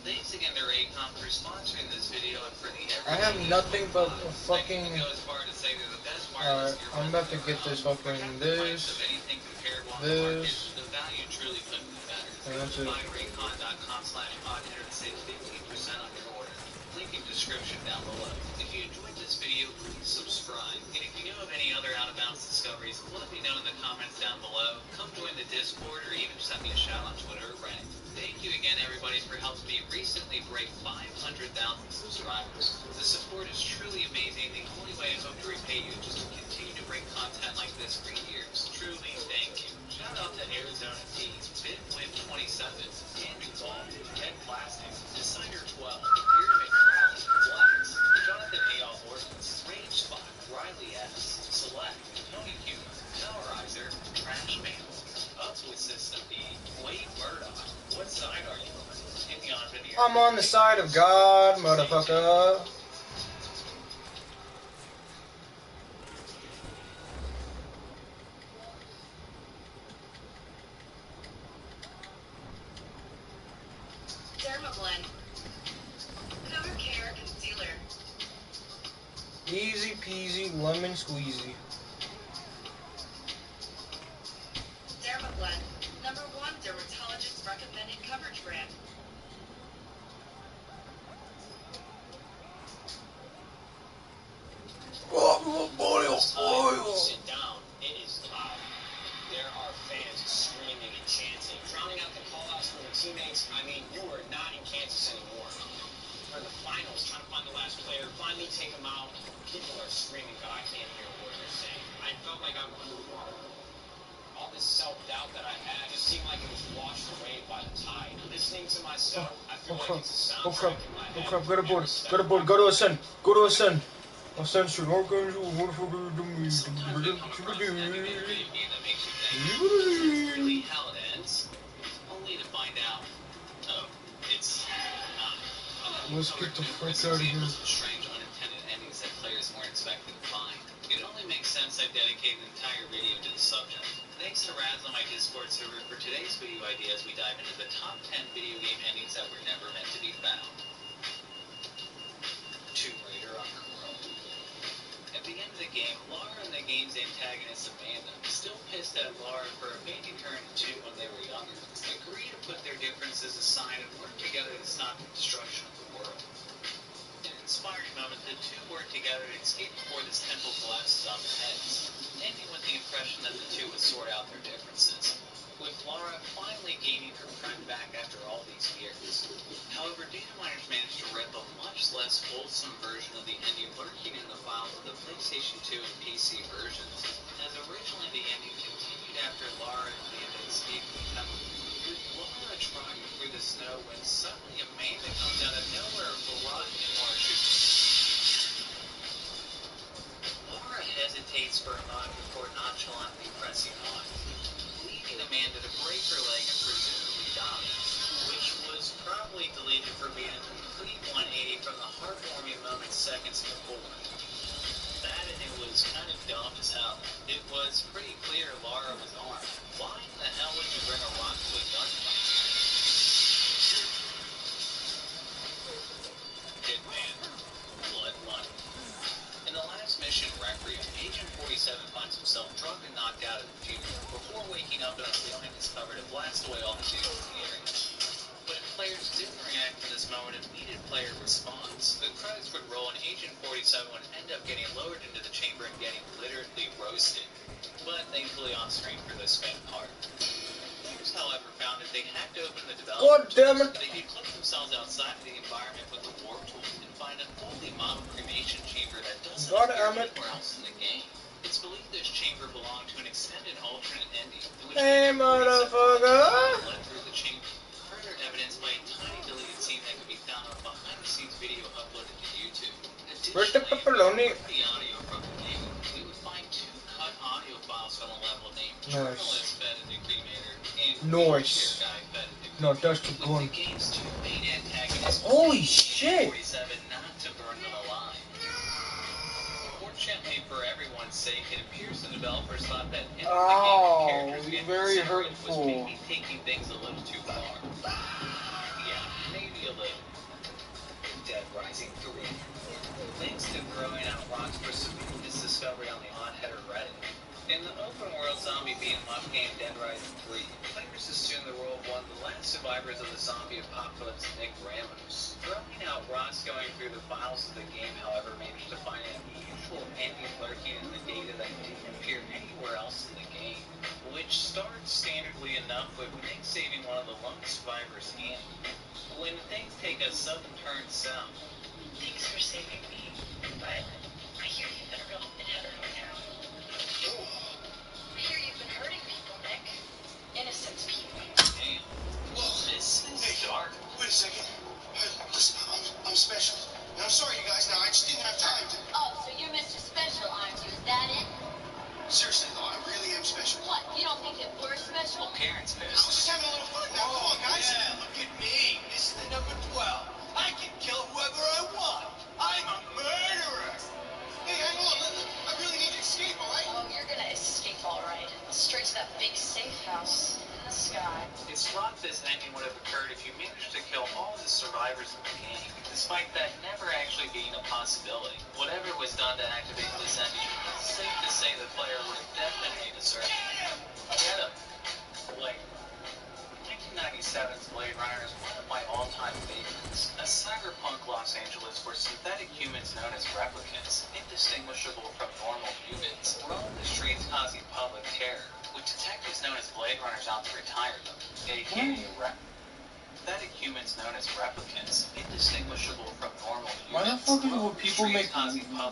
Thanks again to Raycom for sponsoring this video and for the I have everything nothing but box. a I fucking... can go as far to say they're the best wireless Alright, I'm earbuds about I've to ever get owned. this For fucking half the price of this, anything comparable on the market, this, the value truly couldn't be better. and Go that's to it. buyraycon.com/podheader to save 15% on your order. Link in description down below. If you enjoyed this video, please subscribe. And if you know of any other out-of-bounds discoveries, let me know in the comments down below. Come join the Discord or even send me a shout on Twitter or Reddit. Thank you again, everybody, for helping me recently break 500,000 subscribers. The support is truly amazing. The only way I hope to repay you is just to continue to bring content like this for years. Truly, thank you. Shout out to Arizona D, BitWin27, Andrew Ball, Ed Plastic, Decider12, Beard McCrowley, Flex, Jonathan A.L. Orphans, Rage Spot, Riley S, Select, Tony Humor, Tellerizer, Trash Manual, Up with System D, Wade Murdoch. What side are you on? Hit me on video. I'm on the side of God, motherfucker. Dermablend. Color Care Concealer. Easy peasy, lemon squeezy. Dermablend. #1 dermatologist recommended coverage brand. Sit down. It is loud. There are fans screaming and chanting, drowning out the call-outs from their teammates. I mean, you are not in Kansas anymore. We're in the finals, trying to find the last player, finally take him out. People are screaming, but I can't hear a word they're saying. I felt like I'm underwater. All this self-doubt that I had just seemed like it was washed away by the tide. Listening to myself, I feel like it's a soundtrack in my head. Oh crap, go to board, go to board, go to Ascend, go to Ascend. Ascend should organize motherfucker do me. Sometimes we come across an epic video game that makes you think, is this really how it ends? Only to find out, oh, it's not. Let's get the fuck out of here. Some strange unintended endings that players weren't expected to find. It only makes sense I've dedicated an entire video to the subject. Thanks to Raz on my Discord server, for today's video ideas, we dive into the top 10 video game endings that were never meant to be found. Tomb Raider Underworld. At the end of the game, Lara and the game's antagonist Amanda, still pissed at Lara for abandoning her and the two when they were younger, agree to put their differences aside and work together to stop the destruction of the world. In an inspiring moment, the two work together to escape before this temple collapses on their heads, ending with the impression that the two would sort out their differences, with Lara finally gaining her friend back after all these years. However, data miners managed to rip a much less wholesome version of the ending lurking in the files of the PlayStation 2 and PC versions, as originally the ending continued after Lara and Amanda escaped the temple, with Lara trotting through the snow when suddenly Amanda comes out of nowhere Lara hesitates for a moment before nonchalantly pressing on, leaving Amanda to break her leg and presumably die, which was probably deleted for being a complete 180 from the heartwarming moments seconds before. That and it was kind of dumb as hell. It was pretty clear Lara was armed. Why in the hell would you bring a rock to a gunfight? Hitman. Blood Money. In the last mission, Requiem, Agent 47 finds himself drunk and knocked out at a funeral, before waking up in a feeling discovered to blast away all the dudes in the area. But if players didn't react to this moment of needed player response, the credits would roll and Agent 47 would end up getting lowered into the chamber and getting literally roasted. But thankfully on screen for this faint part. Players, however, found that they hacked open the development tools, they could clip themselves outside of the environment with the warp tool and find a fully modeled cremation chamber that doesn't appear anywhere else in the game. It's believed this chamber belonged to an extended alternate ending, in which Agent 47 led through the chamber, further evidenced by a tiny deleted scene that could be found on behind-the-scenes video uploaded to YouTube. Additionally, if we heard the audio from the game, we would find two cut audio files from the level named Journalist Fed into Cremator and Wheelchair Guy Fed into Cremator. No, that's the gun. With the game's two main antagonists, Holy shit! 47 not to burn them alive. Fortunately for everyone's sake, it appears the developers thought that ending the game with characters getting very incinerated was hurtful. maybe taking things a little too far. Yeah, maybe a little. Dead Rising 3. Thanks to throwing out rocks pursuing this discovery on the Oddheader Reddit. In the open-world zombie beat-em-up game Dead Rising 3, players assume the role of one of the last survivors of the zombie apocalypse, Nick Ramos. Throwing out rocks going through the files of the game, however, managed to find an unusual ending lurking in the data that didn't appear anywhere else in the game, which starts standardly enough with Nick saving one of the lone survivors' hand. When things take a sudden turn south, thanks for saving me, but I hear you've been a real pinhead right now. I hear you've been hurting people, Nick. Innocent people. Damn. This is dark. Wait a second. Listen, I'm special. And I'm sorry, you guys. Now, I just didn't have time to... Oh, so you're Mr. Special, aren't you? Is that it? Seriously, though, I really am special. What, you don't think that we're special? Well, Karen's I pissed. was just having a little fun. Now, come on, guys. Yeah, look at me. This is the number 12. I can kill whoever I want. I'm a murderer. Hey, hang on. I really need to escape, all right? Oh, you're gonna escape all right. Straight to that big safe house in the sky. It's thought this ending would have occurred if you managed to kill all the survivors in the game, despite that never actually being a possibility. Whatever was done to activate this ending, it's safe to say the player would have definitely deserved it. Get him. Blade. 1997's Blade Runner is one of my all-time favorites. A cyberpunk Los Angeles where synthetic humans known as replicants, indistinguishable from normal humans, roam the streets causing public terror, with detectives known as Blade Runners out to retire them, aka synthetic humans known as replicants, indistinguishable from normal humans. Why the fuck would people make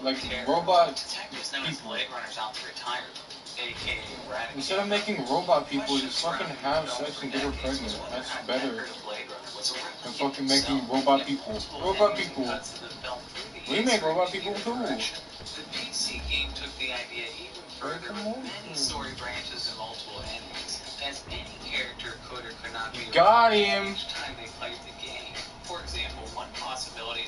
like terror, robot detectives known as people? Blade Runners out to retire them, aka eradicate. Instead of making robot people, just fucking have sex and get her pregnant. That's better than fucking making robot people. Robot people. We make robot people too. The PC game took the idea even further with many story branches and multiple endings, as any character could or could not be Got him. each time they played the game. For example, one possibility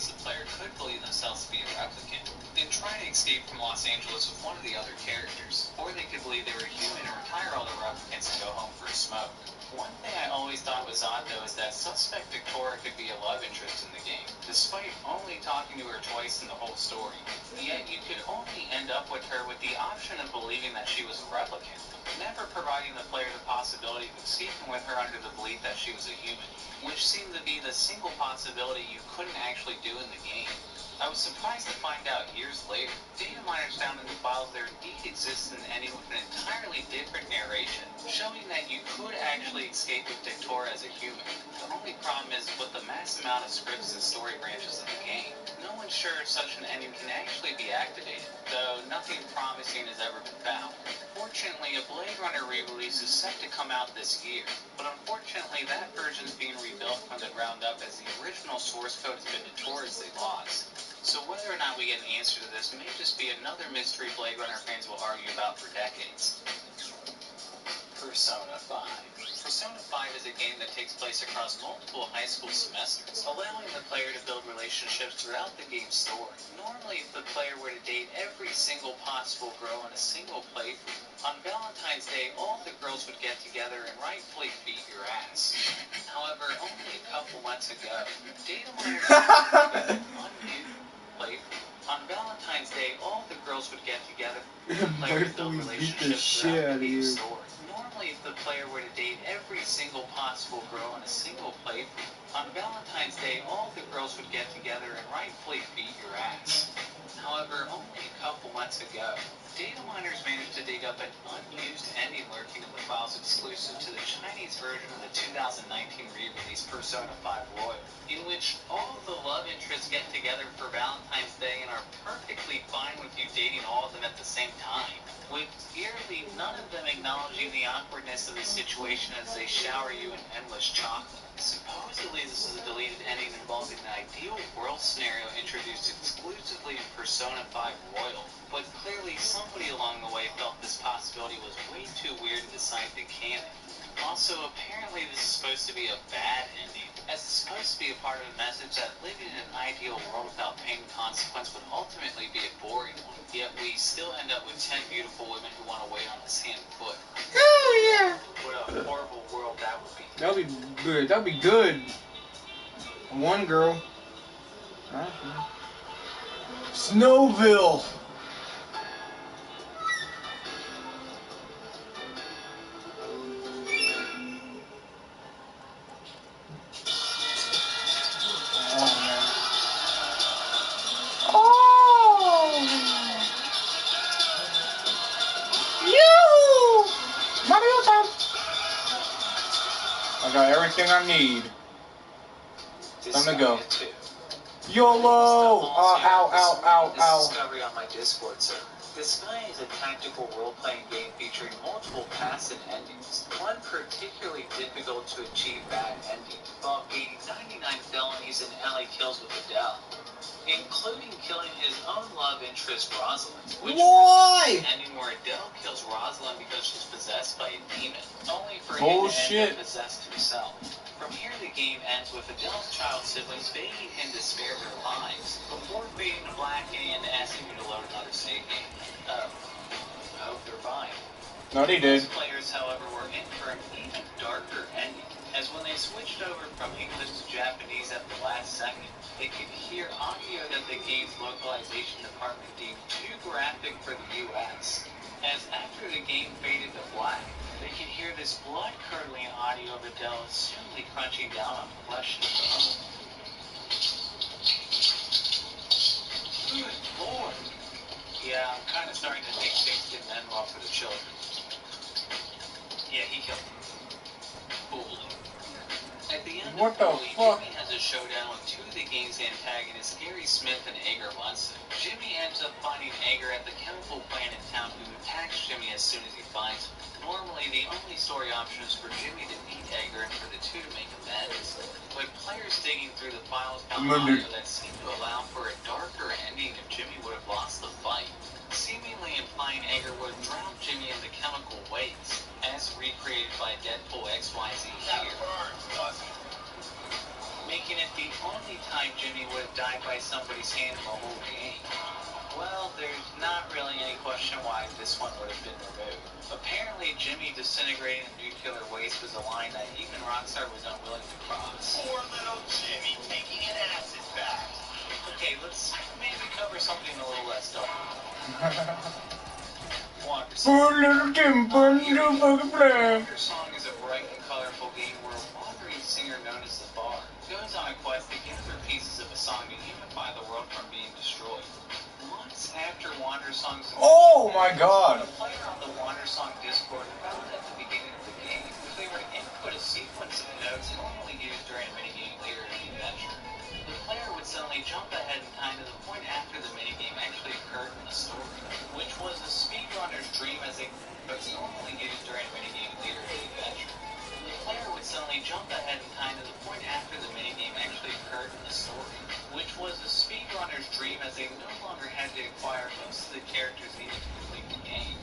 themselves to be a replicant and try to escape from Los Angeles with one of the other characters. Or they could believe they were human and retire all the replicants and go home for a smoke. One thing I always thought was odd though is that suspect Victoria could be a love interest in the game, despite only talking to her twice in the whole story. Yet you could only end up with her with the option of believing that she was a replicant, never providing the player the possibility of escaping with her under the belief that she was a human, which seemed to be the single possibility you couldn't actually do in the game. I was surprised to find out years later, data miners found in the files there indeed existed an ending with an entirely different narration, showing that you could actually escape with Victoria as a human. The only problem is with the mass amount of scripts and story branches in the game, no one's sure if such an ending can actually be activated, though nothing promising has ever been found. Fortunately, a Blade Runner re-release is set to come out this year, but unfortunately that version is being rebuilt from the ground up as the original source code has been notoriously lost. So whether or not we get an answer to this may just be another mystery Blade Runner fans will argue about for decades. Persona 5. Persona 5 is a game that takes place across multiple high school semesters, allowing the player to build relationships throughout the game's story. Normally, if the player were to date every single possible girl in a single playthrough, on Valentine's Day, all the girls would get together and rightfully beat your ass. However, only a couple months ago, data miners on Valentine's Day, all the girls would get together and build relationships throughout the game's story. Normally, if the player were to date every single possible girl in a single playthrough, on Valentine's Day, all the girls would get together and rightfully beat your ass. However, only a couple months ago, data miners managed to dig up an unused ending lurking in the files exclusive to the Chinese version of the 2019 re-release Persona 5 Royal, in which all of the love interests get together for Valentine's Day and are perfectly fine with you dating all of them at the same time, with eerily none of them acknowledging the awkwardness of the situation as they shower you in endless chocolate. Supposedly this is a deleted ending involving an ideal world scenario introduced exclusively in Persona 5 Royal, but clearly somebody along the way felt this possibility was way too weird to decide to canon. Also, apparently this is supposed to be a bad ending, as it's supposed to be a part of a message that living in an ideal world without pain and consequence would ultimately be a boring one, yet we still end up with 10 beautiful women who want to wait on us hand and foot. Hell yeah! What a horrible world that would be. That'll be good. That'll be good. One girl. Snowville. I got everything I need. Time to go. YOLO! Ow. Discovery on my Discord server. Disgaea is a tactical role-playing game featuring multiple paths and endings. One particularly difficult to achieve bad ending involved gaining 99 felonies and LA kills with Adele, including killing his own love interest Rosalind. Why? Ending where Adele kills Rosalind because she's possessed by a demon, only for him to end up possessed himself. From here, the game ends with Adele's child siblings begging him to spare their lives, before fading to black and asking you to load another save game. Oh, I hope they're fine. No, they did. Most players, however, were in for an even darker ending, as when they switched over from English to Japanese at the last second, they could hear audio that the game's localization department deemed too graphic for the US. As after the game faded to black, they could hear this blood-curdling audio of Adele assumedly crunching down on flesh and bone. Good Lord! Yeah, I'm kind of starting to think things didn't end well for the children. Yeah, he killed them. Cool. At the end of the movie, Jimmy has a showdown with two of the game's antagonists, Gary Smith and Edgar Munson. Jimmy ends up finding Edgar at the chemical plant in town, who attacks Jimmy as soon as he finds him. Normally, the only story option is for Jimmy to meet Edgar and for the two to make amends. But players digging through the files found audio that seemed to allow for a darker ending if Jimmy would have lost the fight, seemingly implying Edgar would have drowned Jimmy in the chemical waste, as recreated by Deadpool XYZ here, making it the only time time Jimmy would have died by somebody's hand in the whole game? Well, there's not really any question why this one would have been removed. Apparently, Jimmy disintegrating in nuclear waste was a line that even Rockstar was unwilling to cross. Poor little Jimmy taking an acid bath. Okay, let's maybe cover something a little less dull. Wander Poor little Jim, put into fucking play. Wander Song is a bright and colorful game where a wandering singer known as the Bard goes on a quest to gather pieces of a song to unify the world from being destroyed. Months after Wander Song's Oh my god. a player on the Wander Song Discord found at the beginning of the game, if they were to input a sequence of notes normally used during a minigame later in the adventure, the player would suddenly jump ahead in time to the point after the minigame actually occurred in the story, which was a speedrunner's dream as a notes normally used during a minigame later in the adventure. The player would suddenly jump ahead in time to the point after the minigame actually occurred in the story, which was a speedrunner's dream as they no longer had to acquire most of the characters needed to complete the game.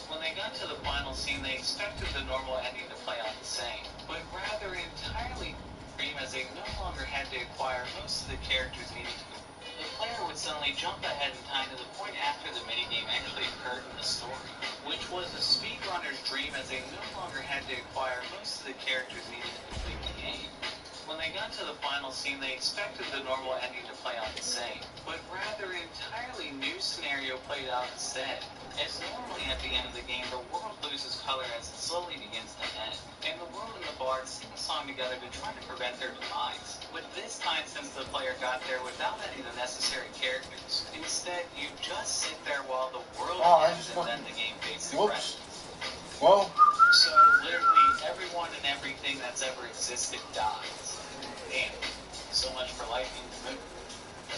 When they got to the final scene, they expected the normal ending to play out the same, but rather entirely dream as they no longer had to acquire most of the characters needed to complete. The player would suddenly jump ahead in time to the point after the minigame actually occurred in the story, which was a speedrunner's dream as they no longer had to acquire most of the characters needed to complete the game. When they got to the final scene, they expected the normal ending to play out the same, but rather an entirely new scenario played out instead. As normally at the end of the game, the world loses color as it slowly begins to end, and the world and the bard sing a song together to try to prevent their demise. But this time, since the player got there without any of the necessary characters, instead you just sit there while the world ends and then the game fades to credits. Well. So literally everyone and everything that's ever existed dies. Damn. So much for lightning. The movie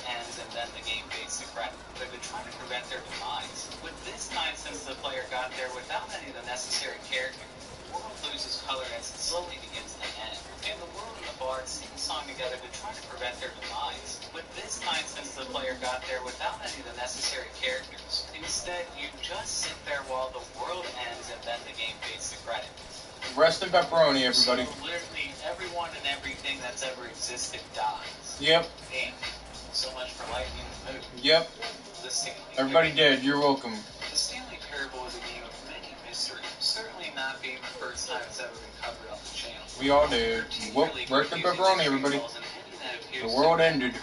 ends and then the game fades to credits. They're trying to prevent their demise. But this time, since the player got there without any of the necessary characters, the world loses color as it slowly begins to end, and the world and the bard sing a song together to try to prevent their demise. But this time, since the player got there without any of the necessary characters, instead you just sit there while the world ends and then the game fades to credits. Rest in pepperoni, everybody. So literally everyone and everything that's ever existed dies. Yep. Damn. So much for lightning in the movie. Yep. Everybody dead. You're welcome. The Stanley Parable is a game of many mysteries, certainly not being the first time it's ever been covered on the channel. We all did. Whoop, rest in pepperoni, everybody. The world ended.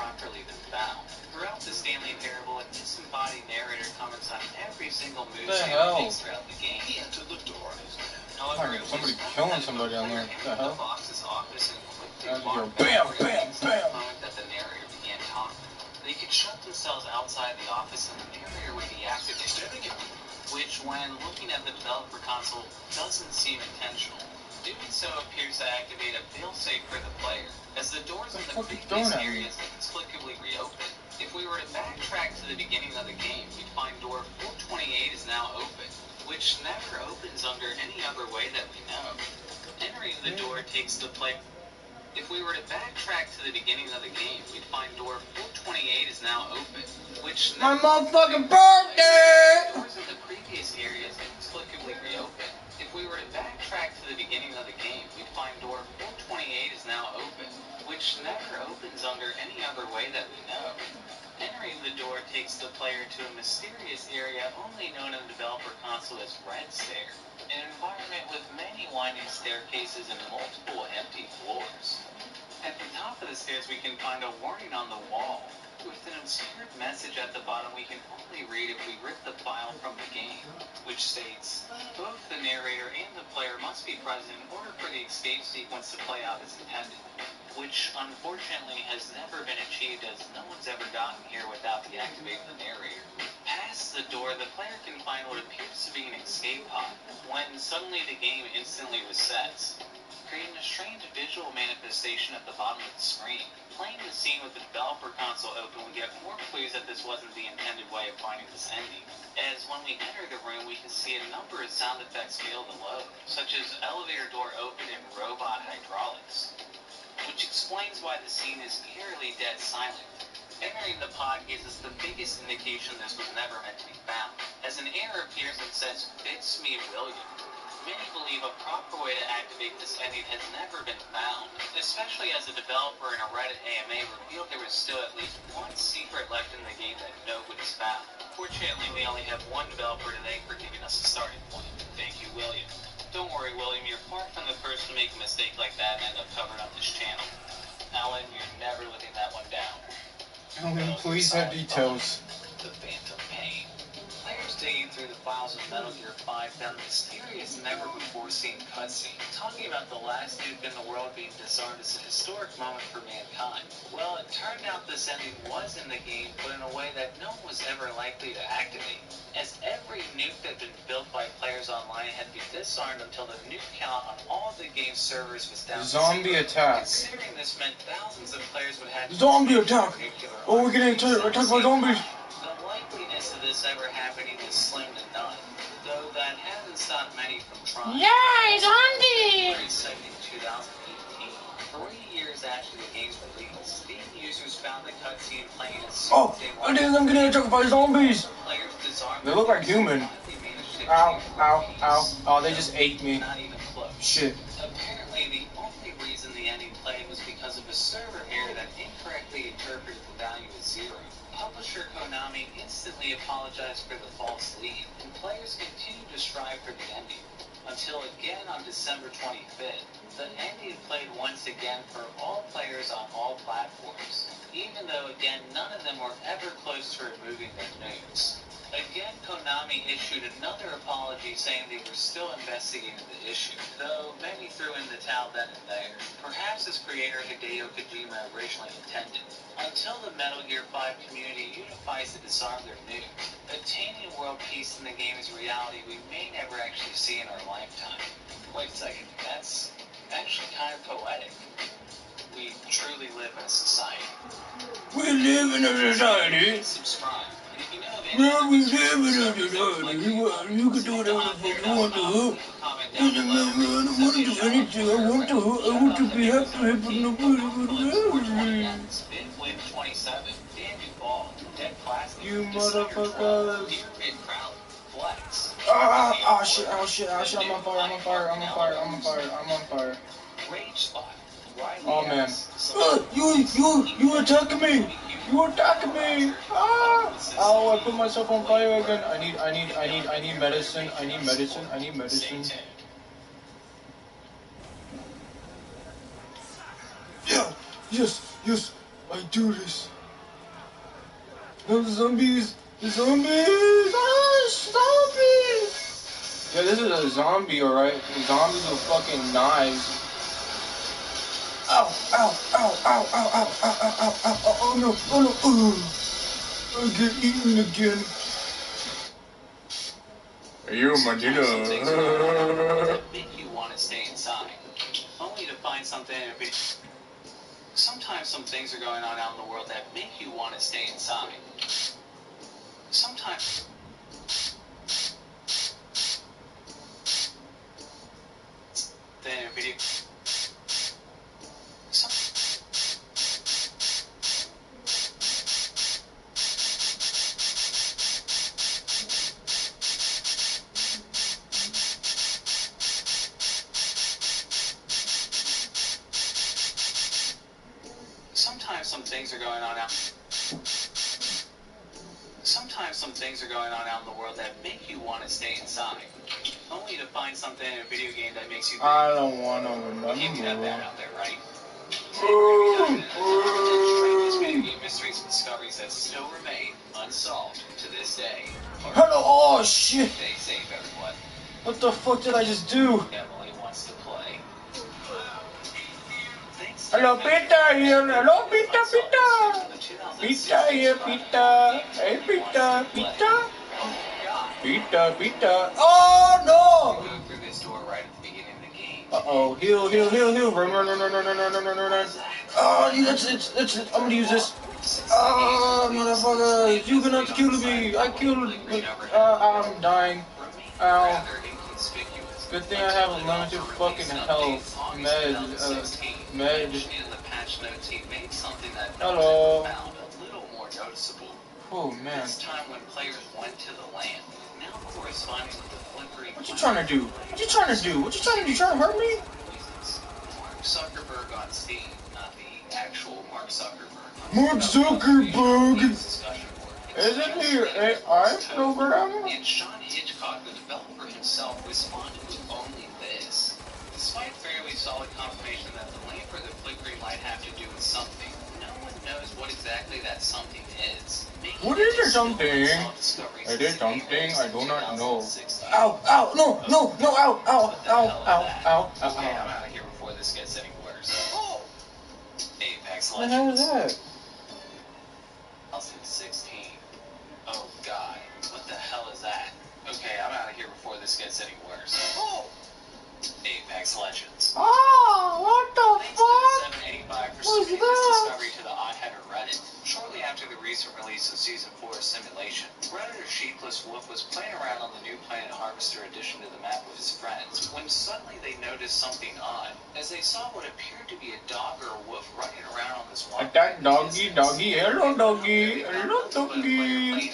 Throughout the Stanley Parable, a disembodied narrator comments on every single move Stanley takes throughout the game. He had to look to on his man. However, somebody killing somebody down there. What the hell? The boss's office and quickly How'd you walked go? Bam, back bam, the bam. moment that the narrator began talking. They could shut themselves outside the office and the narrator would be activated, which, when looking at the developer console, doesn't seem intentional. Doing so appears to activate a failsafe for the player, as the doors in the previous areas inexplicably reopen. If we were to backtrack to the beginning of the game, we'd find door 428 is now open, which never opens under any other way that we know. Entering the door takes the player. If we were to backtrack to the beginning of the game, we'd find door 428 is now open, which my motherfucking birthday! Doors in the previous areas inexplicably reopen. If we were to backtrack to the beginning of the game, we'd find door 428 is now open, which never opens under any other way that we know. Entering the door takes the player to a mysterious area only known in the developer console as Red Stair, an environment with many winding staircases and multiple empty floors. At the top of the stairs we can find a warning on the wall, with an obscured message at the bottom we can only read if we rip the file from the game, which states, both the narrator and the player must be present in order for the escape sequence to play out as intended, which unfortunately has never been achieved as no one's ever gotten here without deactivating the narrator. Past the door, the player can find what appears to be an escape pod, when suddenly the game instantly resets, creating a strange visual manifestation at the bottom of the screen. Playing the scene with the developer console open, we get more clues that this wasn't the intended way of finding this ending, as when we enter the room we can see a number of sound effects fail to load, such as elevator door open and robot hydraulics, which explains why the scene is eerily dead silent. Entering the pod gives us the biggest indication this was never meant to be found, as an error appears that says, "Fits me, William." Many believe a proper way to activate this ending has never been found, especially as a developer in a Reddit AMA revealed there was still at least one secret left in the game that nobody's found. Fortunately, we only have one developer today for giving us a starting point. Thank you, William. Don't worry, William, you're far from the first to make a mistake like that and end up covered on this channel. Alan, you're never living that one down. Alan, please have details. The Phantom Pain. Players digging through the files of Metal Gear 5 found a mysterious, never-before-seen cutscene talking about the last nuke in the world being disarmed as a historic moment for mankind. Well, it turned out this ending was in the game, but in a way that no one was ever likely to activate, as every nuke that had been built by players online had to be disarmed until the nuke count on all of the game's servers was down to Zombie zero. attack. Considering this meant thousands of players would have to Zombie attack! Oh, we're getting attacked by zombies! The likeliness of this ever happening is slim to none, though that hasn't stopped many from trying. Yeah, zombie! February 2nd, 2018, 3 years after the game's release, Steam users found the cutscene playing as soon as they I think I'm getting attacked by zombies! Players disarmed. They look like human. Ow, ow, ow. Oh, they just ate me. Not even close. Shit. Apparently, the only reason the ending played was because of a server error that incorrectly interpreted the value as 0. Publisher Konami instantly apologized for the false lead, and players continued to strive for the ending. Until again on December 25th, the ending played once again for all players on all platforms, even though again none of them were ever close to removing their nukes. Again, Konami issued another apology saying they were still investigating the issue, though many threw in the towel then and there, perhaps as creator Hideo Kojima originally intended. Until the Metal Gear 5 community unifies to disarm their nuke, attaining world peace in the game is a reality we may never actually see in our lifetime. Wait a second, that's actually kind of poetic. We truly live in a society. We live in a society. Subscribe. And if you know of Yeah, we live in a society. You can do whatever the fuck you want to. I don't want to do anything. I want to be happy, but nobody. You motherfuckers. Ah, shit, oh shit, oh shit, I'm on fire. Oh man. You attacking me! You attacking me! Ah! Oh, I put myself on fire again. I need medicine. I need medicine. Yeah! Yes! I do this. No, the zombies! Ah, zombies! Yeah, this is a zombie, alright? Zombies with fucking knives. Ow, oh no, I get eaten again. You, my dinner. Make you want to stay inside, only to find something in a video. Sometimes some things are going on out in the world that make you want to stay inside. Sometimes in a video. Sometimes some things are going on out. Sometimes some things are going on out in the world that make you want to stay inside, only to find something in a video game that makes you. I don't want to remember. Can't get that out there, right? Strangest video game mysteries and discoveries that still remain unsolved to this day. Hello, oh shit! Stay safe, everyone. What the fuck did I just do? Emily wants to play. Hello, Peter here. Hello, Peter. Peter here, Peter. Hey, Peter. Peter. Oh no! Go through this door right at the beginning of the game. Uh-oh. Heal. Run. Oh, that's it. I'm gonna use this. Oh, motherfucker. You gonna kill me. I killed. I'm dying. Ow. Good thing I have unlimited fucking health. Med. And the patch notes he made something that Hello. found a little more noticeable. Oh man. This time when players went to the land, now corresponding with the flickering. What you trying to do? What you trying to do? What you trying to do? You trying to hurt me? Mark Zuckerberg on Steam, not the actual Mark Zuckerberg. Mark Zuckerberg! Isn't he an AI programmer? And Sean Hitchcock, the developer himself, responded with only this. Despite fairly solid confirmation that the lamp or the flickering light have to do with something, no one knows what exactly that something is. What is it something? It is something I do not know. Ow, ow, no, no, no, ow, ow, ow, ow, ow, ow. Okay, I'm out of here before this gets any worse. Oh! Apex What the hell is Legends. that? 2016. Oh god, what the hell is that? Okay, I'm out of here before this gets any worse. Oh! Apex Legends. Ah, what the Thanks fuck? to the 785 for What's submitting this that? discovery to the Oddheader Reddit. Shortly after the recent release of Season 4 of Simulation, Redditor Sheepless Wolf was playing around on the new Planet Harvester addition to the map with his friends, when suddenly they noticed something odd, as they saw what appeared to be a dog or a wolf running around on this walkway. That doggy, doggy, hello doggy, hello doggy.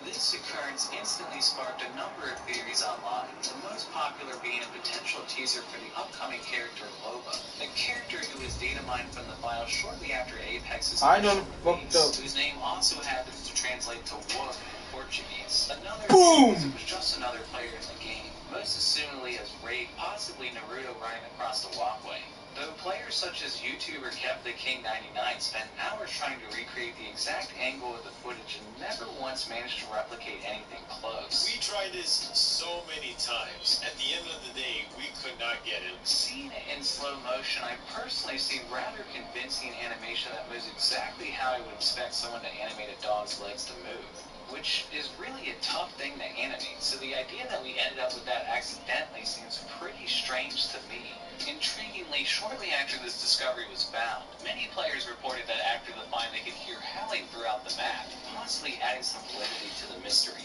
This occurrence instantly sparked a number of theories online, the most popular being a potential teaser for the upcoming character Loba, a character who was data mined from the file shortly after Apex's initial release, whose name also happens to translate to wolf in Portuguese. Another Boom! theory was it was just another player in the game, most assumedly as Raid, possibly Naruto running across the walkway. Though players such as YouTuber KevTheKing99 spent hours trying to recreate the exact angle of the footage and never once managed to replicate anything close. We tried this so many times. At the end of the day, we could not get it. Seeing it in slow motion, I personally see rather convincing animation that moves exactly how I would expect someone to animate a dog's legs to move, which is really a tough thing to animate, so the idea that we ended up with that accidentally seems pretty strange to me. Intriguingly, shortly after this discovery was found, many players reported that after the find they could hear howling throughout the map, possibly adding some validity to the mystery.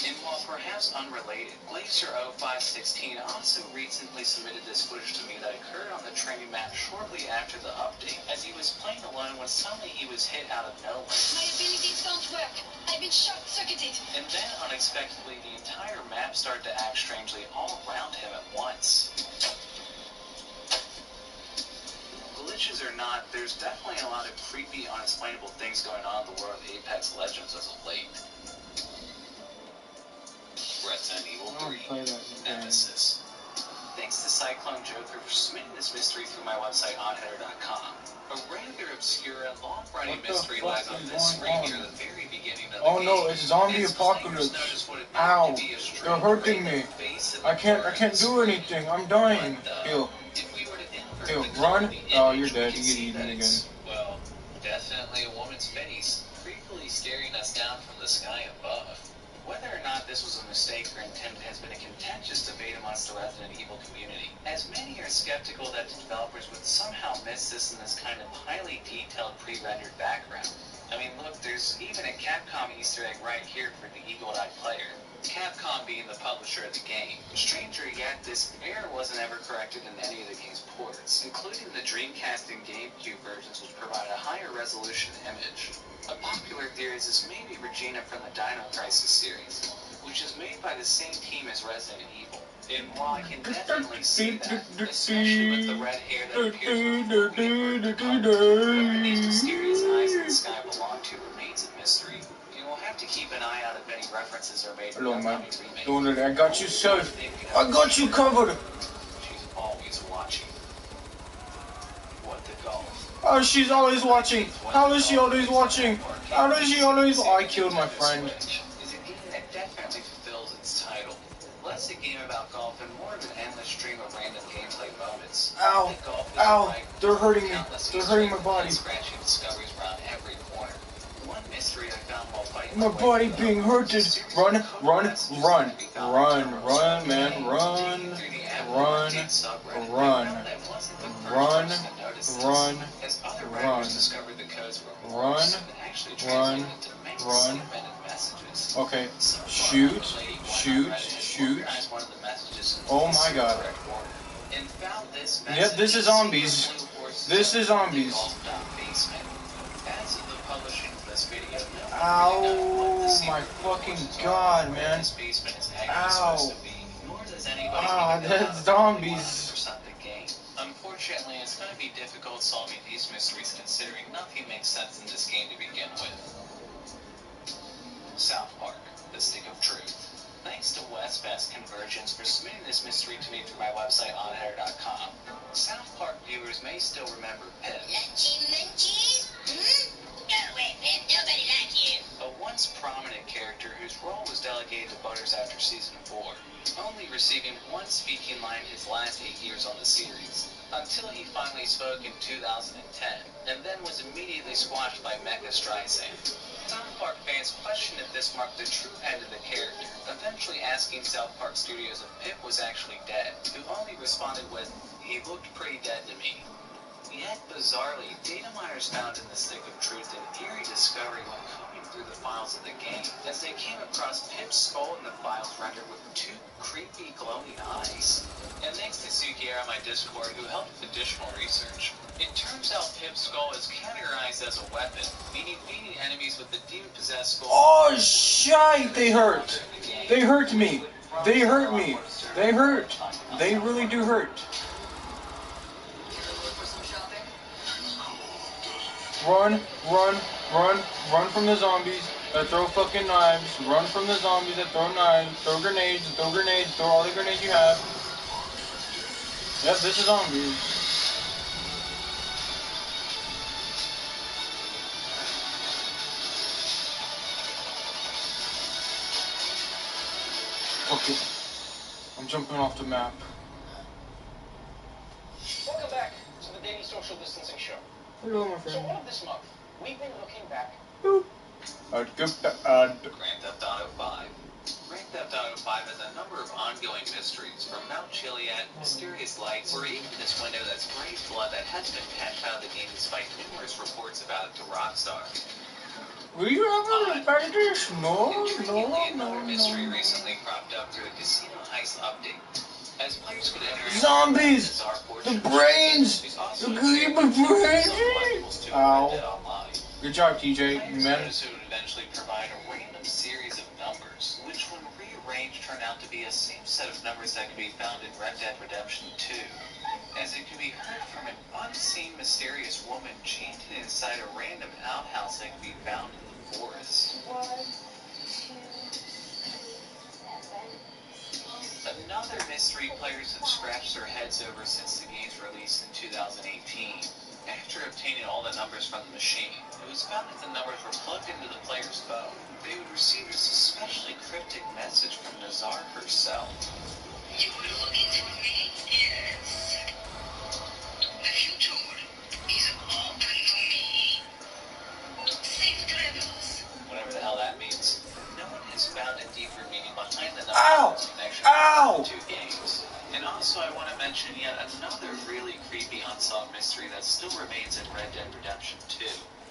And while perhaps unrelated, Glacier0516 also recently submitted this footage to me that occurred on the training map shortly after the update, as he was playing alone when suddenly he was hit out of nowhere. My abilities don't work. I've been short-circuited. And then, unexpectedly, the entire map started to act strangely all around him at once. Glitches or not, there's definitely a lot of creepy, unexplainable things going on in the world of Apex Legends as of late. Resident Evil 3, Nemesis. Thanks to Cyclone Joker for submitting this mystery through my website, oddheader.com. A rather obscure and long-running mystery lies on this screen near the very beginning of the game. Oh no, it's zombie apocalypse. Ow, they're hurting me. I can't do anything. I'm dying. Heal. Heal. Run. Oh, you're dead. You get eaten again. Well, definitely a woman's face, creepily staring us down from the sky above. Whether or not this was a mistake or intent has been a contentious debate amongst the Resident Evil community, as many are skeptical that the developers would somehow miss this in this kind of highly detailed pre-rendered background. I mean, look, there's even a Capcom Easter egg right here for the eagle-eyed player. Capcom being the publisher of the game. Stranger yet, this error wasn't ever corrected in any of the game's ports, including the Dreamcast and GameCube versions, which provide a higher resolution image. A popular theory is this may be Regina from the Dino Crisis series, which is made by the same team as Resident Evil. And while I can definitely see that, especially with the red hair that appears before we convert to color, whoever these mysterious eyes in the sky belong to remains a mystery. And we'll have to keep an eye out if any references are made to the upcoming remake. Don't worry, I got you safe. I got you covered. She's always watching. What the golf? Oh, she's always watching. How is she always watching? How does she always? Oh, I killed my friend. Is a game that definitely fulfills its title. Less a game about golf and more of an endless stream of random gameplay moments. Ow! Ow! They're hurting me. They're hurting my body. Scratching discoveries around every corner. One mystery I found while fighting My body being hurted. Run, run, run, run, run, man, run, run, run, run, run, as other run, writers discovered the codes were run, Morse and actually run, translated into many run. segmented messages. Okay, So far, shoot, the lady shoot, Reddit shoot. organized one of the messages into Oh the my God. correct order and found this Yep, this is zombies. This is zombies. As of the Ow, my fucking god, man. This basement is actually Ow. supposed to be, nor does anybody Ah, even know that's zombies. 100% of the game. Unfortunately, it's going to be difficult solving these mysteries considering nothing makes sense in this game to begin with. South Park, the Stick of Truth. Thanks to Westbest Convergence for submitting this mystery to me through my website, onheader.com. South Park viewers may still remember Pip. Lunchy munchies? Go away, Pip. Nobody like you. A once prominent character whose role was delegated to Butters after season 4, only receiving one speaking line his last 8 years on the series, until he finally spoke in 2010, and then was immediately squashed by Mecha Streisand. South Park fans questioned if this marked the true end of the character, eventually asking South Park Studios if Pip was actually dead, who only responded with, "He looked pretty dead to me." Yet, bizarrely, data miners found in the Stick of Truth an eerie discovery when combing through the files of the game, as they came across Pip's skull in the files rendered with 2 creepy glowing eyes. And thanks to Sukiera on my Discord, who helped with additional research, it turns out Pip's skull is categorized as a weapon, meaning beating enemies with the demon-possessed skull. Oh, shite, they hurt. They hurt me. They hurt me. They hurt. They really do hurt. Run, run, run, run from the zombies that throw fucking knives. Run from the zombies that throw knives. Throw grenades, throw grenades, throw all the grenades you have. Yep, this is zombies. Fuck it. I'm jumping off the map. Welcome back to the Daily Social Distancing Show. Hello, my So friend. all of this month, we've been looking back. Boop. Grand Theft Auto 5. Grand Theft Auto 5 has a number of ongoing mysteries, from Mount Chiliad, mysterious lights, or even this window that's braised blood that hasn't been patched out of the game despite numerous reports about it to Rockstar. Will you ever back this? No, Intriguingly, another no, mystery no. recently cropped up through a casino heist update. As players could enter Zombies! The brains! The brains! Ow. Good job, TJ. Players Man. noticed it would eventually provide a random series of numbers, which when rearranged turned out to be a same set of numbers that could be found in Red Dead Redemption 2. As it could be heard from an unseen mysterious woman chanting inside a random outhouse that could be found in the forest. 1, 2, 3, 7. Another mystery players have scratched their heads over since the game's release in 2018. After obtaining all the numbers from the machine, it was found that the numbers were plugged into the player's phone. They would receive this especially cryptic message from Nazar herself. You were looking for me? Yes. The future is open to me. Safe travels. Whatever the hell that means. No one has found a deeper meaning behind the Ow! numbers connection Ow! between the 2 games. And also I want to mention yet another really creepy unsolved mystery that still remains in Red Dead Redemption 2.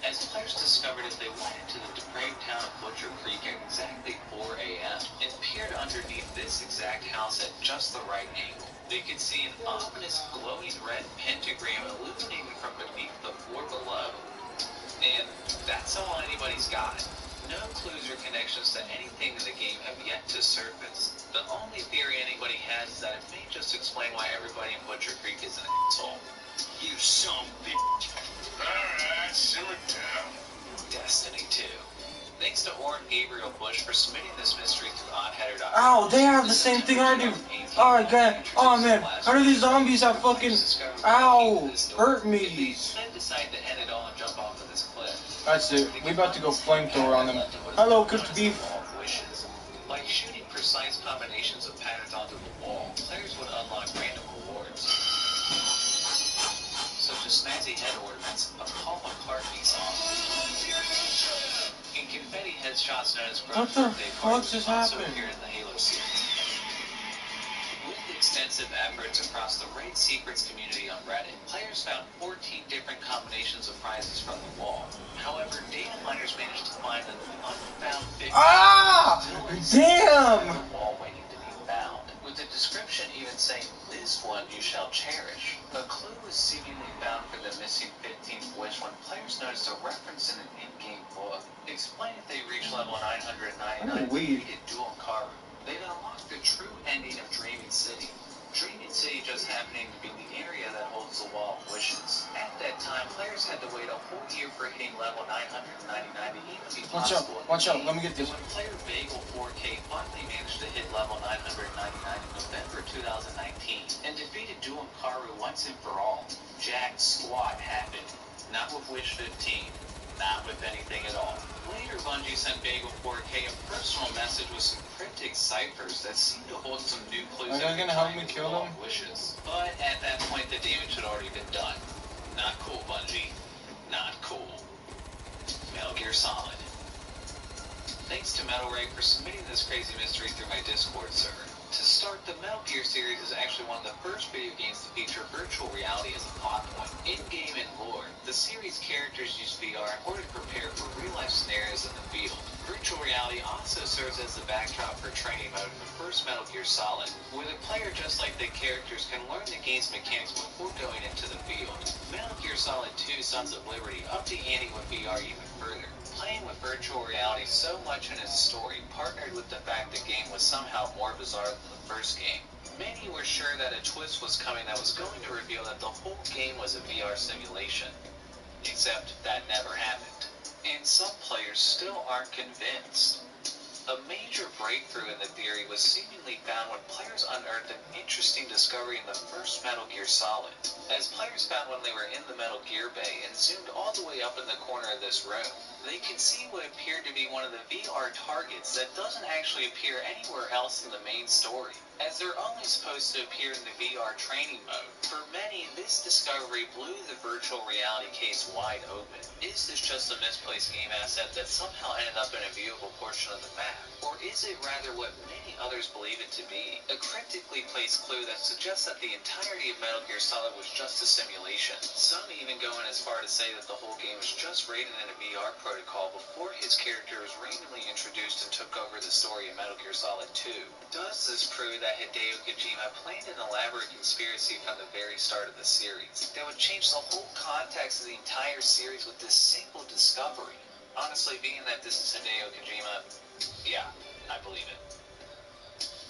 As players discovered as they went into the depraved town of Butcher Creek at exactly 4 a.m. and peered underneath this exact house at just the right angle, they could see an ominous glowing red pentagram illuminating from beneath the floor below. And that's all anybody's got. No clues or connections to anything in the game have yet to surface. The only theory anybody has is that it may just explain why everybody in Butcher Creek is an asshole. You son of a bitch. Alright, simmer down. Destiny 2. Thanks to Oren Gabriel Bush for submitting this mystery through onheader.com. Ow, they have the same thing I do. Oh, God. Oh, man. How do these zombies have fucking... Ow. Hurt me. If they instead decide to end it all and jump off of this cliff, That's it. We about to go flamethrower on them. Hello, cooked beef. By shooting precise combinations of patterns onto the wall, players would unlock random rewards, such as snazzy head ornaments, a Paul McCartney song, and confetti headshots known as What the birthday fuck parties, just which also happened? appeared in the Halo series. With extensive efforts across the Raid Secrets community on Reddit, players found 14 different combinations of prizes from the wall. However, data miners managed to find an unfound 50 damn! the wall waiting to be found, with the description even saying, "This one you shall cherish." A clue was seemingly found for for the missing 15th wish when players noticed a reference in an in-game book. Explain if they reached level 999 and defeated Dual Karu. They'd unlock the true ending of Dreaming City. Dreaming City just happening to be the area that holds the Wall of Wishes. At that time, players had to wait a whole year for hitting level 999 to even be possible. Watch out, let me get this. And when player Bagel 4K finally managed to hit level 999 in November 2019 and defeated Dual Karu once and for all, jack squat happened. Not with Wish 15. Not with anything at all. Later, Bungie sent Bagel 4K a personal message with some cryptic ciphers that seemed to hold some new clues. Are you guys gonna help me kill them? Wishes. But at that point, the damage had already been done. Not cool, Bungie. Not cool. Metal Gear Solid. Thanks to Metal Ray for submitting this crazy mystery through my Discord server. To start, the Metal Gear series is actually one of the first video games to feature virtual reality as a plot point. In-game and lore, the series' characters use VR in order to prepare for real-life scenarios in the field. Virtual reality also serves as the backdrop for training mode in the first Metal Gear Solid, where the player, just like the characters, can learn the game's mechanics before going into the field. Metal Gear Solid 2 Sons of Liberty upped the ante with VR even further, playing with virtual reality so much in its story, partnered with the fact the game was somehow more bizarre than the first game. Many were sure that a twist was coming that was going to reveal that the whole game was a VR simulation. Except that never happened. And some players still aren't convinced. A major breakthrough in the theory was seemingly found when players unearthed an interesting discovery in the first Metal Gear Solid. As players found when they were in the Metal Gear Bay and zoomed all the way up in the corner of this room, they could see what appeared to be one of the VR targets that doesn't actually appear anywhere else in the main story, as they're only supposed to appear in the VR training mode. For many, this discovery blew the virtual reality case wide open. Is this just a misplaced game asset that somehow ended up in a viewable portion of the map? Or is it rather what many others believe it to be? A cryptically placed clue that suggests that the entirety of Metal Gear Solid was just a simulation. Some even going as far to say that the whole game was just rated in a VR protocol before his character was randomly introduced and took over the story of Metal Gear Solid 2. Does this prove that Hideo Kojima planned an elaborate conspiracy from the very start of the series that would change the whole context of the entire series with this single discovery? Honestly, being that this is Hideo Kojima, yeah, I believe it.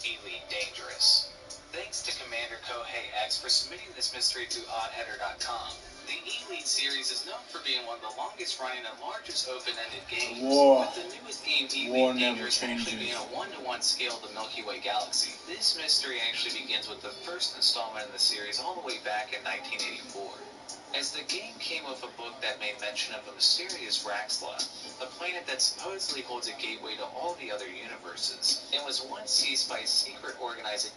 Elite Dangerous. Thanks to Commander Kohei X for submitting this mystery through oddheader.com. The Elite series is known for being one of the longest running and largest open-ended games, with the newest game Elite Dangerous actually being a 1-to-1 scale of the Milky Way galaxy. This mystery actually begins with the first installment in the series all the way back in 1984. As the game came with a book that made mention of a mysterious Raxla, a planet that supposedly holds a gateway to all the other universes, and was once seized by a secret organization.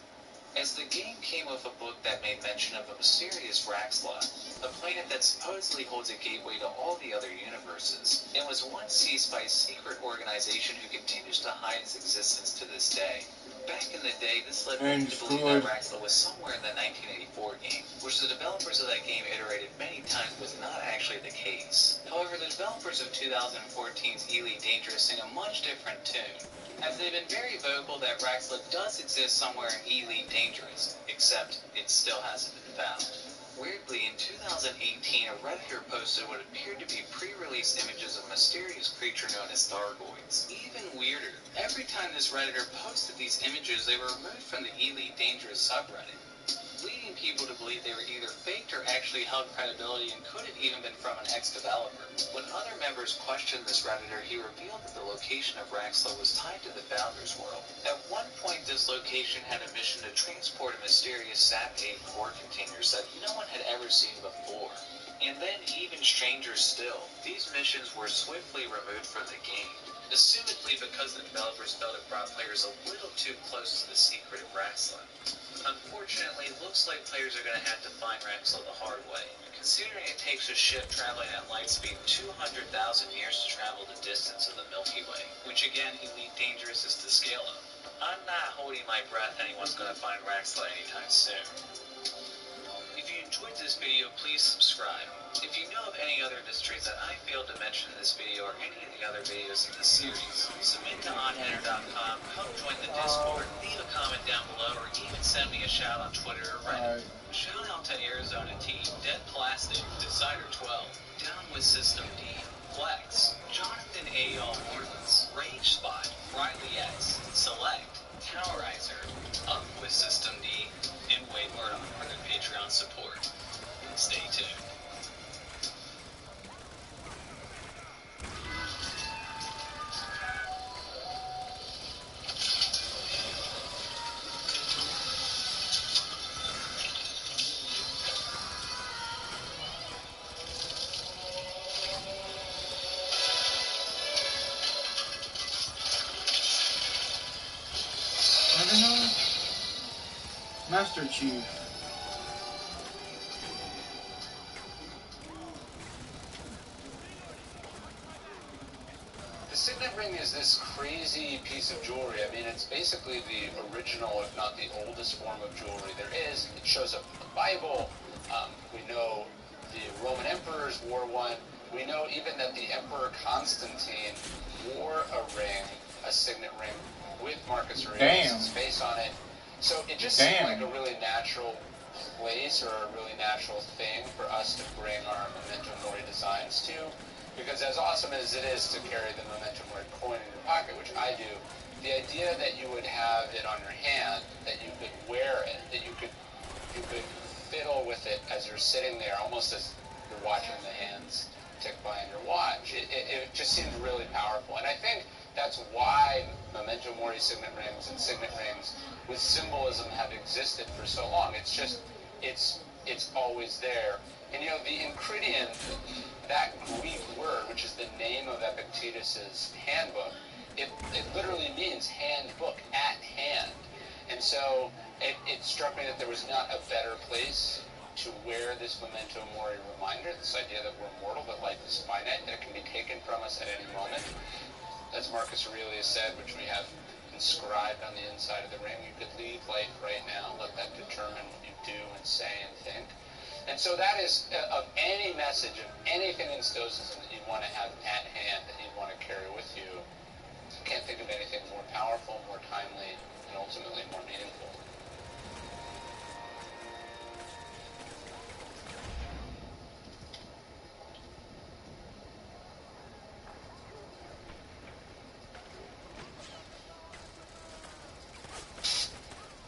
As the game came with a book that made mention of a mysterious Raxla, a planet that supposedly holds a gateway to all the other universes, and was once seized by a secret organization who continues to hide its existence to this day. Back in the day, this led many to believe that Raxla was somewhere in the 1984 game, which the developers of that game iterated many times was not actually the case. However, the developers of 2014's Elite Dangerous sing a much different tune, as they've been very vocal that Raxla does exist somewhere in Elite Dangerous, except it still hasn't been found. Weirdly, in 2018, a Redditor posted what appeared to be pre-release images of a mysterious creature known as Thargoids. Even weirder, every time this Redditor posted these images, they were removed from the Elite Dangerous subreddit, leading people to believe they were either faked or actually held credibility and could have even been from an ex-developer. When other members questioned this Redditor, he revealed that the location of Raxla was tied to the Founders World. At one point, this location had a mission to transport a mysterious SAP-8 core containers that no one had ever seen before. And then, even stranger still, these missions were swiftly removed from the game, assumedly because the developers felt it brought players a little too close to the secret of Raxla. Unfortunately, it looks like players are going to have to find Raxla the hard way, considering it takes a ship traveling at light speed 200,000 years to travel the distance of the Milky Way, which again, Elite Dangerous is to scale of. I'm not holding my breath anyone's going to find Raxla anytime soon. If you enjoyed this video, please subscribe. If you know of any other mysteries that I failed to mention in this video or any of the other videos in this series, submit to oddheader.com, come join the Discord, leave a comment down below, or even send me a shout on Twitter or Reddit. Shout out to Arizona T, Dead Plastic, Design with System D, Flex, Jonathan A.L. Hortons, Rage Spot, Riley X, Select, Towerizer, Up with System D, and Wade Murdoch for their Patreon support. Stay tuned. I don't know. Master Chief. The signet ring is this crazy piece of jewelry. I mean, it's basically the original, if not the oldest form of jewelry there is. It shows up in the Bible. We know the Roman emperors wore one. We know even that the Emperor Constantine wore a ring, a signet ring, with Marcus Aurelius' face on it. So it just seemed like a really natural place or a really natural thing for us to bring our Memento Mori designs to. Because as awesome as it is to carry the Memento Mori coin in your pocket, which I do, the idea that you would have it on your hand, that you could wear it, that you could fiddle with it as you're sitting there, almost as you're watching the hands tick by on your watch, it just seems really powerful. And I think that's why Memento Mori signet rings and signet rings with symbolism have existed for so long. It's just, it's always there. And you know, the Enchiridion, that Greek word, which is the name of Epictetus's handbook, it literally means handbook, at hand. And so it struck me that there was not a better place to wear this Memento Mori reminder, this idea that we're mortal, that life is finite, that it can be taken from us at any moment. As Marcus Aurelius said, which we have inscribed on the inside of the ring, you could leave life right now, let that determine what you do and say and think. And so that is, of any message, of anything in Stoicism that you'd want to have at hand, that you'd want to carry with you, I can't think of anything more powerful, more timely, and ultimately more meaningful.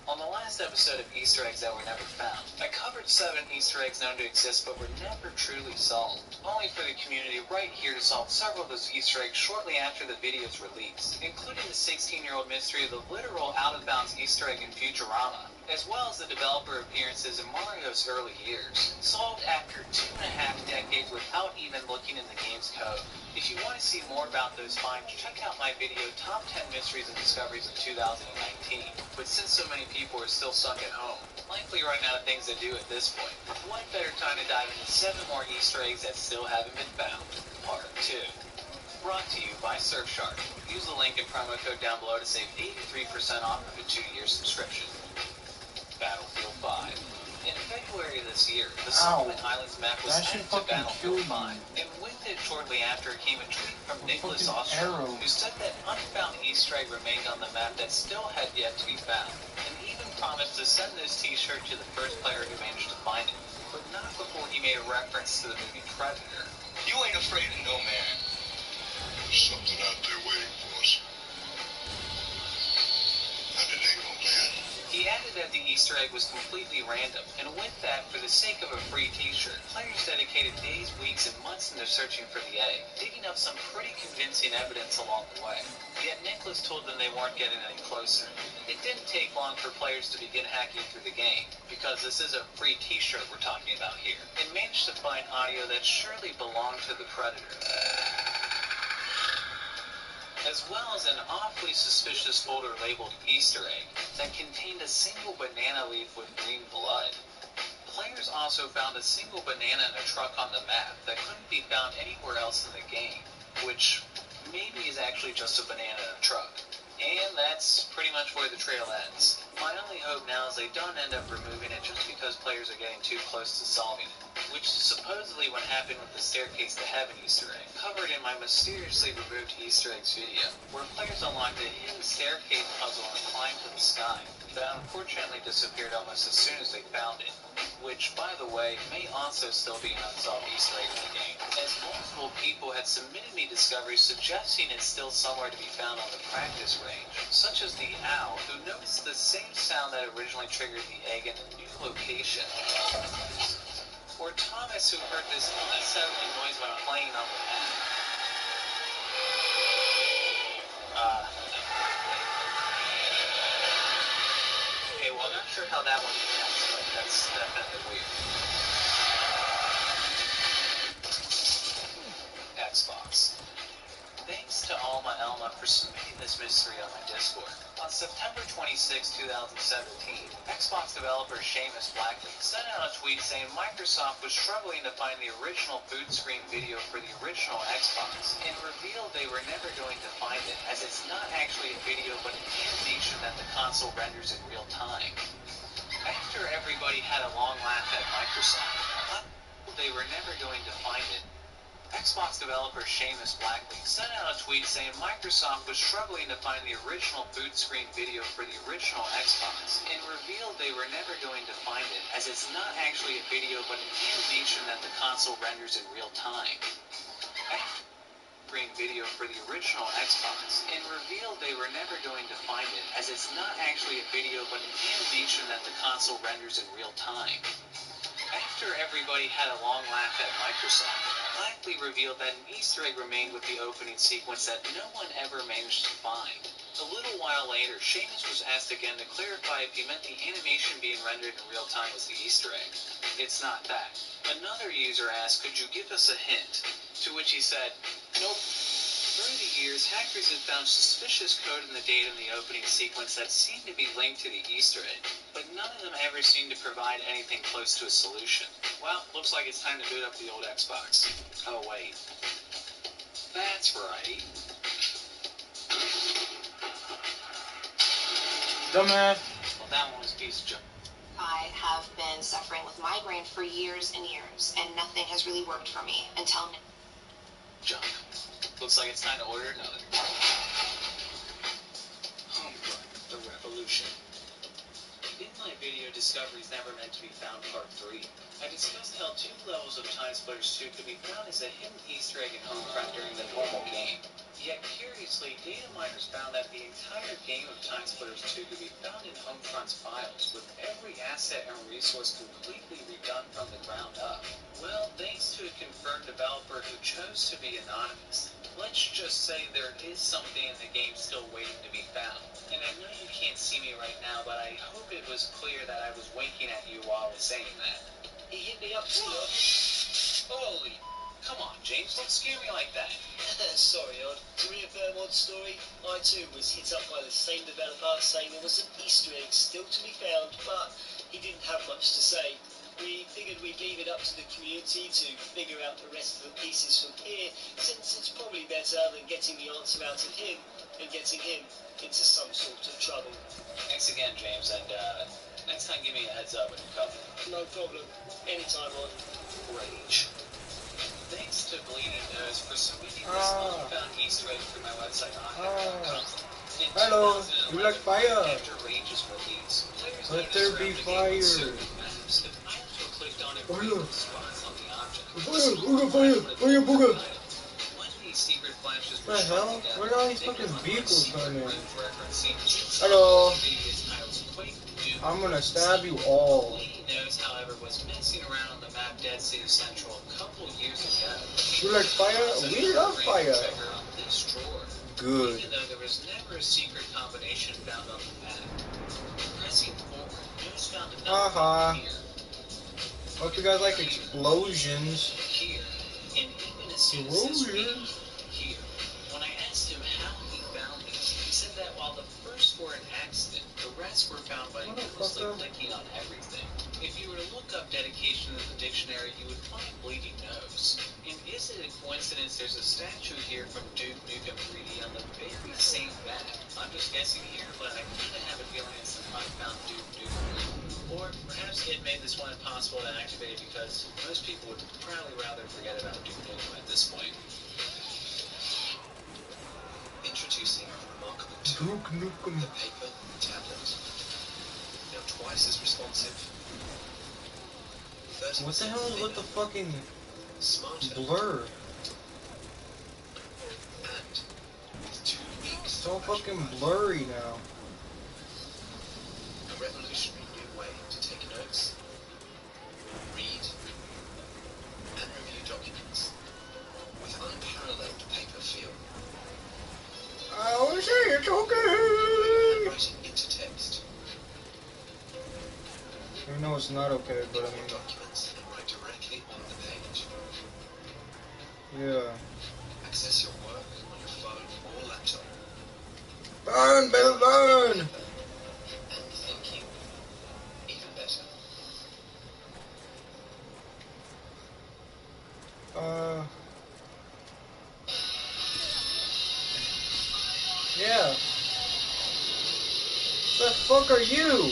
On the last episode of Easter Eggs That Were Never Found, I covered 7 Easter eggs known to exist but were never truly solved, only for the community right here to solve several of those Easter eggs shortly after the video's release, including the 16-year-old mystery of the literal out-of-bounds Easter egg in Futurama, as well as the developer appearances in Mario's early years, solved after 2.5 decades without even looking in the game's code. If you want to see more about those finds, check out my video Top 10 Mysteries and Discoveries of 2019. But since so many people are still stuck at home, likely running out of things to do at this point, what better time to dive into 7 more Easter eggs that still haven't been found? Part 2. Brought to you by Surfshark. Use the link and promo code down below to save 83% off of a 2-year subscription. Battlefield 5. In February of this year, the Solomon Islands map was added to Battlefield 5, and with it shortly after came a tweet from Nicholas Ostrom, who said that unfound Easter egg remained on the map that still had yet to be found, and even promised to send this t-shirt to the first player who managed to find it, but not before he made a reference to the movie Predator. You ain't afraid of no man. There's something out there waiting for us. And it ain't no man. He added that the Easter egg was completely random, and with that, for the sake of a free t-shirt, players dedicated days, weeks, and months into searching for the egg, digging up some pretty convincing evidence along the way. Yet Nicholas told them they weren't getting any closer. It didn't take long for players to begin hacking through the game, because this is a free t-shirt we're talking about here, and managed to find audio that surely belonged to the Predator, as well as an awfully suspicious folder labeled Easter egg that contained a single banana leaf with green blood. Players also found a single banana in a truck on the map that couldn't be found anywhere else in the game, which maybe is actually just a banana in a truck. And that's pretty much where the trail ends. My only hope now is they don't end up removing it just because players are getting too close to solving it, which is supposedly what happened with the Staircase to Heaven Easter egg, covered in my mysteriously removed Easter eggs video, where players unlocked a hidden staircase puzzle and climbed to the sky. that unfortunately disappeared almost as soon as they found it, which, by the way, may also still be an unsolved Easter egg in the game, as multiple people had submitted me discoveries suggesting it's still somewhere to be found on the practice range, such as the owl, who noticed the same sound that originally triggered the egg in a new location, or Thomas, who heard this unsettling noise when playing on the map. Okay, well, I'm not sure how that one connects, but that's definitely weird. Xbox. Thanks to Alma Elma for submitting this mystery on my Discord. On September 26, 2017, Xbox developer Seamus Blackley sent out a tweet saying Microsoft was struggling to find the original boot screen video for the original Xbox, and revealed they were never going to find it, as it's not actually a video but an animation that the console renders in real time. After everybody had a long laugh at Microsoft, they were never going to find it. Xbox developer Seamus Blackley sent out a tweet saying Microsoft was struggling to find the original boot screen video for the original Xbox, and revealed they were never going to find it, as it's not actually a video but an animation that the console renders in real time. Screen video for the original Xbox, and revealed they were never going to find it, as it's not actually a video but an animation that the console renders in real time. After everybody had a long laugh at Microsoft, Blackley revealed that an Easter egg remained with the opening sequence that no one ever managed to find. A little while later, Seamus was asked again to clarify if he meant the animation being rendered in real time was the Easter egg. It's not that. Another user asked, could you give us a hint? To which he said, nope. Through the years, hackers have found suspicious code in the data in the opening sequence that seemed to be linked to the Easter egg, but none of them ever seemed to provide anything close to a solution. Well, looks like it's time to boot up the old Xbox. Oh, wait. That's right. Dumbass. Well, that one was a piece of junk. I have been suffering with migraine for years and years, and nothing has really worked for me until now. Junk. Looks like it's time to order another. Homefront, the revolution. In my video Discoveries Never Meant to Be Found Part 3, I discussed how 2 levels of Time Splitters 2 could be found as a hidden Easter egg in Homefront during the normal game. Yet curiously, data miners found that the entire game of Time Splitters 2 could be found in Homefront's files, with every asset and resource completely redone from the ground up. Well, thanks to a confirmed developer who chose to be anonymous, let's just say there is something in the game still waiting to be found. And I know you can't see me right now, but I hope it was clear that I was winking at you while I was saying that. He hit me up, Stuart. Holy, come on, James, don't scare me like that. Sorry, Odd. To reaffirm Odd's story, I too was hit up by the same developer saying there was an Easter egg still to be found, but he didn't have much to say. We figured we'd leave it up to the community to figure out the rest of the pieces from here, since it's probably better than getting the answer out of him and getting him into some sort of trouble. Thanks again, James, and next time give me a heads up when you're coming. No problem. Anytime, Odd. Rage. Thanks to Bleeding Nose for submitting this unfound Easter egg through my website, Oddhead.com. Hello, you like fire? After Rage's release, players Let noticed there around be the game fire. certain maps, if items were clicked on and Fire. revealed spots on the object. Fire, booga, fire, fire, booga. When these secret flashes What were the hell? strung together, Where are all these they fucking could unlock vehicles secret going in? rooms referencing Hello. previous titles Quake, Doom, I'm gonna stab you all. Bleeding Nose, however, was messing around on the map Dead City Central a couple years ago. You like fire? We love fire. On this drawer. Good. Even though there was never a secret combination found on the map. Pressing forward, Nose found another here. Hope you guys like explosions. Here. And even as soon as this week, here. When I asked him how he found these, he said that while the first were an accident, the rest were found by endlessly clicking on everything. If you were to look up dedication in the dictionary, you would find Bleeding Nose. And is it a coincidence there's a statue here from Duke Nukem 3D on the very same map? I'm just guessing here, but I kind of have a feeling it's an unfound Duke Nukem. Or perhaps it made this one impossible to activate because most people would probably rather forget about Duke Nukem at this point. Introducing the remarkable tool, Duke Nukem. the paper tablet. twice as responsive. What the hell is with the fucking smarter, blur? and with 2 weeks It's all to match fucking life. blurry now. A revolutionary new way to take notes, read, and review documents with unparalleled paper feel. Oh shit, it's okay! Writing into text. Even though it's not okay, but I Import mean, documents and write directly on the page. yeah. Access your work on your phone or laptop. Burn, baby, burn! And thinking even better. Yeah. The fuck are you?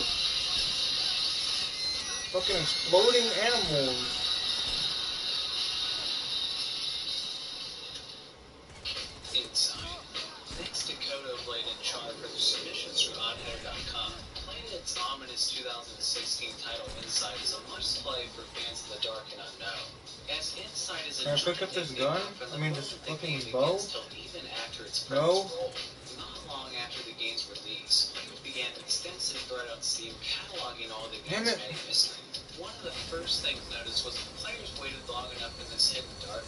Fucking exploding animals. Inside. Thanks to Kodo Blade and Char for their submissions through oddheader.com. Playing its ominous 2016 title Inside is a must-play for fans of the dark and unknown. As Inside is a Can I pick up this gun? I mean, this fucking bow? Till even after its No. credits roll. Not long after the game's release, players began an extensive thread on Steam cataloging all the Damn game's it. many mysteries. One of the first things noticed was that players waited long enough in this hidden dark.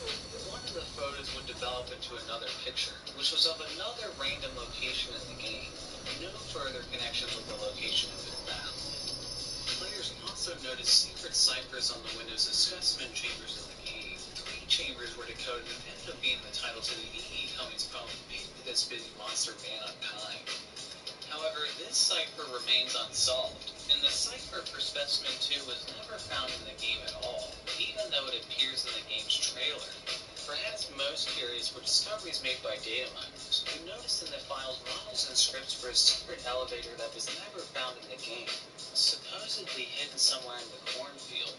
One of the photos would develop into another picture, which was of another random location in the game. No further connections with the location have been found. Players also noticed secret ciphers on the windows of specimen chambers in the game. 3 chambers were decoded and ended up being the title to the E.E. Cummings poem, Pity This Busy Monster Mankind. However, this cipher remains unsolved, and the cipher for Specimen 2 was never found in the game at all, even though it appears in the game's trailer. Perhaps most curious were discoveries made by data miners, who noticed in the files models and scripts for a secret elevator that was never found in the game, supposedly hidden somewhere in the cornfield.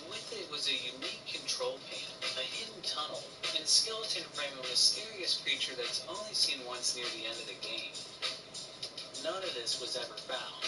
With it was a unique control panel, a hidden tunnel, and a skeleton frame of a mysterious creature that's only seen once near the end of the game. None of this was ever found.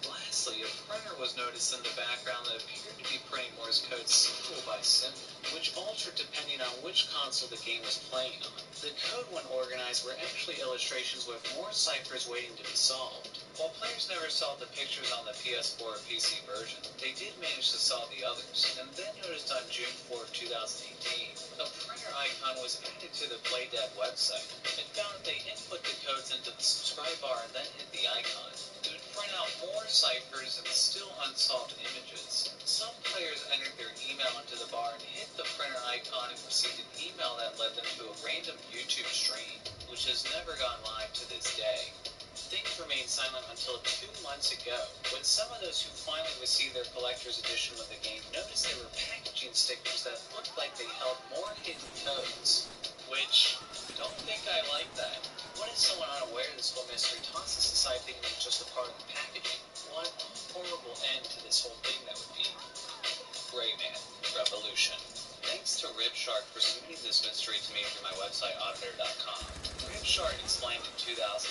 Lastly, a printer was noticed in the background that appeared to be printing Morse code symbol by symbol, which altered depending on which console the game was playing on. The code when organized were actually illustrations with more ciphers waiting to be solved. While players never saw the pictures on the PS4 or PC version, they did manage to solve the others, and then noticed on June 4, 2018, a printer icon was added to the Playdead website. It found that they input the codes into the subscribe bar and then hit the icon. It would print out more ciphers and still unsolved images. Some players entered their email into the bar and hit the printer icon and received an email that led them to a random YouTube stream, which has never gone live to this day. Things remained silent until 2 months ago, when some of those who finally received their collector's edition of the game noticed there were packaging stickers that looked like they held more hidden codes. Which, don't think I like that. What if someone unaware of this whole mystery tosses aside thinking it's just a part of the packaging? What a horrible end to this whole thing that would be. Rayman Revolution. Thanks to Ribshark for submitting this mystery to me through my website, auditor.com. Ribshark explained in 2010,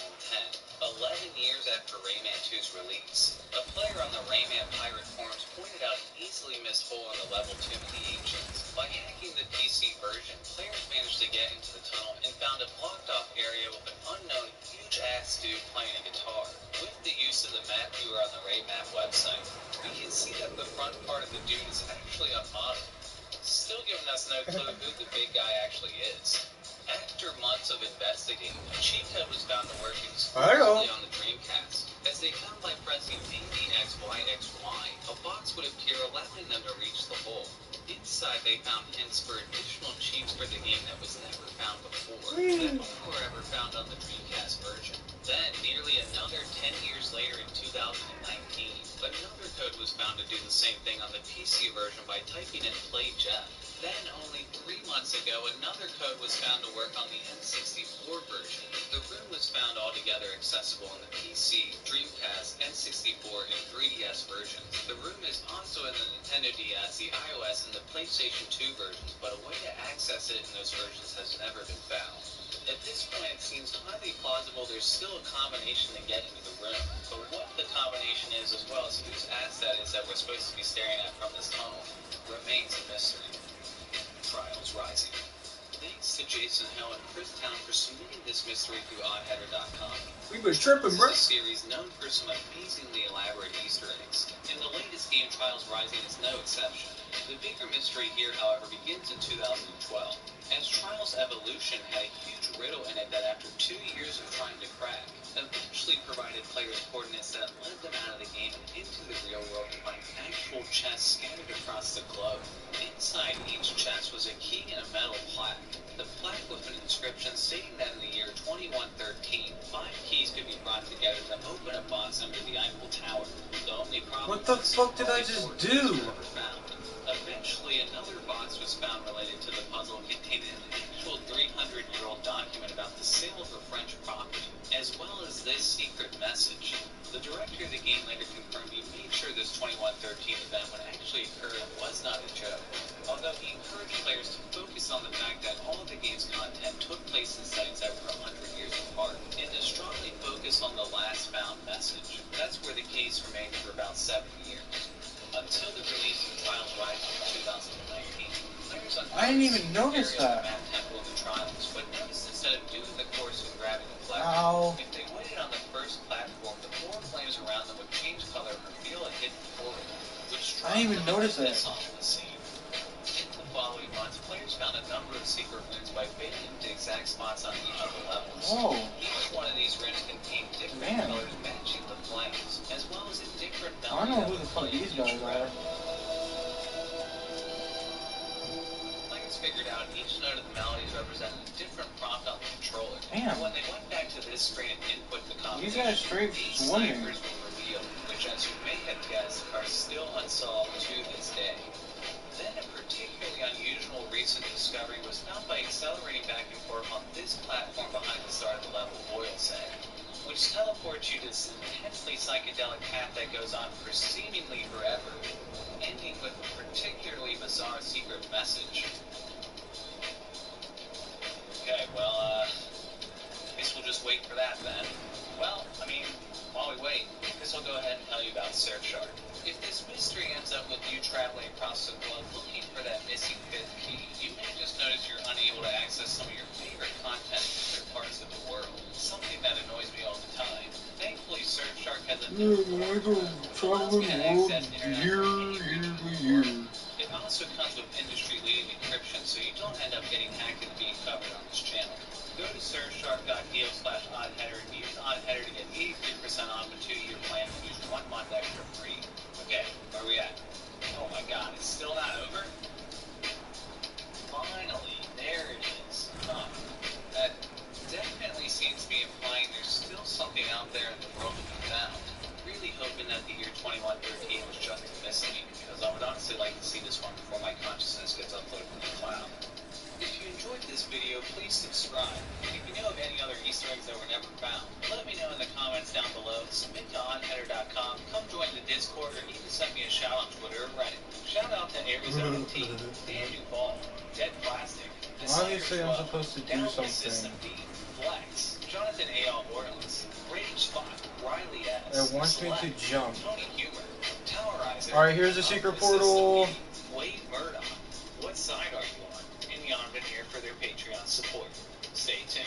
11 years after Rayman 2's release, a player on the Rayman Pirate forums pointed out an easily missed hole in the level Tomb of the Ancients. By hacking the PC version, players managed to get into the tunnel and found a blocked-off area with an unknown huge-ass dude playing a guitar. With the use of the map viewer on the Raymap website, we can see that the front part of the dude is actually unmodded, still giving us no clue who the big guy actually is. After months of investigating, a cheat code was found to work exclusively on the Dreamcast. As they found by pressing ABXYXY, a box would appear allowing them to reach the hole. Inside, they found hints for additional cheats for the game that was never found before, that only were ever found on the Dreamcast version. Then, nearly another 10 years later in 2019, another code was found to do the same thing on the PC version by typing in Play Jeff. Then, only 3 months ago, another code was found to work on the N64 version. The room was found altogether accessible in the PC, Dreamcast, N64, and 3DS versions. The room is also in the Nintendo DS, the iOS, and the PlayStation 2 versions, but a way to access it in those versions has never been found. At this point, it seems highly plausible there's still a combination to get into the room. But what the combination is, as well as whose ass that is that we're supposed to be staring at from this tunnel, remains a mystery. Trials Rising. Thanks to Jason Hill and Chris Town for submitting this mystery through oddheader.com. We been tripping, bro. This is a series known for some amazingly elaborate Easter eggs, and the latest game, Trials Rising, is no exception. The bigger mystery here, however, begins in 2012, as Trials Evolution had a huge riddle in it that, after 2 years of trying to crack, eventually provided players coordinates that led them out of the game and into the real world to find actual chests scattered across the globe. Inside each chest was a key and a metal plaque. The plaque with an inscription stating that in the year 2113, 5 keys could be brought together to open a box under the Eiffel Tower. The only problem What the was, fuck did I only just 4 do? keys were ever found. Eventually, another box was found related to the puzzle, containing an actual 300-year-old document about the sale of a French property, as well as this secret message. The director of the game later confirmed he made sure this 2113 event would actually occur and was not a joke. Although he encouraged players to focus on the fact that all of the game's content took place in settings that were 100 years apart, and to strongly focus on the last found message. That's where the case remained for about 7 years. Until the release of Trials Rising in 2019, players I didn't even uncovered notice secret area of the that. map temple of the Trials, but noticed instead of doing the course and grabbing the collector, Ow. if they waited on the first platform, the four flames around them would change color and reveal a hidden portal, which I didn't even notice that. this onto the scene. In the following months, players found a number of secret rooms by failing into exact spots on each of the levels. Whoa. Each one of these rooms contained different Man. colors matching the flames, as well as a different I melody don't know that who would the fuck play in these each guys room. are. Players figured out each note of the melodies represented a different prompt on the controller. Damn. And when they went back to this screen and input the These combination, guys straight these swimming. ciphers were revealed, which, as you may have guessed, are still unsolved to this day. Then a particularly unusual recent discovery was found by accelerating back and forth on this platform behind the start of the level, Oil Seg, which teleports you to this intensely psychedelic path that goes on for seemingly forever, ending with a particularly bizarre secret message. Okay, well, I guess we'll just wait for that then. Well, I mean, while we wait, I guess I'll go ahead and tell you about Surfshark. If this mystery ends up with you traveling across the globe looking for that missing 5th key, you may just notice you're unable to access some of your favorite content in different parts of the world. Something that annoys me all the time. Thankfully, Surfshark has a new traveling world year to year. It also comes with industry-leading encryption, so you don't end up getting hacked and being covered on this channel. Go to surfshark.deal/oddheader and use oddheader to get 83% off a 2-year plan and use 1 month extra free. Okay, where are we at? Oh my god, it's still not over? Finally, there it is. Huh. That definitely seems to be implying there's still something out there in the world to be found. Really hoping that the year 2113 was just a mystery, because I would honestly like to see this one before my consciousness gets uploaded to the cloud. If you enjoyed this video, please subscribe. And if you know of any other Easter eggs that were never found, let me know in the comments down below. Submit to oddheader.com, come join the Discord, or even send me a shout on Twitter or Reddit. Shout out to Arizona T, Dan Duvall, Dead Plastic, Obviously, I'm supposed to do something. System D, Flex, Jonathan A.L. Orleans, Rage Spot, Riley S. It wants me to jump. Tony Huber, Towerizer. Alright, here's the secret portal. Wade Murdoch. What side are you on? And Jan Veneer for their Patreon support. Stay tuned.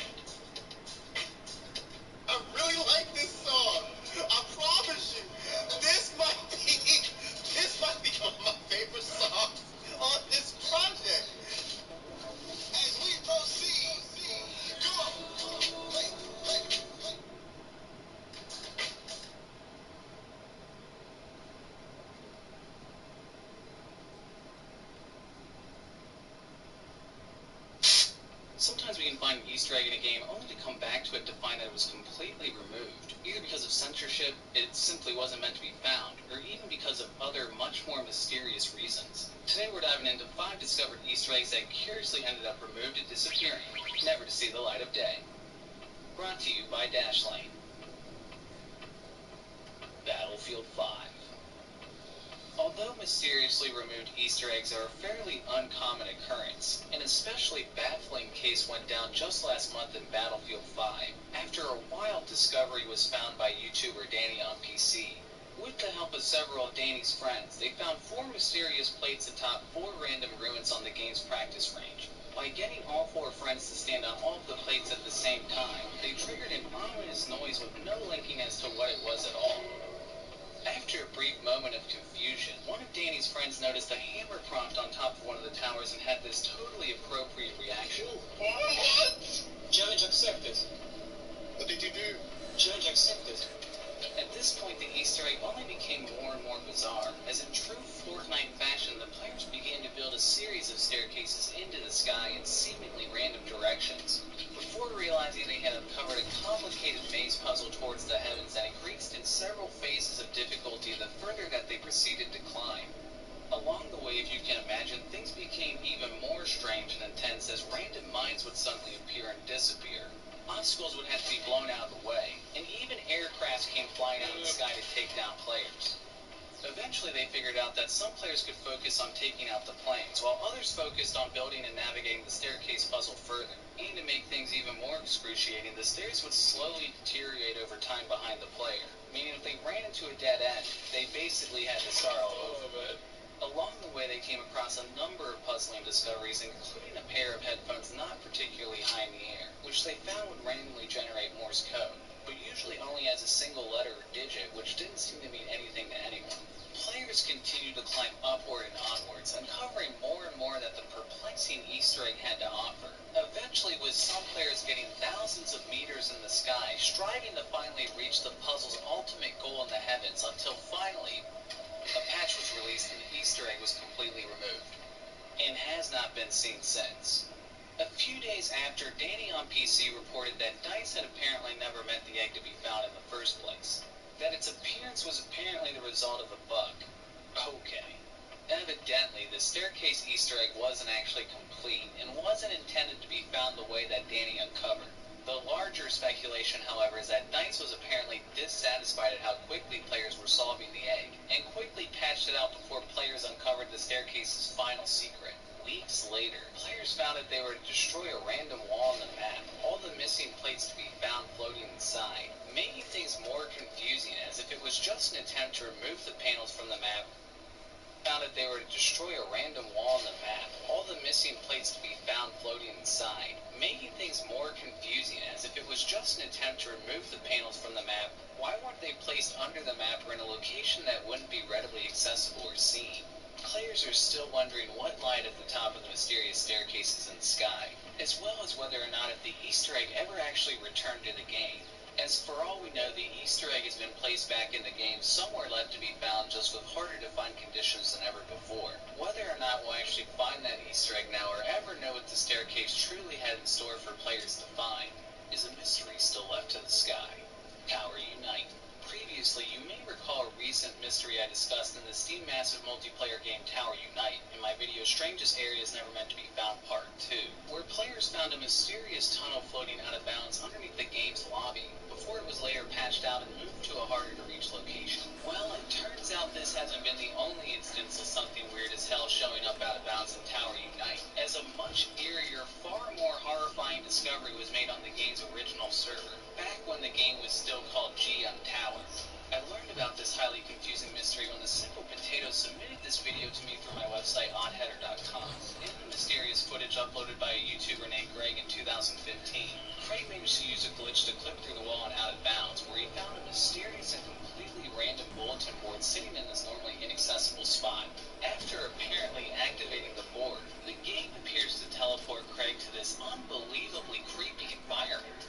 I really like this song. I promise you, this might be one of my favorite songs on this project. As we proceed, come on. Sometimes we can find an Easter egg in a game only to come back to it to find that it was completely removed, either because of censorship, it simply wasn't meant to be found, or even because of other much more mysterious reasons. Today we're diving into 5 discovered Easter eggs that curiously ended up removed and disappearing, never to see the light of day. Brought to you by Dashlane. Battlefield 5. Although mysteriously removed Easter eggs are a fairly uncommon occurrence, and it's especially baffling case went down just last month in Battlefield 5, after a wild discovery was found by YouTuber Danny on PC. With the help of several of Danny's friends, they found 4 mysterious plates atop 4 random ruins on the game's practice range. By getting all 4 friends to stand on all of the plates at the same time, they triggered an ominous noise with no linking as to what it was at all. After a brief moment of confusion, one of Danny's friends noticed a hammer prompt on top of one of the towers and had this totally appropriate reaction. What? Challenge accepted. What did you do? Challenge accepted. At this point, the Easter egg only became more and more bizarre, as in true Fortnite fashion, the players began to build a series of staircases into the sky in seemingly random directions, before realizing they had uncovered a complicated maze puzzle towards the heavens that increased in several phases of difficulty the further that they proceeded to climb. Along the way, if you can imagine, things became even more strange and intense as random mines would suddenly appear and disappear. Obstacles would have to be blown out of the way, and even aircrafts came flying out of the sky to take down players. Eventually, they figured out that some players could focus on taking out the planes, while others focused on building and navigating the staircase puzzle further. And to make things even more excruciating, the stairs would slowly deteriorate over time behind the player, meaning if they ran into a dead end, they basically had to start all over. Along the way, they came across a number of puzzling discoveries, including a pair of headphones not particularly high in the air, which they found would randomly generate Morse code, but usually only as a single letter or digit, which didn't seem to mean anything to anyone. Players continued to climb upward and onwards, uncovering more and more that the perplexing Easter egg had to offer. Eventually, with some players getting thousands of meters in the sky, striving to finally reach the puzzle's ultimate goal in the heavens, until finally, a patch was released and the Easter egg was completely removed, and has not been seen since. A few days after, Danny on PC reported that DICE had apparently never meant the egg to be found in the first place, that its appearance was apparently the result of a bug. Okay. Evidently, the staircase Easter egg wasn't actually complete, and wasn't intended to be found the way that Danny uncovered. The larger speculation, however, is that DICE was apparently dissatisfied at how quickly players were solving the egg, and quickly patched it out before players uncovered the staircase's final secret. Weeks later, players found that they were to destroy a random wall on the map, all the missing plates to be found floating inside, making things more confusing as if it was just an attempt to remove the panels from the map. Found that they were to destroy a random wall on the map, all the missing plates to be found floating inside, making things more confusing as if it was just an attempt to remove the panels from the map. Why weren't they placed under the map or in a location that wouldn't be readily accessible or seen? Players are still wondering what lied at the top of the mysterious staircases in the sky, as well as whether or not if the Easter egg ever actually returned to the game. As for all we know, the Easter egg has been placed back in the game somewhere left to be found, just with harder to find conditions than ever before. Whether or not we'll actually find that Easter egg now or ever know what the staircase truly had in store for players to find is a mystery still left to the sky. Tower Unite. Previously, you may recall a recent mystery I discussed in the Steam massive multiplayer game Tower Unite in my video Strangest Areas Never Meant to Be Found Part 2, where players found a mysterious tunnel floating out of bounds underneath the game's lobby, before it was later patched out and moved to a harder to reach location. Well, it turns out this hasn't been the only instance of something weird as hell showing up out of bounds in Tower Unite, as a much eerier, far more horrifying discovery was made on the game's original server, back when the game was still called G Tower. I learned about this highly confusing mystery when the Simple Potato submitted this video to me through my website oddheader.com. In the mysterious footage uploaded by a YouTuber named Greg in 2015, Craig managed to use a glitch to clip through the wall and out of bounds, where he found a mysterious and completely random bulletin board sitting in this normally inaccessible spot. After apparently activating the board, the game appears to teleport Craig to this unbelievably creepy environment.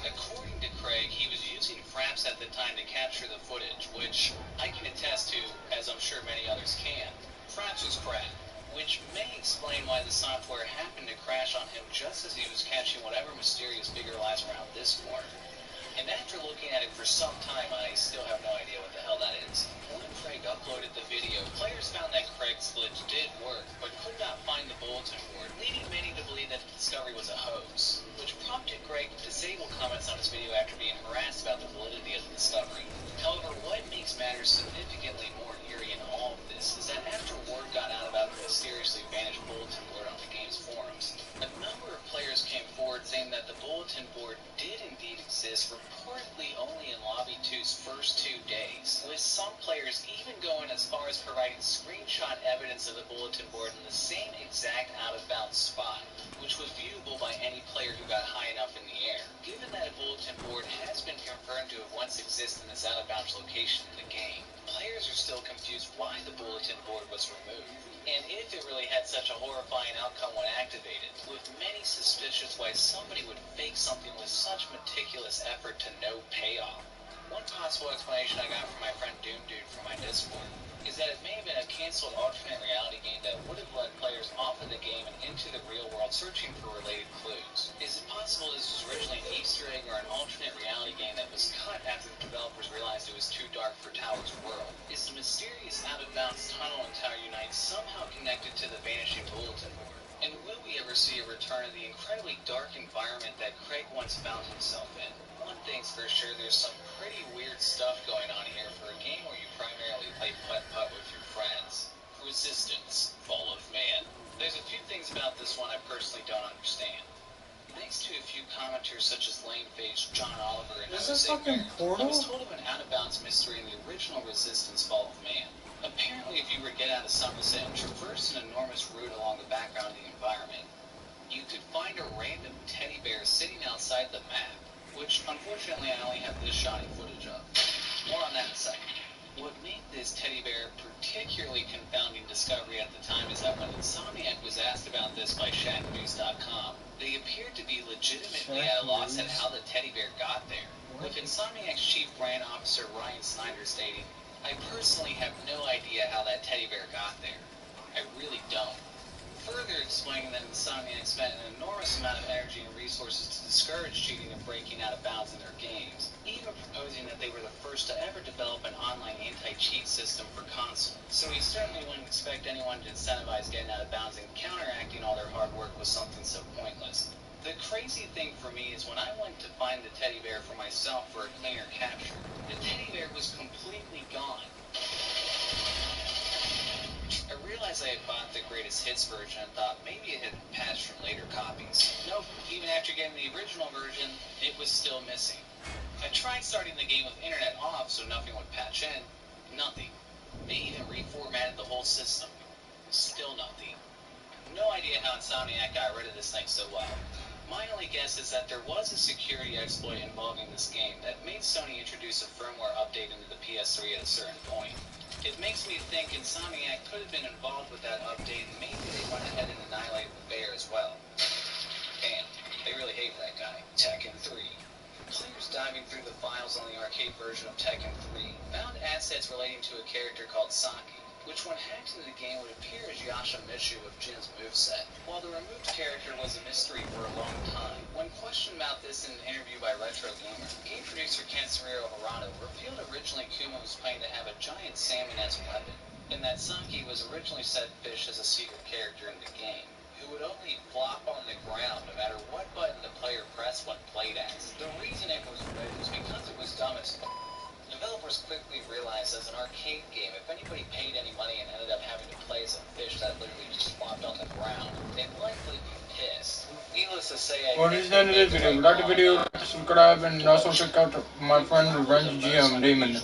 According to Craig, he was using Fraps at the time to capture the footage, which I can attest to, as I'm sure many others can. Fraps was crap, which may explain why the software happened to crash on him just as he was catching whatever mysterious bigger lies around this corner. And after looking at it for some time, I still have no idea what the hell that is. When Craig uploaded the video, players found that Craig's glitch did work, but could not find the bulletin board, leading many to believe that the discovery was a hoax, which prompted Craig to disable comments on his video after being harassed about the validity of the discovery. However, what makes matters significantly more eerie in all of this is that after word got out about the mysteriously vanished bulletin board on the bulletin board did indeed exist, reportedly only in Lobby 2's first 2 days, with some players even going as far as providing screenshot evidence of the bulletin board in the same exact out-of-bounds spot, which was viewable by any player who got high enough in the air. Given that a bulletin board has been confirmed to have once existed in this out-of-bounds location in the game, players are still confused why the bulletin board was removed, and if it really had such a horrifying outcome when activated, with many suspicious why somebody would fake something with such meticulous effort to no payoff. One possible explanation I got from my friend Doom Dude from my Discord is that it may have been a cancelled alternate reality game that would have led players off of the game and into the real world searching for related clues. Is it possible this was originally an Easter egg or an alternate reality game that was cut after the developers realized it was too dark for Tower's world? Is the mysterious out-of-bounds tunnel in Tower Unite somehow connected to the vanishing bulletin board? And will we ever see a return of the incredibly dark environment that Craig once found himself in? One thing's for sure, there's some pretty weird stuff going on here for a game where you primarily play putt-putt with your friends. Resistance, Fall of Man. There's a few things about this one I personally don't understand. Thanks to a few commenters such as Lameface, John Oliver, and Is this Jose fucking Merrick, I Portal? was told of an out-of-bounds mystery in the original Resistance Fall of Man. Apparently, if you were to get out of Somerset and traverse an enormous route along the background of the environment, you could find a random teddy bear sitting outside the map, which unfortunately I only have this shoddy footage of. More on that in a second. What made this teddy bear a particularly confounding discovery at the time is that when Insomniac was asked about this by ShackNews.com, they appeared to be legitimately at a loss at how the teddy bear got there. With Insomniac's chief brand officer Ryan Snyder stating, "I personally have no idea how that teddy bear got there. I really don't." Further explaining that Insomniac spent an enormous amount of energy and resources to discourage cheating and breaking out of bounds in their games, even proposing that they were the first to ever develop an online anti-cheat system for console. So he certainly wouldn't expect anyone to incentivize getting out of bounds and counteracting all their hard work with something so pointless. The crazy thing for me is when I went to find the teddy bear for myself for a cleaner capture, the teddy bear was completely gone. I realized I had bought the greatest hits version and thought maybe it had been patched from later copies. Nope, even after getting the original version, it was still missing. I tried starting the game with internet off so nothing would patch in. Nothing. They even reformatted the whole system. Still nothing. No idea how Insomniac got rid of this thing so well. My only guess is that there was a security exploit involving this game that made Sony introduce a firmware update into the PS3 at a certain point. It makes me think Insomniac could have been involved with that update, and maybe they went ahead and annihilated the bear as well. Damn, they really hate that guy. Tekken 3. Players diving through the files on the arcade version of Tekken 3 found assets relating to a character called Saki, which when hacked into the game would appear as Yasha-Mishu of Jin's moveset. While the removed character was a mystery for a long time, when questioned about this in an interview by Retro Gamer, game producer Katsuhiro Harada revealed originally Kuma was planning to have a giant salmon as a weapon, and that Saki was originally set fish as a secret character in the game, who would only flop on the ground no matter what button the player pressed when played as. The reason it was removed is because it was dumb as f***. Developers quickly realized as an arcade game, if anybody paid any money and ended up having to play as a fish that literally just flopped on the ground, they'd likely be pissed. Needless to say, What is the end of this video? Like the video, subscribe, and also check out my friend Revenge GM Damon.